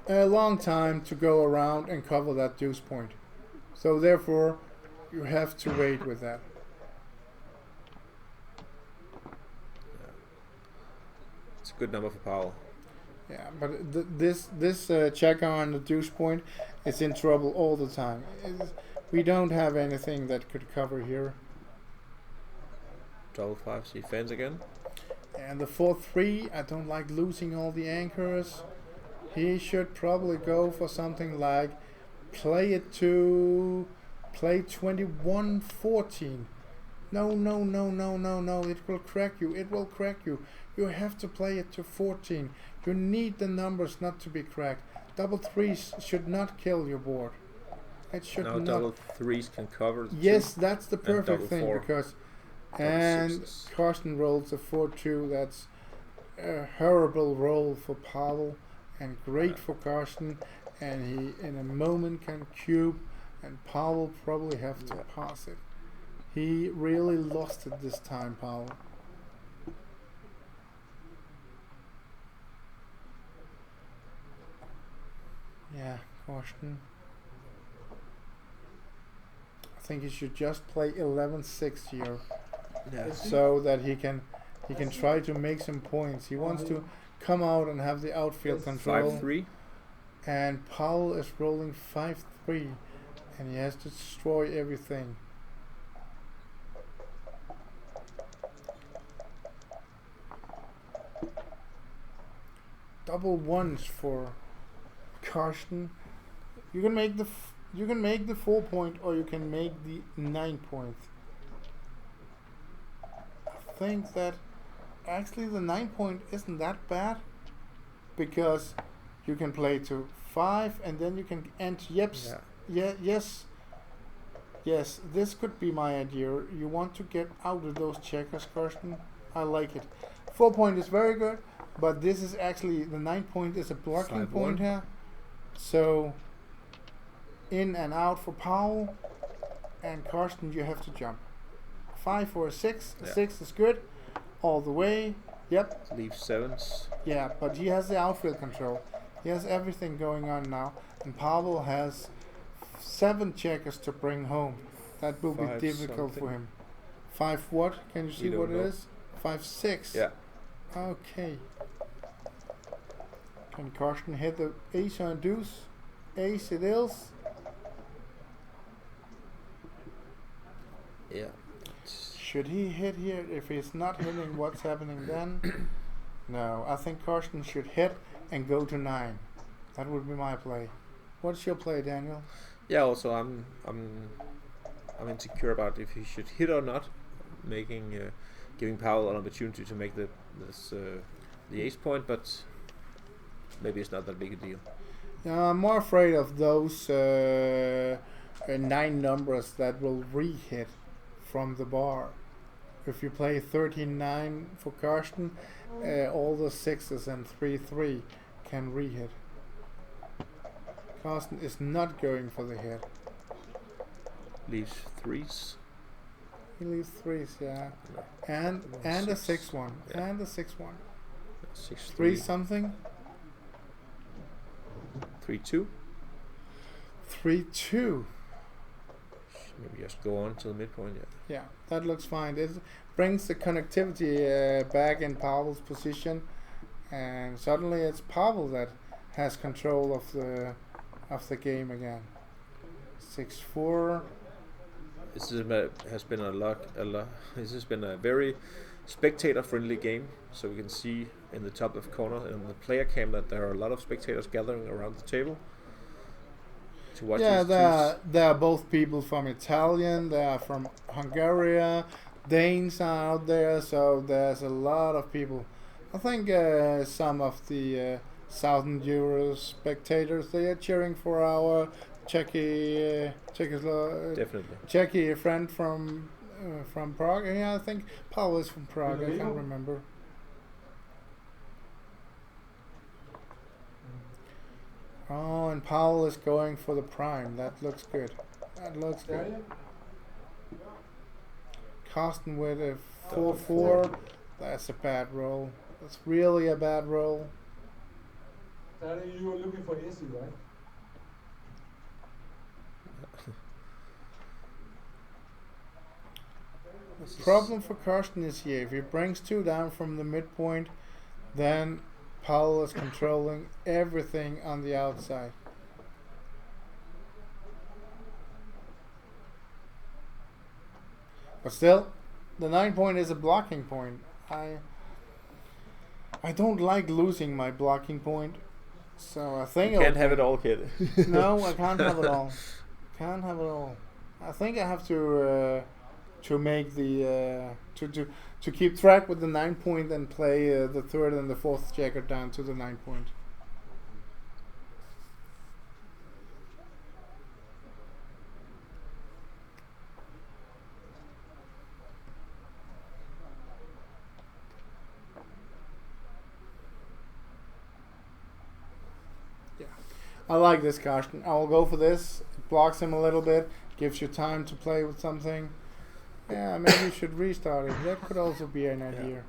a long time to go around and cover that deuce point. So therefore, you have to wait with that. It's a good number for Pavel. Yeah, but this checker on the deuce point is in trouble all the time. We don't have anything that could cover here. Double 5, see fans again. And the 4-3, I don't like losing all the anchors. He should probably go for something like play 21-14. No, it will crack you. You have to play it to 14. You need the numbers not to be cracked. Double threes should not kill your board. It should Now not. double 3s can cover the Yes, two. that's the And perfect double thing 4. because Double and 6s. Karsten rolls a 4-2. That's a horrible roll for Pavel and great for Karsten. And he in a moment can cube, and Pavel probably have to pass it. He really lost it this time, Pavel. Yeah, Karsten. I think he should just play 11-6 here, so that he can try to make some points. He wants to come out and have the outfield control. 5-3. And Paul is rolling 5-3, and he has to destroy everything. Double ones for Karsten. You can make the 4 point, or you can make the 9 point. I think that actually the 9 point isn't that bad, because you can play to 5 and then you can end. Yes. This could be my idea. You want to get out of those checkers, Karsten. I like it. 4 point is very good, but this is actually the 9 point is a blocking 5-1. point here. So in and out for Paul, and Karsten, you have to jump. 5 for a 6. Yeah. 6 is good all the way. Yep. Leave 7s. Yeah, but he has the outfield control. He has everything going on now, and Pavel has 7 checkers to bring home. That will be 5 difficult for something. him. 5 what? Can you see don't what it know. is? 5-6. Yeah. Okay. Can Karsten hit the ace on deuce? Ace it is. Yeah. Should he hit here? If he's not hitting, what's happening then? No, I think Karsten should hit and go to 9. That would be my play. What's your play, Daniel? Yeah. Also, I'm insecure about if he should hit or not, giving Pavel an opportunity to make the ace point, but maybe it's not that big a deal. I'm more afraid of those 9 numbers that will re-hit from the bar. If you play 13-9 for Karsten, all the 6s and 3-3 can re-hit. Karsten is not going for the hit. Leaves 3s. He leaves 3s, yeah. And a 6-1. Yeah. And a 6-1. 6-3. 3 something. 3-2. 3-2. Maybe just go on to the midpoint. Yeah. Yeah, that looks fine. It brings the connectivity back in Pavel's position, and suddenly it's Pavel that has control of the game again. 6-4. This has been This has been a very spectator-friendly game. So we can see in the top left corner in the player cam that there are a lot of spectators gathering around the table to watch. Yeah, these there are both people from Italian, they are from Hungary, Danes are out there, so there's a lot of people. I think some of the Southern Euro spectators, they are cheering for our Czechy friend from Prague. Yeah, I think Pavel is from Prague. I can't remember. Oh, and Pavel is going for the prime. That looks good. That looks good. Daniel? Karsten with a 4-4. That's a bad roll. That's really a bad roll. Daniel, you were looking for Essie, right? Problem for Karsten is here. If he brings 2 down from the midpoint, then Pavel is controlling everything on the outside. But still, the 9 point is a blocking point. I don't like losing my blocking point, so I think You can't have it all, kid. No, I can't have it all. Can't have it all. I think I have to make the to keep track with the 9 point and play the third and the fourth checker down to the 9 point. Yeah, I like this, Karsten. I will go for this. It blocks him a little bit, gives you time to play with something. Yeah, maybe you should restart it. That could also be an idea.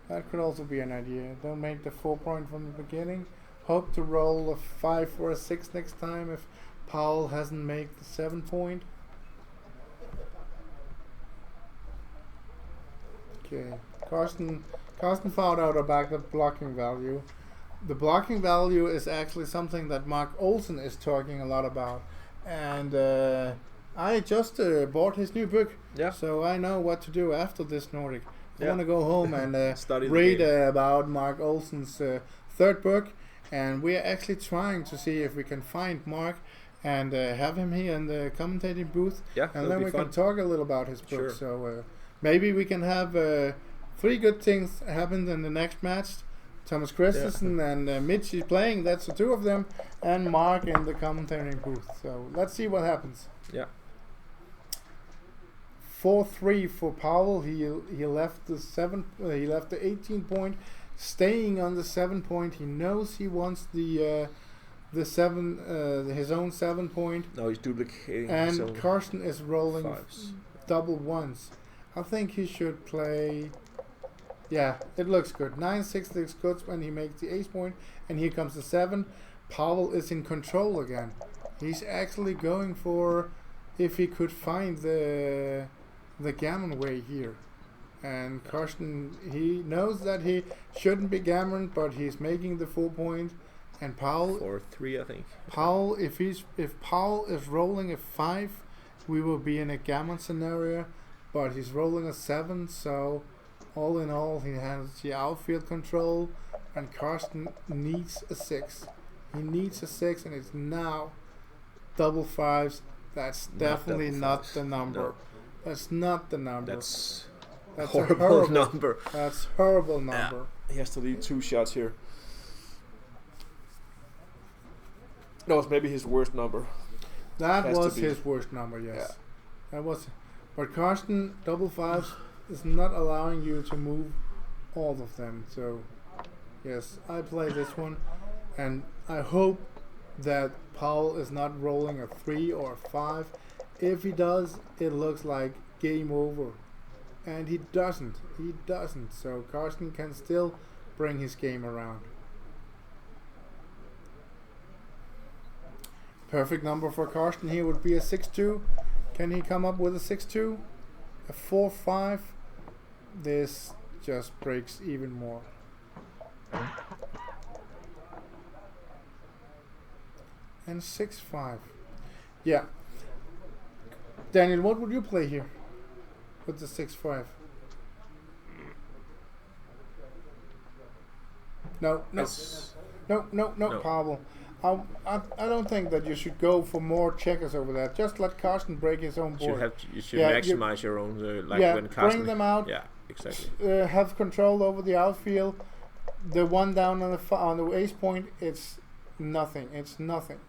That could also be an idea. Don't make the 4 point from the beginning. Hope to roll a 5 or a 6 next time if Pavel hasn't made the 7 point. Okay, Karsten found out about the blocking value. The blocking value is actually something that Mark Olsen is talking a lot about, and I just bought his new book, Yeah. so I know what to do after this Nordic. I Yeah. want to go home and Study the read game. about Mark Olsen's third book, and we are actually trying to see if we can find Mark and have him here in the commentating booth, Yeah, and that'll then be we fun. can talk a little about his book. Sure. So maybe we can have 3 good things happen in the next match. Thomas Christensen and Mitch is playing. That's the 2 of them, and Mark in the commentating booth. So let's see what happens. Yeah. 4-3 for Pavel. He left the 7. He left the 18 point, staying on the 7 point. He knows he wants the 7, his own 7 point. No, he's duplicating. And so Karsten is rolling 5s. double ones. I think he should play. Yeah, it looks good. 9-6 looks good when he makes the ace point, and here comes the 7. Pavel is in control again. He's actually going for if he could find the gammon way here. And Karsten, he knows that he shouldn't be gammon, but he's making the 4 point. And Pavel, 4-3, I think. Pavel, if Pavel is rolling a 5, we will be in a gammon scenario. But he's rolling a 7, so all in all, he has the outfield control, and Karsten needs a 6. He needs a 6, and it's now double 5s. That's definitely not the number. No. That's not the number. That's a horrible number. That's horrible number. He has to lead 2 shots here. No, it's maybe his worst number. That Has to was be. his worst number. Yes, that was. But Karsten double 5s is not allowing you to move all of them. So, yes, I play this one, and I hope that Pavel is not rolling a 3 or a 5. If he does, it looks like game over. And he doesn't. He doesn't. So Karsten can still bring his game around. Perfect number for Karsten here would be a 6-2. Can he come up with a 6-2? A 4-5? This just breaks even more. And 6-5. Yeah. Daniel, what would you play here with the 6-5? No, No. Pavel. I don't think that you should go for more checkers over there. Just let Karsten break his own board. You should Yeah, maximize your own, when bring Karsten. them out. Yeah, exactly. Have control over the outfield. The one down on the ace point, it's nothing. It's nothing.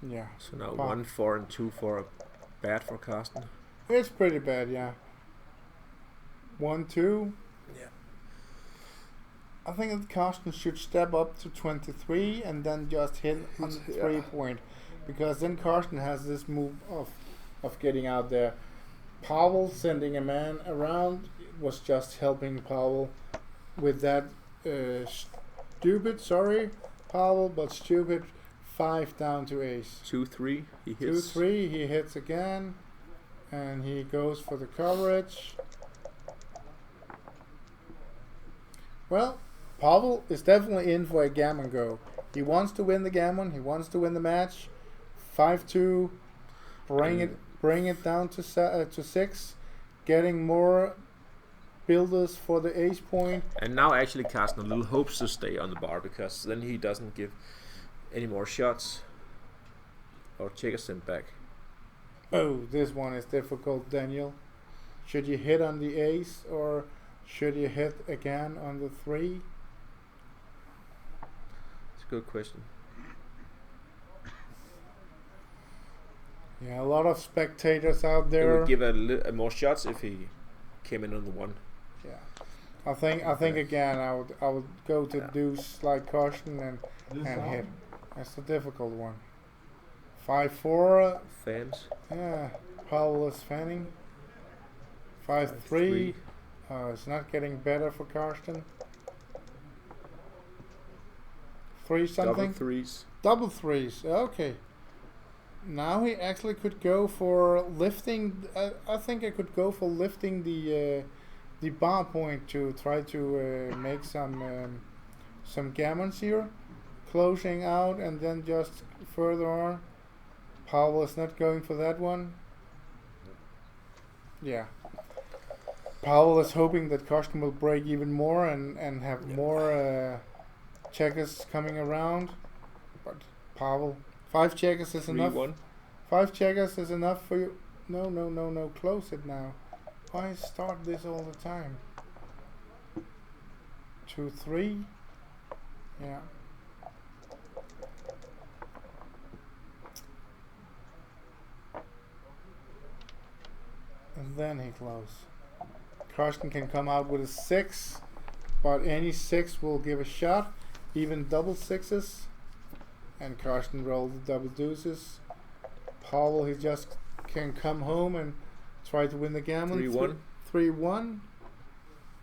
Yeah. So now Pa- 1, 4, and 2 for bad for Karsten. It's pretty bad, yeah. 1, 2. Yeah. I think that Karsten should step up to 23 and then just hit on the 3 point, because then Karsten has this move of getting out there. Pavel sending a man around was just helping Pavel with that stupid, sorry Pavel, but stupid 5 down to ace. 2, 3. He 2, hits. 3, he hits again, and he goes for the coverage. Well, Pavel is definitely in for a gammon go. He wants to win the gammon. He wants to win the match. 5-2, bring it down to 6, getting more builders for the ace point. And now actually Karsten a little hopes to stay on the bar, because then he doesn't give any more shots or checkers sent back. Oh, this one is difficult, Daniel. Should you hit on the ace or should you hit again on the 3? It's a good question. Yeah, a lot of spectators out He there. would give more shots if he came in on the 1. Yeah, I think again I would go to Yeah. deuce like Karsten and hit. That's a difficult one. 5-4. Fans. Yeah, Pavel is fanning. 5-3. It's not getting better for Karsten. 3 something. Double 3s. Double 3s. Okay. Now he actually could go for lifting. I think I could go for lifting the bar point to try to make some gammons here, closing out and then just further on. Pavel is not going for that one. Yeah. Pavel is hoping that Karsten will break even more and have more checkers coming around. But Pavel, 5 checkers is enough. 3-1. 5 checkers is enough for you. No. Close it now. Why start this all the time? 2, 3. Yeah. And then he close. Karsten can come out with a 6, but any 6 will give a shot. Even double 6s. And Karsten rolled the double deuces. Pavel, he just can come home and try to win the gammon. 3-1. 3-1.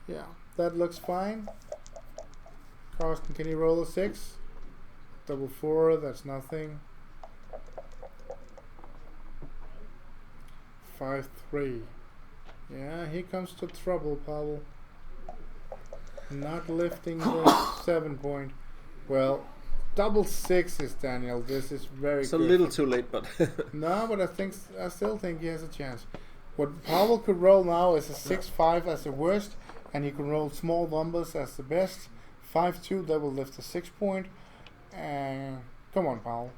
Yeah, that looks fine. Karsten, can he roll a 6? Double 4, that's nothing. 5-3. Yeah, here comes to trouble, Pavel. Not lifting the 7 point. Well, double 6s, Daniel. This is very It's good. a little too late, but No, but I still think he has a chance. What Pavel could roll now is a 6-5 as the worst, and he can roll small numbers as the best. 5-2, that will lift the 6 point. And come on, Pavel.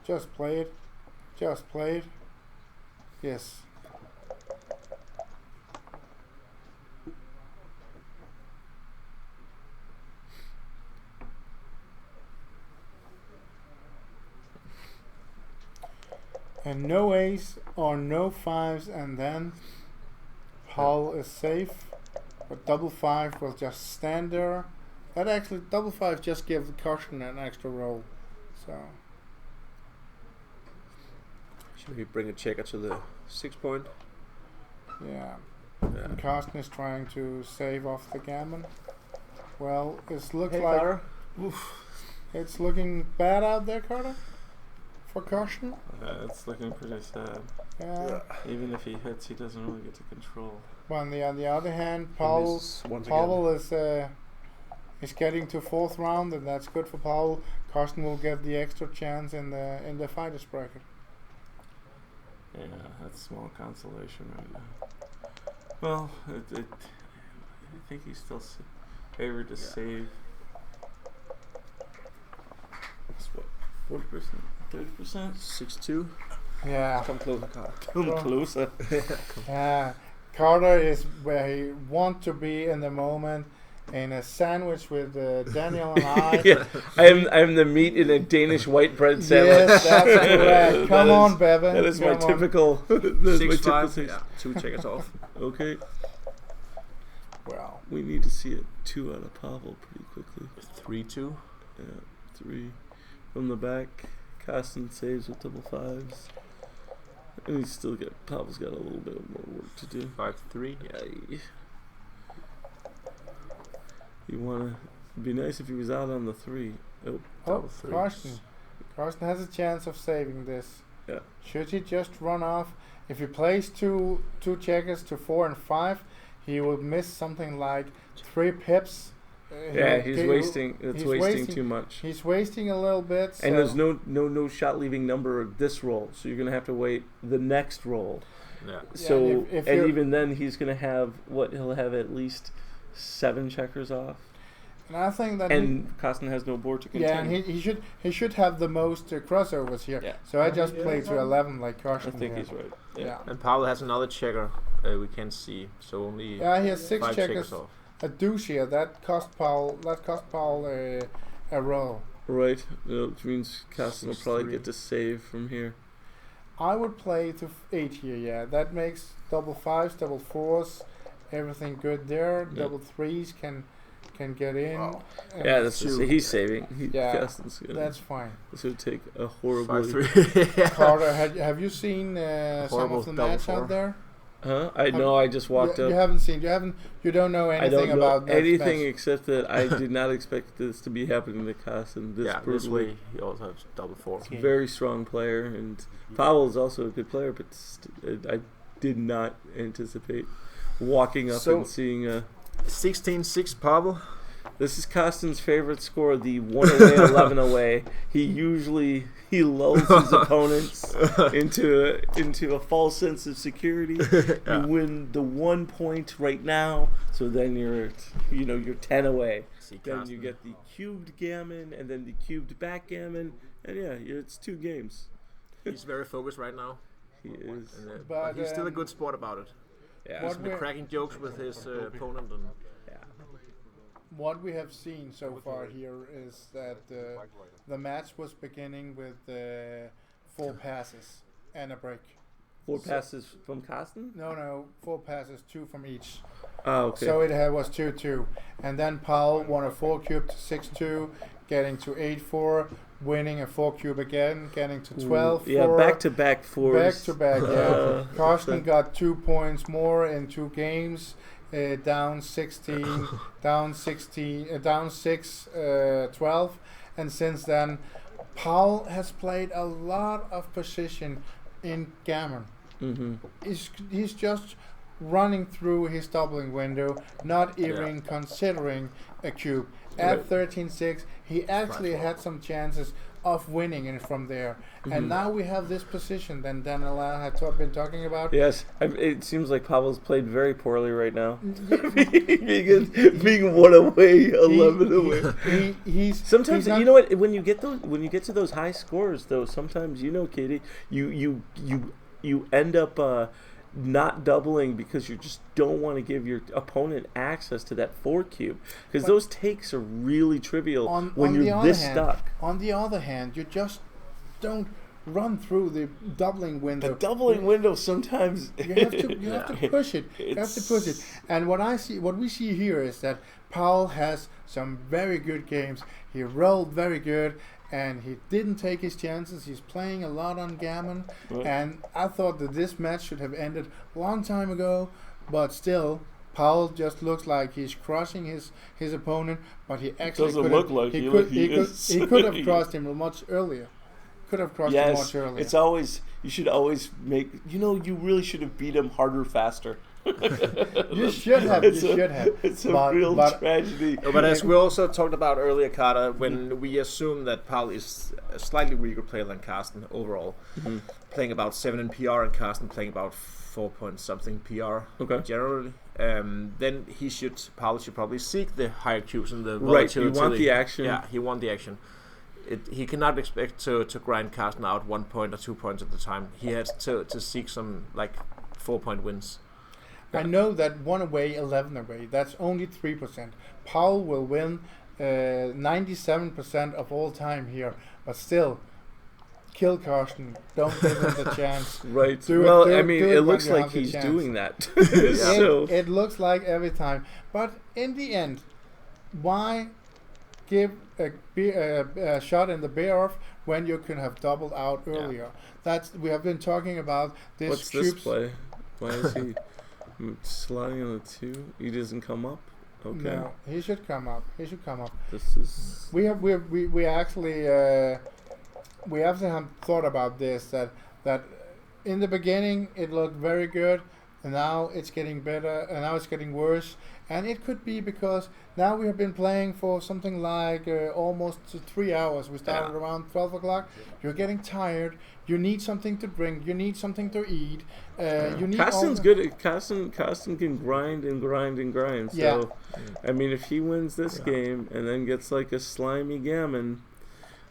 Just play it. Just play it. Yes. And no ace or no 5s, and then Paul is safe. But double 5 will just stand there. That actually, double 5 just gives Karsten an extra roll. So, should we bring a checker to the 6 point? yeah. And Karsten is trying to save off the gammon. Well, it's it's looking bad out there, Carter, for Karsten. It's looking pretty sad. Yeah. Even if he hits, he doesn't really get to control. But on the other hand, misses once Pavel is getting to 4th round, and that's good for Pavel. Karsten will get the extra chance in the fighters bracket. Yeah, that's small consolation right now. Well, I think he's still favored to save. That's what, 40%, 30%? 6-2. Yeah. Come closer, Carter. Come closer. Yeah. Carter is where he wants to be in the moment. in a sandwich with Daniel and I. Yeah, I'm the meat in a Danish white bread sandwich. Yes, that's correct. Come on, Bevan. That is my Come on. typical. That is my 6-5. typical Yeah, 2 checkers off. Okay, Well, we need to see a 2 out of Pavel pretty quickly. 3-2. Yeah, 3 from the back. Karsten saves with double 5s. And he's still got. Pavel's got a little bit more work to do. 5-3. Yeah. You wanna? It'd be nice if he was out on the 3. Oh, double 3s. Karsten. Karsten has a chance of saving this. Yeah. Should he just run off? If he plays two checkers to 4 and 5, he will miss something like 3 pips. Yeah, he's wasting. It's wasting too much. He's wasting a little bit. So And there's no shot leaving number of this roll, so you're gonna have to wait the next roll. Yeah. So and if and you're- even then he's gonna have he'll have at least 7 checkers off, and I think that and Karsten has no board to contend. and he should have the most crossovers here. Yeah. So I just played to 11 like I Karsten. think here. he's right. Yeah. And Pavel has another checker we can't see, so only Yeah, he has 6 5 checkers. off. A deuce here that cost Paul a roll. Right, which means Karsten will probably 6-3. get to save from here. I would play to 8 here. Yeah, that makes double 5s, double 4s, everything good there. Yeah. Double 3s can get in. Wow. and Yeah, that's two. he's saving. Yeah, Karsten's gonna. that's fine. This would take a horribly. 5-3. Carter, have you seen some Horrible of the double match 4. out there? Huh? I know. I just walked you up. haven't seen. You don't know I anything don't know about that anything match. except that I did not expect this to be happening to Karsten this Yeah, this brutally. way he also has double 4. He's a very strong player, and Pavel is also a good player, but I did not anticipate walking up So- and seeing a. 16-6 Pavel. This is Karsten's favorite score, the 1 away, 11 away. He lulls his opponents into a false sense of security. Yeah. You win the 1 point right now, so then you're 10 away. See Then Karsten. you get the cubed gammon and then the cubed backgammon, and it's 2 games. He's very focused right now, He is. and, But, but he's still a good sport about it. Yeah. He's been cracking jokes with his opponent, and What we have seen so far here is that the match was beginning with 4 passes and a break. 4 passes from Karsten? No, 4 passes, 2 from each. Oh, okay. So it was 2-2, and then Paul won a 4 cube to 6-2, getting to 8-4, winning a 4 cube again, getting to 12-4. Yeah, back-to-back 4s. Back to back, yeah. Karsten okay. got 2 points more in 2 games. Down 16, down 6, 12, and since then, Paul has played a lot of position in gammon. Mm-hmm. He's just running through his doubling window, not even considering a cube. At 13-6, he actually had some chances of winning it from there. And now we have this position that Dan and I have been talking about. Yes, it seems like Pavel's played very poorly right now. being 1 away, 11 away. He's Sometimes he's you know what? When you get to those high scores, though, sometimes Katie, you end up not doubling because you just don't want to give your opponent access to that 4 cube, because those takes are really trivial when you're this stuck. On the other hand, you just don't run through the doubling window. The doubling window sometimes You have to push it. You have to push it. And what we see here is that Paul has some very good games. He rolled very good, and he didn't take his chances. He's playing a lot on gammon, and I thought that this match should have ended a long time ago, but still, Paul just looks like he's crushing his opponent, but he actually doesn't look like he could have crossed him much earlier. Could have crossed him much earlier. It's always, you should always make, you really should have beat him harder, faster. You should have. It's a real tragedy. but as we also talked about earlier, Carter, when we assume that Paul is a slightly weaker player than Karsten overall, playing about 7 in PR and Karsten playing about 4 point something PR generally, then Paul should probably seek the higher cubes and the volatility. Right, you want the action. Yeah, he want the action. He cannot expect to grind Karsten out 1 point or 2 points at the time. He has to seek some 4 point wins. I know that 1 away, 11 away. That's only 3%. Pavel will win 97% of all time here, but still, kill Karsten. Don't give him the chance. Right. Do well, do I mean, do it when looks you like have the he's chance. doing that. It, so it looks like every time. But in the end, why give a shot in the bear off when you can have doubled out earlier? That's we have been talking about this. what's this play? Why is he sliding on the 2? He doesn't come up. Okay. No, he should come up. He should come up. This is. We actually have thought about this that in the beginning it looked very good, and now it's getting better, and now it's getting worse. And it could be because now we have been playing for something like almost 3 hours. We started around 12 o'clock. You're getting tired. You need something to drink. You need something to eat. You need. Karsten's good at Karsten can grind and grind and grind. So, Yeah. I mean, if he wins this game and then gets like a slimy gammon,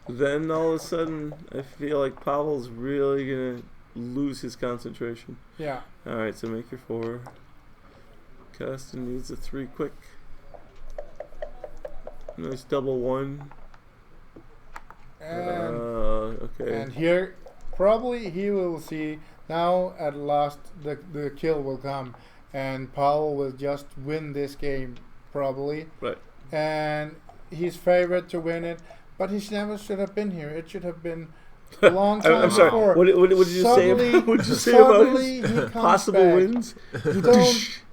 then all of a sudden I feel like Pavel's really gonna lose his concentration. Yeah. All right, so make your 4. Karsten needs a 3 quick. Nice double 1. Okay. And here, probably he will see now at last the kill will come, and Pavel will just win this game probably. Right. And he's favorite to win it, but he never should have been here. It should have been a long time I'm sorry. before. What did you say? What did you say about Suddenly his he comes possible back. wins?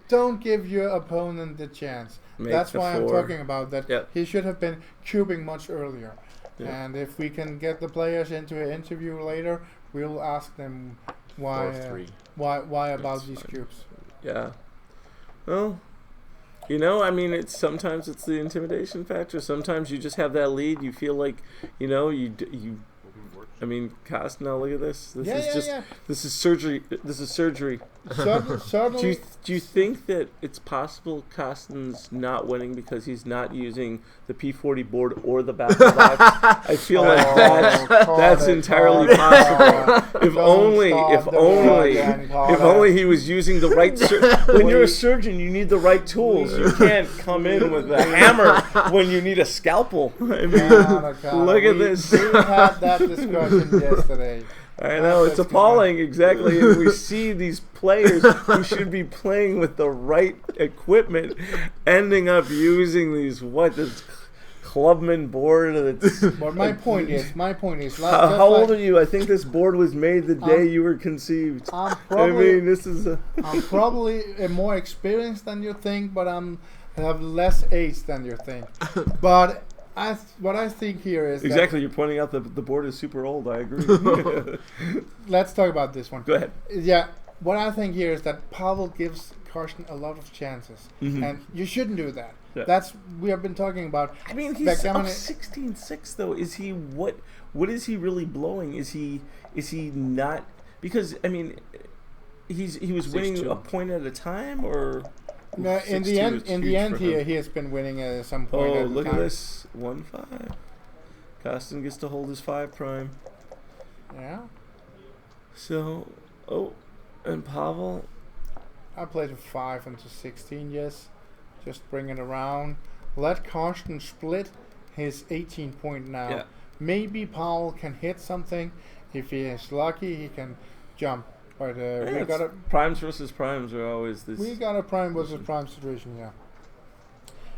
Don't give your opponent the chance. Make That's the why I'm 4. talking about that. Yep. He should have been cubing much earlier. Yeah. And if we can get the players into an interview later, we'll ask them why 4-3. why about That's these fine. cubes. Yeah. Well, I mean, sometimes it's the intimidation factor. Sometimes you just have that lead. You feel like, you. I mean, Karsten, now look at this. This is surgery. This is surgery. Certainly, Do you think that it's possible Karsten's not winning because he's not using the P40 board or the battle axe? I feel like that's entirely possible. If only he was using the right. When you're a surgeon, you need the right tools. You can't come in with a hammer when you need a scalpel. I mean, look at this. We had that discussion yesterday. I know, it's appalling, exactly. And we see these players who should be playing with the right equipment ending up using this Clubman board. But my point is, how old are you? I think this board was made the day you were conceived. I'm probably more experienced than you think, but I have less age than you think. But what I think here is exactly. You're pointing out that the board is super old. I agree. Let's talk about this one. Go ahead. Yeah, what I think here is that Pavel gives Karsten a lot of chances, and you shouldn't do that. Yeah. That's we have been talking about. I mean, he's up 16-6 though. Is he what is he really blowing? Is he not? Because I mean, he was winning a point at a time, or. No, in the end here, he has been winning at some point. Oh, look at this. 1-5. Karsten gets to hold his 5 prime. Yeah. So, and Pavel. I played with 5 into 16, yes. Just bring it around. Let Karsten split his 18 point now. Yeah. Maybe Pavel can hit something. If he is lucky, he can jump. But we got a primes versus primes are always this. We got a prime versus prime situation, yeah.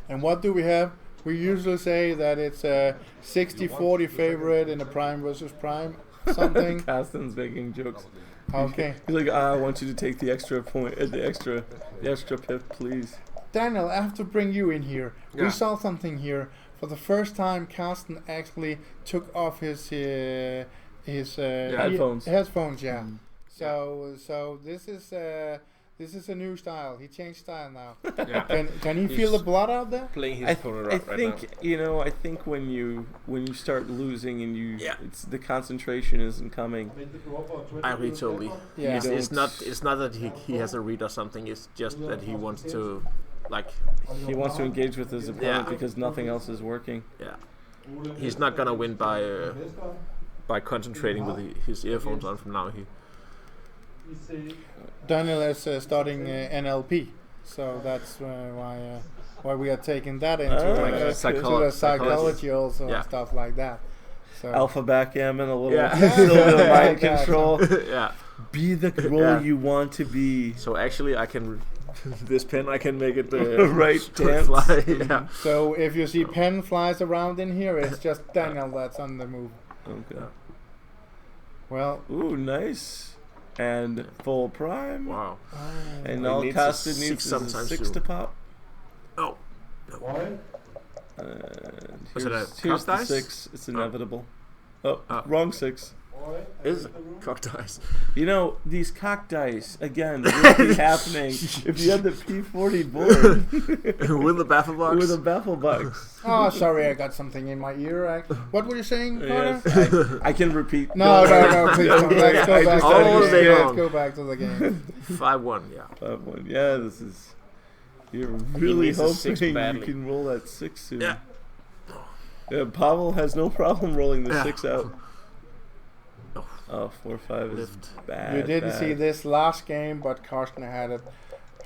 And what do we have? We usually say that it's a 60-40 favorite in a prime versus prime something. Karsten's making jokes. Okay. He's like, I want you to take the extra point, the extra pip, please. Daniel, I have to bring you in here. Yeah. We saw something here. For the first time, Karsten actually took off his headphones. Headphones, yeah. So this is a new style. He changed style now. Yeah. Can you feel the blood out there? Playing his opponent I right think now. I think when you start losing and it's the concentration isn't coming. I agree totally. Yeah. It's not that he has a read or something. It's just that he wants to he wants to engage with his opponent because nothing else is working. Yeah. He's not gonna win by concentrating with his earphones on from now. Daniel is studying NLP, so that's why we are taking that into the psychology also and stuff like that. So Alpha backgammon, a little Yeah. still a bit of mind Yeah. control. Yeah. Be the role you want to be. So actually, I can this pen I can make it Right, dance. fly. Yeah. So if you see pen flies around in here, it's just Daniel that's on the move. Okay. Well, Ooh, nice. And full prime. Wow. And He all needs Karsten a needs six is a sometimes 6 too. to pop. Oh. And Was it a here's the cock dice? 6. It's inevitable. Oh, Oh. wrong 6. Is it cock dice? You know, these cock dice, again, would be happening if you had the P40 board With the baffle box? with a baffle box. oh, sorry, I got something in my ear. What were you saying, Carter? Yes, I can repeat. No, please don't. Let's go I back just to the all game. day Let's long. go back to the game. 5-1, yeah. One. Yeah, this is. You're really needs a hoping 6 you badly. can roll that 6 soon. Yeah. Yeah, Pavel has no problem rolling the Yeah. 6 out. Oh. Oh, 4-5 is Lift. bad. You didn't bad. see this last game, but Karsten had a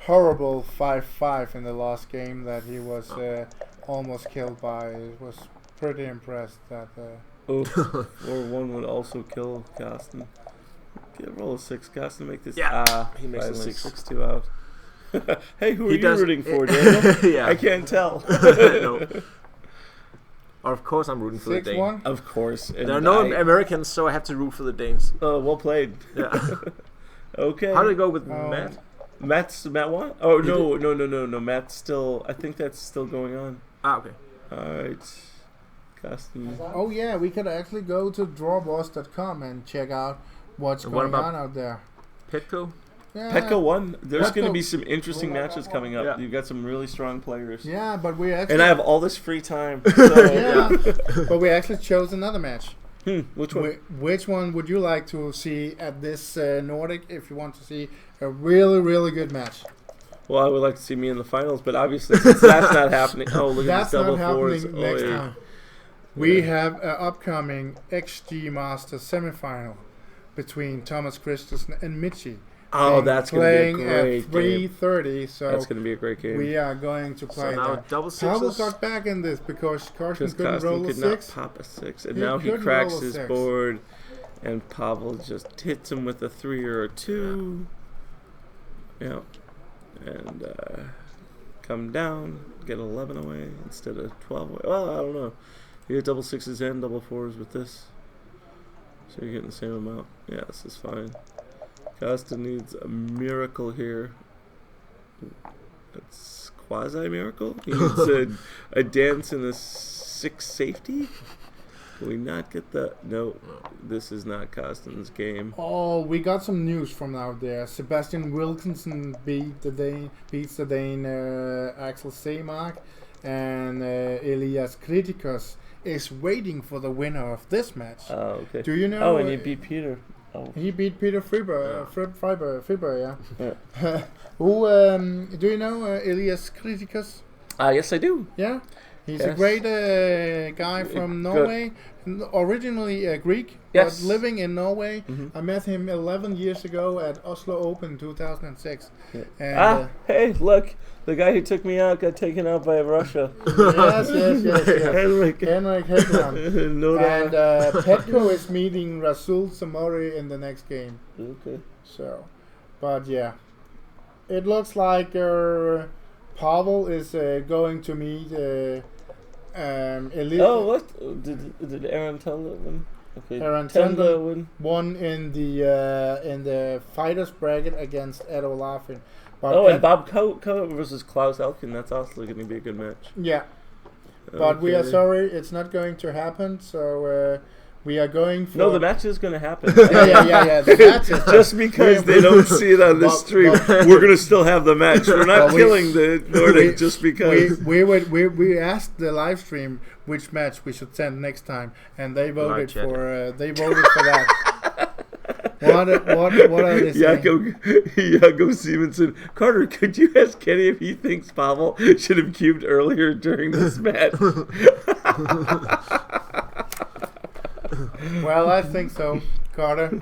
horrible 5-5 in the last game that he was almost killed by. I was pretty impressed that. Oh, 4-1 would also kill Karsten. Get roll a 6, Karsten. Make this. Yeah, he makes a finally 6. 6-2 out. Hey, who are He you does- rooting for, Daniel? Yeah. I can't tell. No. Of course, I'm rooting for the Danes. 6-1? Of course. And There are no Americans, so I have to root for the Danes. Oh, well played. Yeah. Okay. How did it go with Oh. Matt? Matt won? Oh, He no. Matt's still. I think that's still going on. Ah, okay. Alright. Karsten. Oh yeah, we could actually go to drawboss.com and check out what's And what going about- on out there. Petco? Yeah, Petco won. There's going to Petco- be some interesting matches coming up. Yeah. You've got some really strong players. Yeah, but we actually. And I have all this free time. So, Yeah, but we actually chose another match. Which one? Which one would you like to see at this Nordic if you want to see a really, really good match? Well, I would like to see me in the finals, but obviously since that's not happening. Oh, look at That's this double not fours. happening next yeah. time. We have an upcoming XG Master semifinal between Thomas Christensen and Mitchie. Oh, And that's going to playing be a great at game. 3:30. So That's going to be a great game. we are going to play So now that. double Pavel sixes. got back in this because Karsten Because couldn't roll Karsten a could not 6. pop a 6, and He now he couldn't cracks roll a his 6. board, and Pavel just hits him with a 3 or a 2. Yeah, and come down, get 11 away instead of 12 away. Well, I don't know. You get double 6s and double 4s with this, so you're getting the same amount. Yeah, this is fine. Karsten needs a miracle here. It's quasi-miracle. He needs a dance in a 6 safety. Can we not get the... No, this is not Karsten's game. Oh, we got some news from out there. Sebastian Wilkinson beats the Dane Axel Seemark, and Elias Kritikos is waiting for the winner of this match. Oh, okay. Do you know? Oh, and he beat Peter. Oh. He beat Peter Friber, Friber, yeah. Yeah. Who do you know? Elias Kritikos? Yes, I do. Yeah, he's a Yes. great guy from Good. Norway, originally Greek, Yes. but living in Norway. Mhm. I met him 11 years ago at Oslo Open 2006. Yeah. And, Hey, look. The guy who took me out got taken out by Russia. yes. Henrik. Henrik Hedlund. No And doubt. Petko is meeting Rasul Samori in the next game. Okay. So, but yeah, it looks like Pavel is going to meet Elias. Oh, what? Did Aaron Tendler win? Okay. Aaron Tendler Tendler win. won in the fighters bracket against Ed Olafin. But Oh, Ed- and Bob Coe versus Klaus Elkin. That's also going to be a good match. yeah, but we are Okay. sorry, it's not going to happen. So we are going for No, the match is going to happen. yeah. The match is Just because they don't see it on this But- stream, but- we're going to still have the match. We're not But we- killing the Nordic just because. we asked the live stream which match we should send next time, and they voted chat for that. What are they saying? Jakob Simonson. Carter, could you ask Kenny if he thinks Pavel should have cubed earlier during this match? Well, I think so, Carter.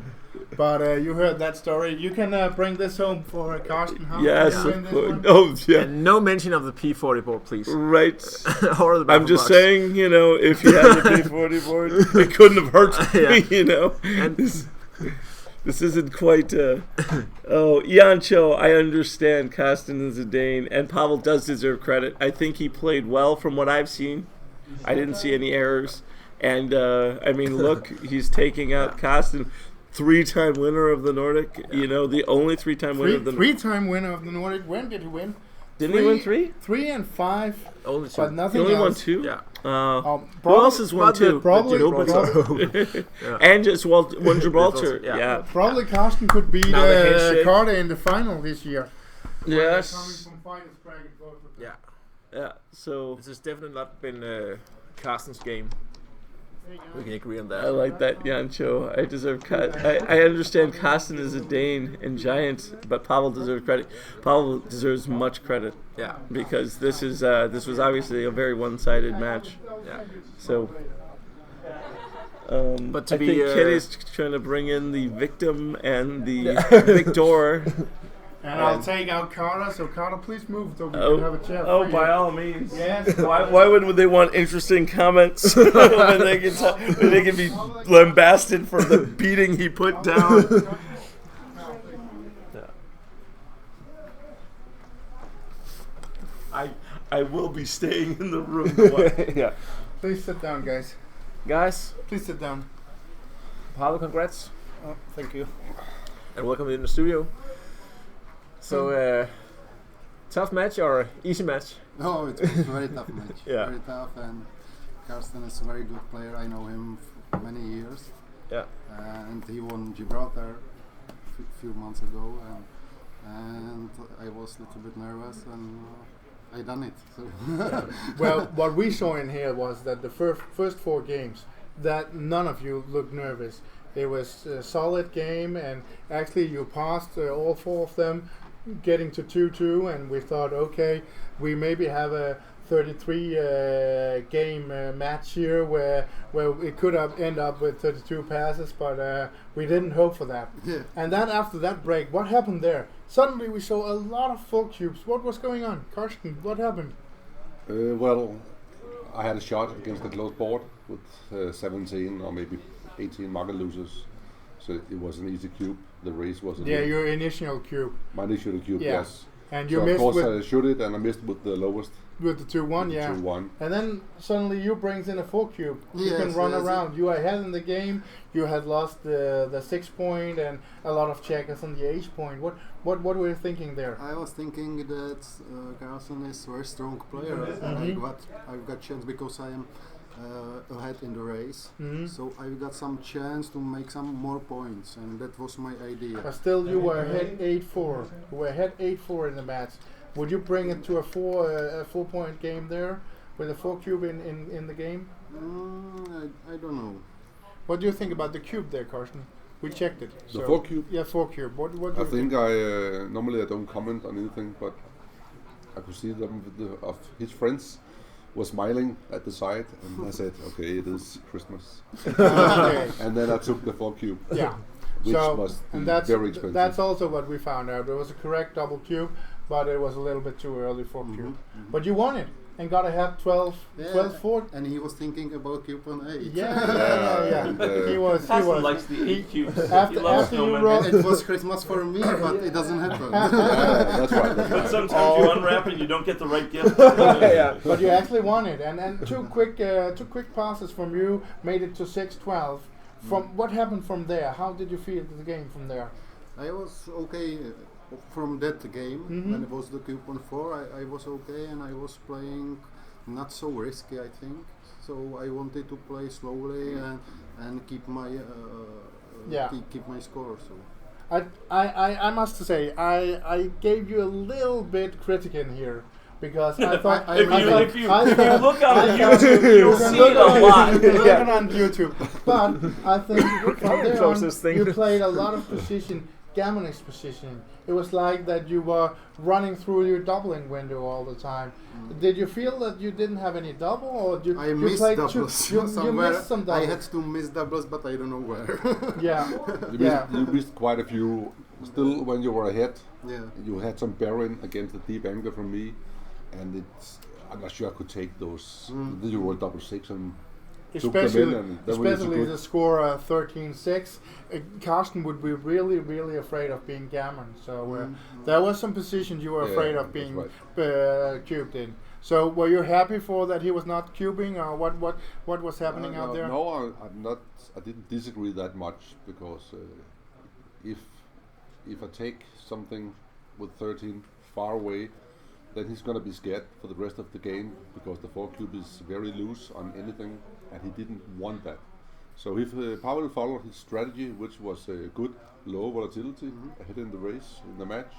but you heard that story. You can bring this home for Karsten. How Yes, can you of win this course. one? Oh, yeah. And no mention of the P40 board, please. Right. Or the I'm just box. saying, if you had the P40 board, it couldn't have hurt me, And This isn't quite. Jancho, I understand Karsten is a Dane, and Pavel does deserve credit. I think he played well from what I've seen. I didn't see any errors. And, look, he's taking out Karsten, 3-time winner of the Nordic, the only 3-time winner of the Nordic. 3-time winner of the Nordic. When did he win? Didn't he win 3? 3 and 5. only two. But He nothing only else. won 2? Yeah. Who else has won 2? Probably, Gibraltar. And just won Gibraltar. Yeah. Yeah. Probably Karsten could beat Now the handshake. Carter in the final this year. Yes. Coming from finals bracket, both of them. Yeah. Yeah. So This has definitely not been Karsten's game. We can agree on that. I like that, Jancho. I deserve I understand Karsten is a Dane and giant, but Pavel deserves credit. Pavel deserves much credit Yeah. because this was obviously a very one-sided match. Yeah. So, But to I be, think Kenny's trying to bring in the victim and the Yeah. victor. And I'll take out Carter, so Carter, please move so we Oh, can have a chat. oh, for by you. all means. Yes. Why would they want interesting comments when they can be lambasted for the beating he put down? I will be staying in the room. Yeah. Please sit down, guys. Guys, Please sit down. Pavel, congrats. Oh, thank you. And welcome in the studio. So, tough match or easy match? No, it was a very tough match. Yeah. Very tough, and Karsten is a very good player. I know him for many years. Yeah. And he won Gibraltar a few months ago, and I was a little bit nervous, and I done it. So Well, what we saw in here was that the first 4 games, that none of you looked nervous. It was a solid game, and actually you passed all 4 of them, getting to 2-2, and we thought, okay, we maybe have a 33 game match here where it could have end up with 32 passes, but we didn't hope for that. yeah. And then after that break, what happened there? Suddenly we saw a lot of full cubes. What was going on? Karsten, what happened? Well, I had a shot against the closed board with 17 or maybe 18 market losers. So it was an easy cube. The race was Your initial cube. my initial cube, Yeah. yes. And you So of missed course with I shot it and I missed with the lowest, the 2-1, yeah. 2-1. And then suddenly you brings in a 4 cube. You can Yes, run yes. around. You are ahead in the game. You had lost the 6 point and a lot of checkers on the 8 point. What were you thinking there? I was thinking that Karsten is a very strong player, and I've got chance because I am ahead in the race. Mhm. So I've got some chance to make some more points, and that was my idea. But still, you were ahead 8-4. You were ahead 8-4 in the match. Would you bring it to a 4 point game there with a 4 cube in the game? I don't know. What do you think about the cube there, Karsten? We checked it. The 4 cube? Yeah, 4 cube. What do I you think normally I don't comment on anything, but I could see them of his friends were smiling at the side, and I said, okay, it is Christmas. Okay. And then I took the 4 cube, Yeah. which So, was and that's very expensive. that's also what we found out. It was a correct double cube, but it was a little bit too early for cube. But you won it and got ahead 12-4. And he was thinking about coupon 8. Yeah. And, He was. Karsten likes the 8 cubes. After- He loves after you snowmen. rolled- It was Christmas for me, but it doesn't happen. that's right. That's But right. sometimes you unwrap and you don't get the right gift. Yeah. But you actually won it, and two quick passes from you made it to 6-12. From what happened from there? How did you feel the game from there? I was okay from that game. Mhm. When it was the coupon 4, I was okay, and I was playing not so risky, I think. So I wanted to play slowly and keep my keep my score. So I must say I gave you a little bit critic in here. Because I thought If you look on I thought- YouTube, you'll can see look it a on- lot. you can look it on YouTube. But I think from there on, Closest thing. you played a lot of position gammonist position. It was like that you were running through your doubling window all the time. Did you feel that you didn't have any double, or you missed played doubles. you Somewhere missed some doubles? I had to miss doubles, but I don't know where. Yeah, You missed quite a few. Still, when you were ahead, Yeah. you had some bearing against the deep angle from me, and I'm not sure I could take those. You were double six and took them in, and that was especially good. the score 13-6. Karsten would be really, really afraid of being gammon. So there was some positions you were afraid of being cubed in. So were you happy for that he was not cubing, or what was happening out there? No, I'm not. I didn't disagree that much, because if I take something with 13 far away, then he's going to be scared for the rest of the game, because the 4-cube is very loose on anything, and he didn't want that. So if Pavel followed his strategy, which was good, low volatility, ahead in the race, in the match,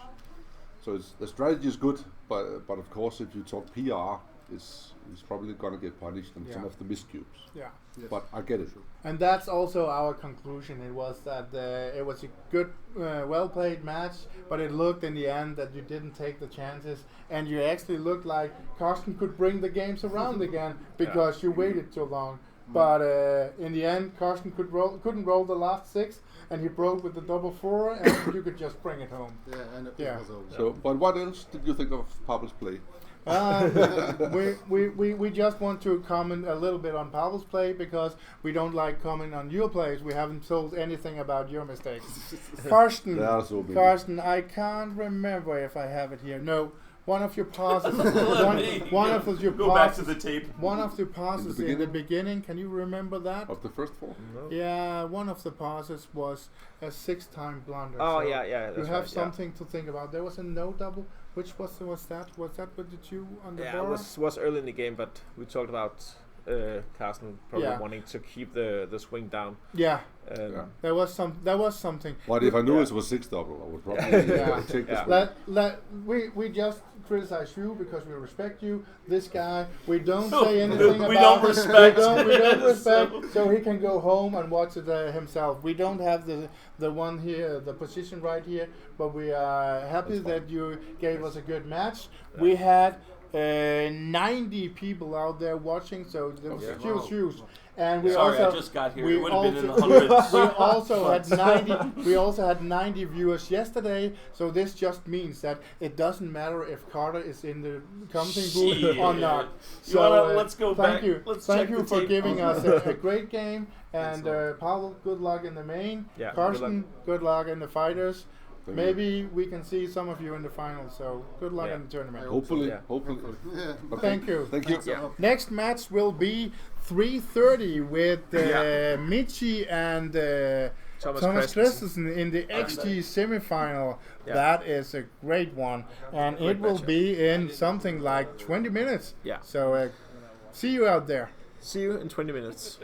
so the strategy is good, but of course if you talk PR, it's probably going to get punished on some of the miscubes. Yeah. Yes. But I get it. And that's also our conclusion. It was that it was a good, well-played match, but it looked in the end that you didn't take the chances, and you actually looked like Karsten could bring the games around again because you waited too long. But in the end, Karsten couldn't roll the last 6, and he broke with the double 4, and you could just bring it home. Yeah, and it was over. So, but what else did you think of Pavel's play? We just want to comment a little bit on Pavel's play, because we don't like comment on your plays. We haven't told anything about your mistakes. Karsten, I can't remember if I have it here. No, one of your passes. one of your Go back to the tape. One of the passes in the beginning. Can you remember that? Of the first 4? No. Yeah, one of the passes was a 6-time blunder. Oh so yeah. you have something to think about. There was a no double. Which was that? Was that with the 2 on the bar? It was early in the game, but we talked about Karsten probably wanting to keep the swing down. Yeah. There was something. But if I knew it was 6 double, I would probably take this one. We just criticize you because we respect you. This guy, we don't say anything about. We don't respect. We don't respect. So he can go home and watch it himself. We don't have the one here, the position right here, but we are happy that you gave us a good match. We had 90 people out there watching, so there was huge. And we Sorry, also I just got here. we It would have been in the also- hundreds. we also had 90. We also had 90 viewers yesterday. So this just means that it doesn't matter if Carter is in the commenting booth or not. You wanna- let's go thank back. you. Let's Thank check you the for tape. giving us a great game. And Pavel, good luck in the main. Yeah, Karsten, good luck in the fighters. Thank Maybe we can see some of you in the finals. So good luck in the tournament. Hopefully. Yeah. Hopefully. Yeah. Okay. Thank you. Thank you. Next match will be 3:30 with Michi and Thomas Christensen in the XG semifinal. Yeah. That is a great one, and it will be in something like 20 minutes. Yeah. So see you out there. See you in 20 minutes.